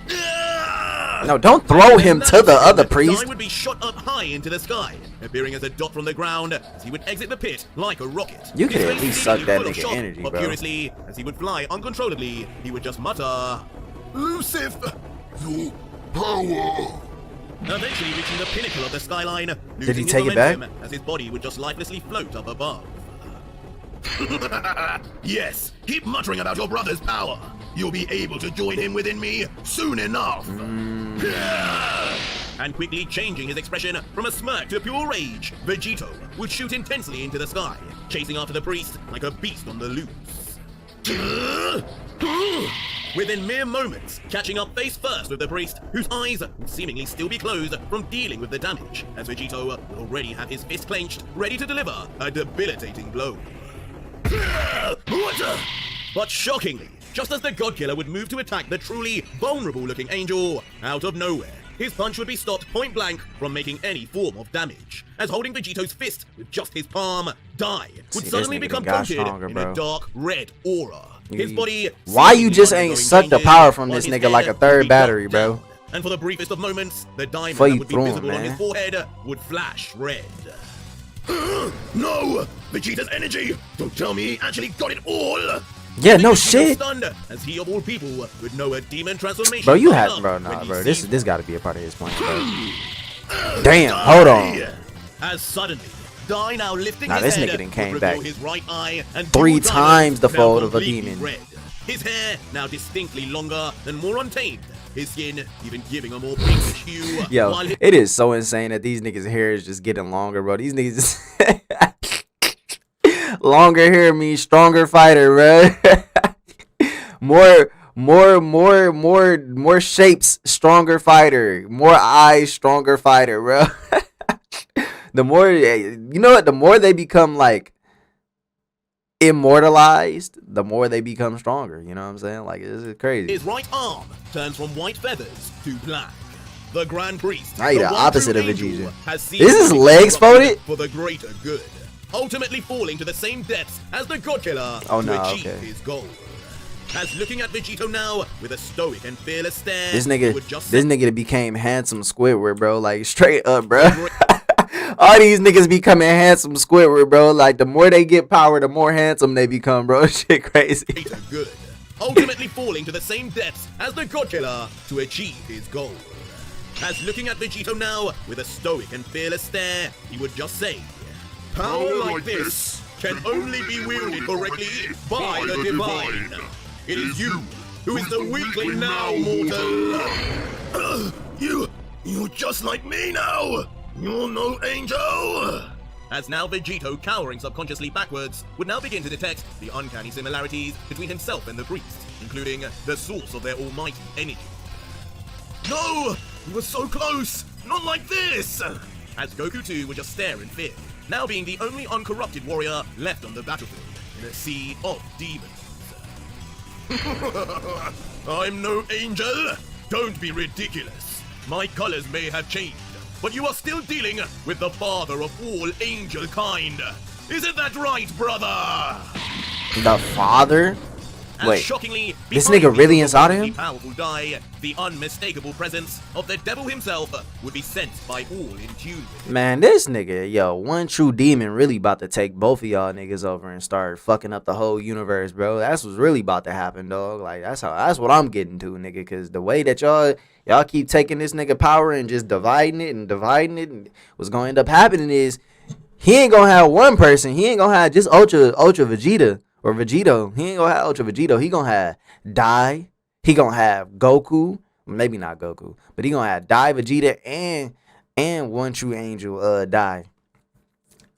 Yeah! No, don't throw him to the other Dai priest. would be shot up high into the sky, appearing as a dot from the ground as he would exit the pit like a rocket. You could His at face least suck seemingly that full of nigga shock, energy, but bro. furiously, as he would fly uncontrollably, he would just mutter, Lucif! Your power! eventually reaching the pinnacle of the skyline. Did he losing take his it back? momentum As his body would just lifelessly float up above. Yes, keep muttering about your brother's power. You'll be able to join him within me soon enough. And quickly changing his expression from a smirk to pure rage, Vegito would shoot intensely into the sky, chasing after the priest like a beast on the loose. Within mere moments, catching up face first with the priest, whose eyes would seemingly still be closed from dealing with the damage, as Vegito would already have his fist clenched, ready to deliver a debilitating blow. But shockingly, just as the God Killer would move to attack the truly vulnerable-looking angel, out of nowhere, his punch would be stopped point blank from making any form of damage, as holding Vegito's fist with just his palm, Dai would See, suddenly this nigga become done got coated stronger, in bro. a dark red aura. His body. Why you seemingly just ain't undergoing suck the changes, power from while this his nigga like hair a third would be battery, cut bro? down. And for the briefest of moments, the diamond Before that you would be threw him, visible on his man. forehead would flash red. No! Vegeta's energy! Don't tell me he actually got it all! Yeah, no Vegito shit. Stunned, as he of all people would know a demon transformation. Bro, you coming had, up bro, when nah, he bro. sees This got to be a part of his plan, bro. Damn, hold on. As suddenly, Dai now lifting Nah, his this head nigga done came would reveal back his right eye and 3 dual diamond times the now fold of a completely demon. red. His hair now distinctly longer and more untamed, his skin even giving a more pinkish hue. Yo, while his it is so insane that these niggas' hair is just getting longer, bro. These niggas longer hair means stronger fighter, bro. more shapes, stronger fighter. More eyes, stronger fighter, bro. The more, you know what? The more they become like immortalized, the more they become stronger. You know what I'm saying? Like, this is crazy. His right arm turns from white feathers to black. The Grand Priest, Now you the one opposite true of angel, Vegeta. has seen Is his the legs corrupted folded? for the greater good, ultimately falling to the same depths as the God Killer Oh, to no, achieve okay. his goal. As looking at Vegito now with a stoic and fearless stare, This he would just nigga became handsome Squidward, bro. Like, straight up, bro. All these niggas becoming handsome Squidward, bro. Like, the more they get power, the more handsome they become, bro. Shit crazy. greater good, ultimately falling to the same depths as the God Killer to achieve his goal. As looking at Vegito now with a stoic and fearless stare, he would just say, "Power like this can only be wielded correctly by the divine. It is you who is the weakling now, mortal." You're just like me now. You're no angel. As now Vegito, cowering subconsciously backwards, would now begin to detect the uncanny similarities between himself and the priest, including the source of their almighty energy. No, you were so close. Not like this. As Goku too would just stare in fear, now being the only uncorrupted warrior left on the battlefield in a sea of demons. I'm no angel. Don't be ridiculous. My colors may have changed, but you are still dealing with the father of all angel kind. Isn't that right, brother? The father? And Wait, shockingly, this behind nigga really the inside of wonderfully him? powerful die, the unmistakable presence of the devil himself would be sensed by all in tune with him. Man, this nigga, yo, one true demon really about to take both of y'all niggas over and start fucking up the whole universe, bro. That's what's really about to happen, dog. Like, that's what I'm getting to, nigga. Cause the way that y'all keep taking this nigga power and just dividing it, and what's gonna end up happening is he ain't gonna have one person. He ain't gonna have just Ultra Vegeta or Vegito. He ain't gonna have Ultra Vegito. He gonna have Dai. He gonna have Goku. Maybe not Goku, but he gonna have Dai, Vegeta, and one true angel, Dai.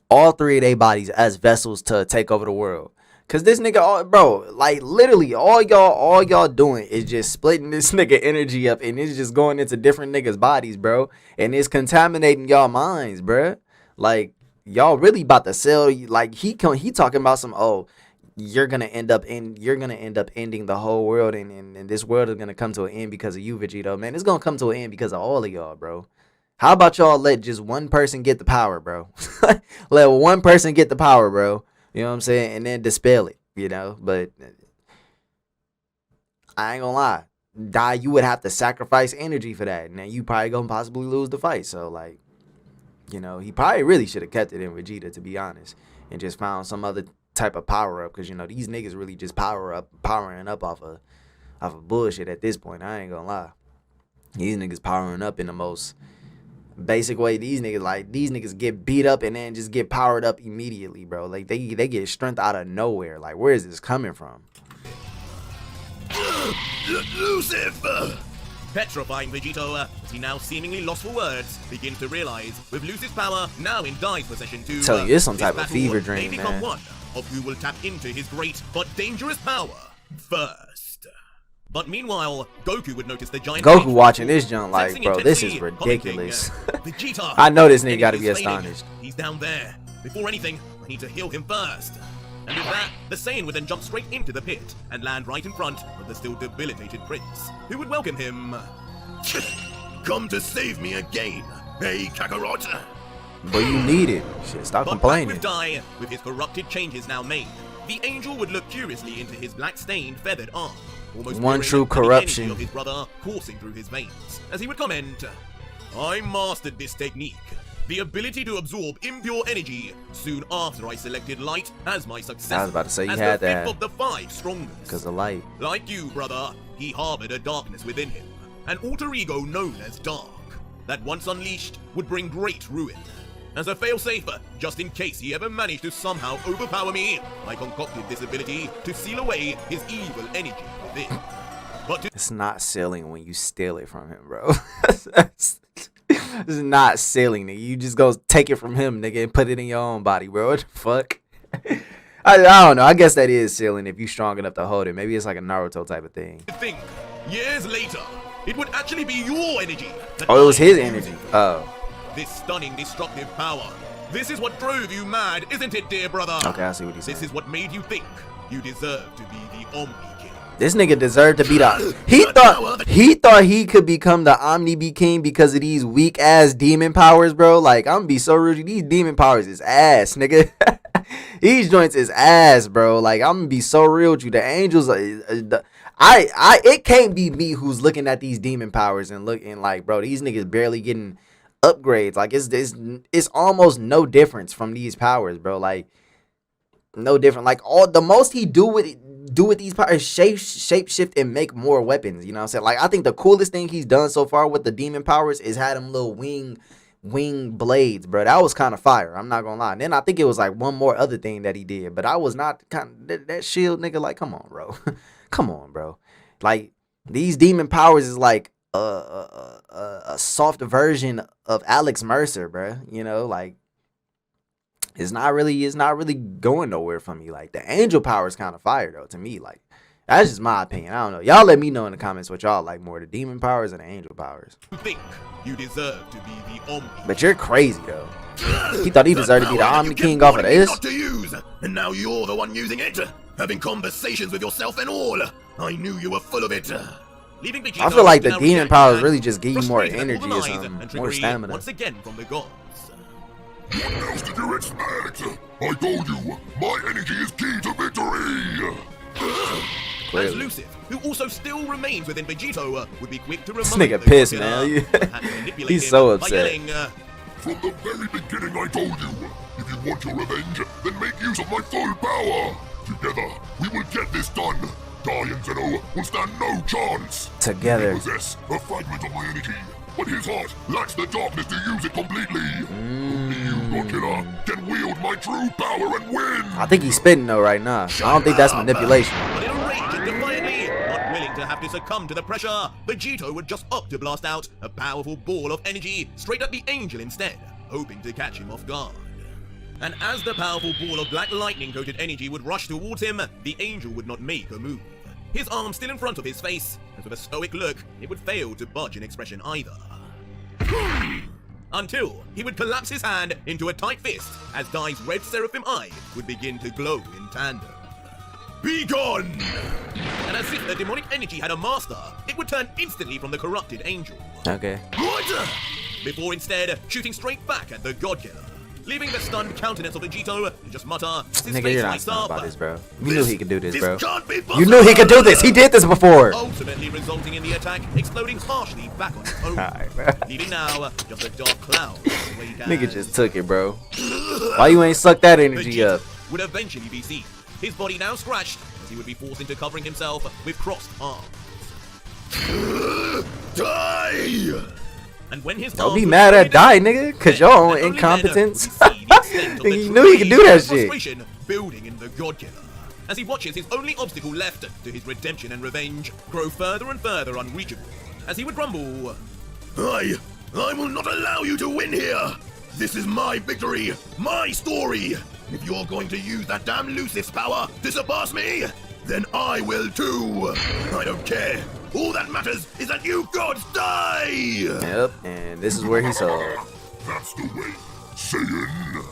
All three of their bodies as vessels to take over the world. Cause this nigga, bro, like literally all y'all doing is just splitting this nigga energy up, and it's just going into different niggas' bodies, bro, and it's contaminating y'all minds, bro. Like, y'all really about to sell. Like, he talking about some, oh, you're gonna end up ending the whole world, and this world is gonna come to an end because of you, Vegito. Man, it's gonna come to an end because of all of y'all, bro. How about y'all let just one person get the power, bro? Let one person get the power, bro. You know what I'm saying? And then dispel it, you know? But I ain't gonna lie. Dai, you would have to sacrifice energy for that. And then you probably gonna possibly lose the fight. So, like, you know, he probably really should have kept it in Vegeta, to be honest. And just found some other type of power up. Because, you know, these niggas really just powering up off of bullshit at this point. I ain't gonna lie. These niggas powering up in the most basic way. These niggas get beat up and then just get powered up immediately, bro. Like, they get strength out of nowhere. Like, where is this coming from? Lucifer! Petrifying Vegito, as he now seemingly lost for words, begins to realize with Lucy's power now in Dai's possession too. Tell you, it's some this type of battle fever may dream, become man. one of who will tap into his great but dangerous power first. But meanwhile, Goku would notice the giant. Goku watching this junk like, sensing bro, this is intensity, ridiculous. commenting, Vegeta, I know this nigga enemy gotta be is fading. astonished. He's down there. Before anything, I need to heal him first. And with that, the Saiyan would then jump straight into the pit and land right in front of the still debilitated prince, who would welcome him. Come to save me again, hey Kakarot? But you need it. Shit, stop But complaining. back with Dai, with his corrupted changes now made, the angel would look curiously into his black-stained feathered arm, almost One mirroring true the corruption. energy of his brother coursing through his veins, as he would comment, "I mastered this technique, the ability to absorb impure energy, soon after I selected light as my successor. I was about to say you as had the that. fifth of the 5 strongest. Because of light. Like you, brother, he harbored a darkness within him, an alter ego known as Dark, that once unleashed would bring great ruin. As a failsafe, just in case he ever managed to somehow overpower me, I concocted this ability to seal away his evil energy within. But It's not sealing when you steal it from him, bro. It's not sealing, nigga. You just go take it from him, nigga, and put it in your own body, bro. What the fuck? I don't know. I guess that is sealing if you're strong enough to hold it. Maybe it's like a Naruto type of thing. think, years later, it would actually be your energy. Oh, it was his energy. Oh. This stunning destructive power. This is what drove you mad, isn't it, dear brother? Okay, I see what he's saying. This is what made you think you deserve to be the Omni King. This nigga deserved to be the. He thought he could become the Omni King because of these weak ass demon powers, bro. Like, I'm gonna be so rude. These demon powers is ass, nigga. These joints is ass, bro. Like, I'm gonna be so real with you. The angels, it can't be me who's looking at these demon powers and looking like, bro, these niggas barely getting upgrades. Like, it's almost no difference from these powers, bro. Like, no different. Like, all the most he do with these powers shape shift and make more weapons. You know what I'm saying? Like, I think the coolest thing he's done so far with the demon powers is had him little wing blades, bro. That was kind of fire. I'm not gonna lie. And then I think it was like one more other thing that he did, but I was not kind of that shield, nigga. Like, come on, bro. Come on, bro. Like, these demon powers is like a soft version of Alex Mercer, bro. You know, like, it's not really going nowhere for me. Like, the angel power is kind of fire though to me. Like, that's just my opinion. I don't know. Y'all let me know in the comments what y'all like more, the demon powers or the angel powers. You think you deserve to be the Omni. But you're crazy though. He thought he deserved to be the Omni King off of this. Not to use, and now you're the one using it, having conversations with yourself and all. I knew you were full of it. Leaving Vegito I feel like the now demon reacting powers and really just give you more frustrated at all energy the or lies something, and more trickery stamina. once again from the gods. What else did you expect? I told you, my energy is key to victory. As Lucifer, who also still remains within Vegito, would be quick to This remind nigga the pissed, Godzilla man. and had to manipulate He's him so by upset. yelling, From the very beginning I told you, if you want your revenge, then make use of my full power. Together, we will get this done. Dai and Zeno will stand no chance. Together. He possess a fragment of my energy, but his heart lacks the darkness to use it completely. Only you, Godzilla, can wield my true power and win. I think he's spitting though right now. I don't think that's manipulation. but in a rage and defiantly, not willing to have to succumb to the pressure, Vegito would just opt to blast out a powerful ball of energy straight at the angel instead, hoping to catch him off guard. And as the powerful ball of black lightning-coated energy would rush towards him, the angel would not make a move. His arm still in front of his face, as with a stoic look, it would fail to budge in expression either. Until he would collapse his hand into a tight fist, as Dai's red seraphim eye would begin to glow in tandem. Be gone! And as if the demonic energy had a master, it would turn instantly from the corrupted angel. Okay. What? Before instead shooting straight back at the God Killer, leaving the stunned countenance of Vegito to just mutter, "His Nigga, face you're not lights stunned up." about this, bro. You knew he could do this, bro. Can't be You possible. knew he could do this. He did this before. Ultimately resulting in the attack exploding harshly back on its own, Alright, bro. leaving now just a dark cloud. Nigga just took it, bro. Why you ain't suck that energy Vegeta up? would eventually be seen, his body now scratched, as he would be forced into covering himself with crossed arms. Die! And when his Don't arms be were mad at fully Die, nigga, cause your own then only then incompetence. would we see the extent of the He knew he could do that rage and shit. frustration building in the God Killer, as he watches his only obstacle left to his redemption and revenge grow further and further unreachable, as he would rumble, I will not allow you to win here. This is my victory, my story. If you're going to use that damn Lucifer's power to surpass me, then I will too. I don't care. All that matters is that you gods die. Yep, and this is where he saw. That's the way. Saiyan.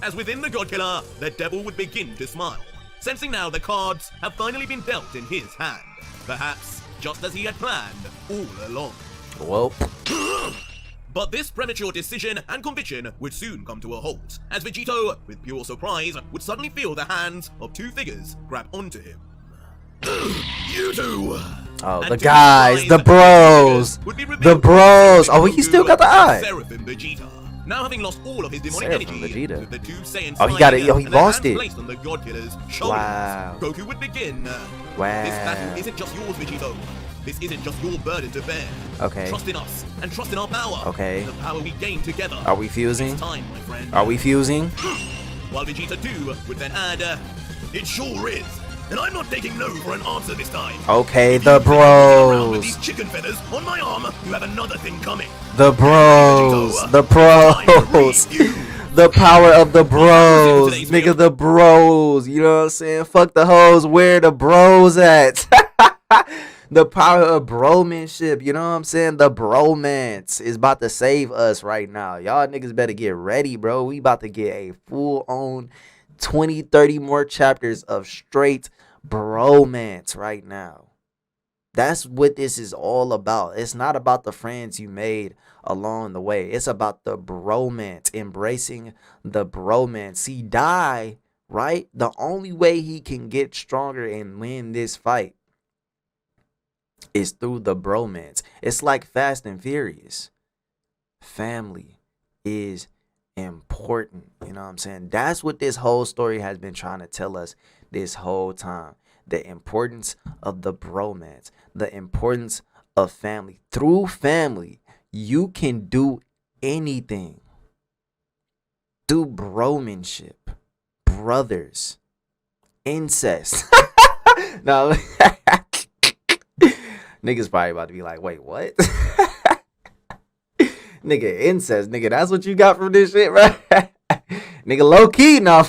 as within the God Killer, the devil would begin to smile, sensing now the cards have finally been dealt in his hand, perhaps just as he had planned all along. Well, But this premature decision and conviction would soon come to a halt, as Vegito, with pure surprise, would suddenly feel the hands of two figures grab onto him. You two. oh, And the to guys, his the surprise, bros, would be the revealed bros. to Oh, he still got the eye. Seraphim Vegeta. Now having lost all of his demonic Seraphim energy, Vegeta. with the two Saiyans Oh, he got it. flying Yo, he and their lost hands it. placed on the God Killer's shoulders, Wow. Goku would begin. Wow. This battle isn't just yours, Vegito. this isn't just your burden to bear. Okay. Trust in us and trust in our power. Okay. The power we gain together. Are we fusing? It's time, my friend. Are we fusing? While Vegeta 2 would then add, It sure is. And I'm not taking no for an answer this time. Okay, If the you think I'm around with bros. these chicken feathers on my arm, you have another thing coming. The bros. The pros. The power of the bros. Nigga, the bros. You know what I'm saying? Fuck the hoes. Where the bros at? The power of bromanship. You know what I'm saying? The bromance is about to save us right now. Y'all niggas better get ready, bro. We about to get a full-on 20, 30 more chapters of straight bromance right now. That's what this is all about. It's not about the friends you made along the way. It's about the bromance, embracing the bromance. See, Dai, right? The only way he can get stronger and win this fight is through the bromance. It's like Fast and Furious. Family is important. You know what I'm saying? That's what this whole story has been trying to tell us this whole time. The importance of the bromance, the importance of family. Through family, you can do anything. Through bromanship, brothers, incest. No, niggas probably about to be like, wait, what? Nigga, incest, nigga, that's what you got from this shit, right? Nigga, low key, no.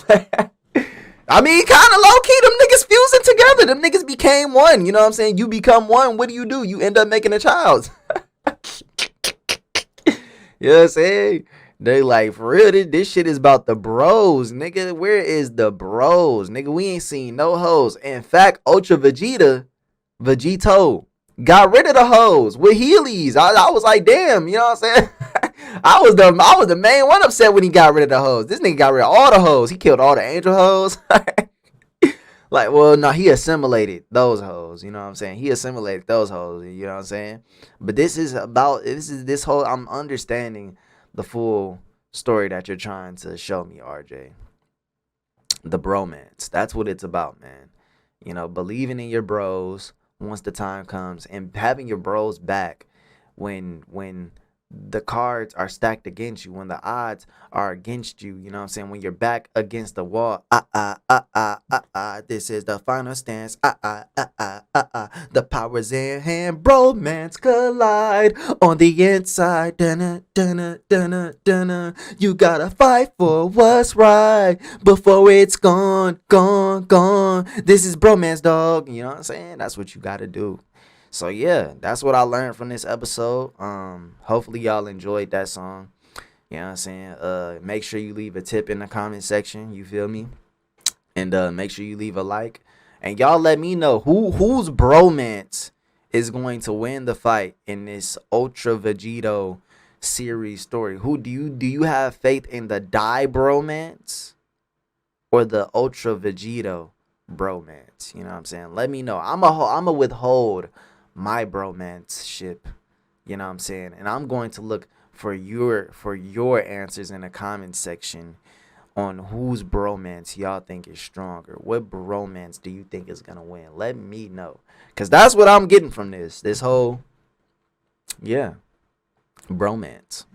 I mean, kind of low key, them niggas fusing together. Them niggas became one. You know what I'm saying? You become one. What do? You end up making a child. You know what I'm saying? They like, for real, this shit is about the bros, nigga. Where is the bros? Nigga, we ain't seen no hoes. In fact, Ultra Vegito, got rid of the hoes with Heelys. I was like, damn, you know what I'm saying? I was the main one upset when he got rid of the hoes. This nigga got rid of all the hoes. He killed all the angel hoes. Like, well, no, he assimilated those hoes. You know what I'm saying? He assimilated those hoes. You know what I'm saying? But this whole, I'm understanding the full story that you're trying to show me, RJ. The bromance. That's what it's about, man. You know, believing in your bros once the time comes and having your bros back when the cards are stacked against you, when the odds are against you, you know what I'm saying? When you're back against the wall, this is the final stance, the power's in hand, bromance collide on the inside, you gotta fight for what's right before it's gone, this is bromance, dog, you know what I'm saying? That's what you gotta do. So yeah, that's what I learned from this episode. Hopefully y'all enjoyed that song. You know what I'm saying? Make sure you leave a tip in the comment section, you feel me? And make sure you leave a like. And y'all let me know whose bromance is going to win the fight in this Ultra Vegito series story. Who do you have faith in, the Dai bromance or the Ultra Vegito bromance? You know what I'm saying? Let me know. I'm a withhold my bromance ship, you know what I'm saying? And I'm going to look for your answers in the comment section on whose bromance y'all think is stronger. What bromance do you think is gonna win? Let me know, because that's what I'm getting from this whole, yeah, bromance.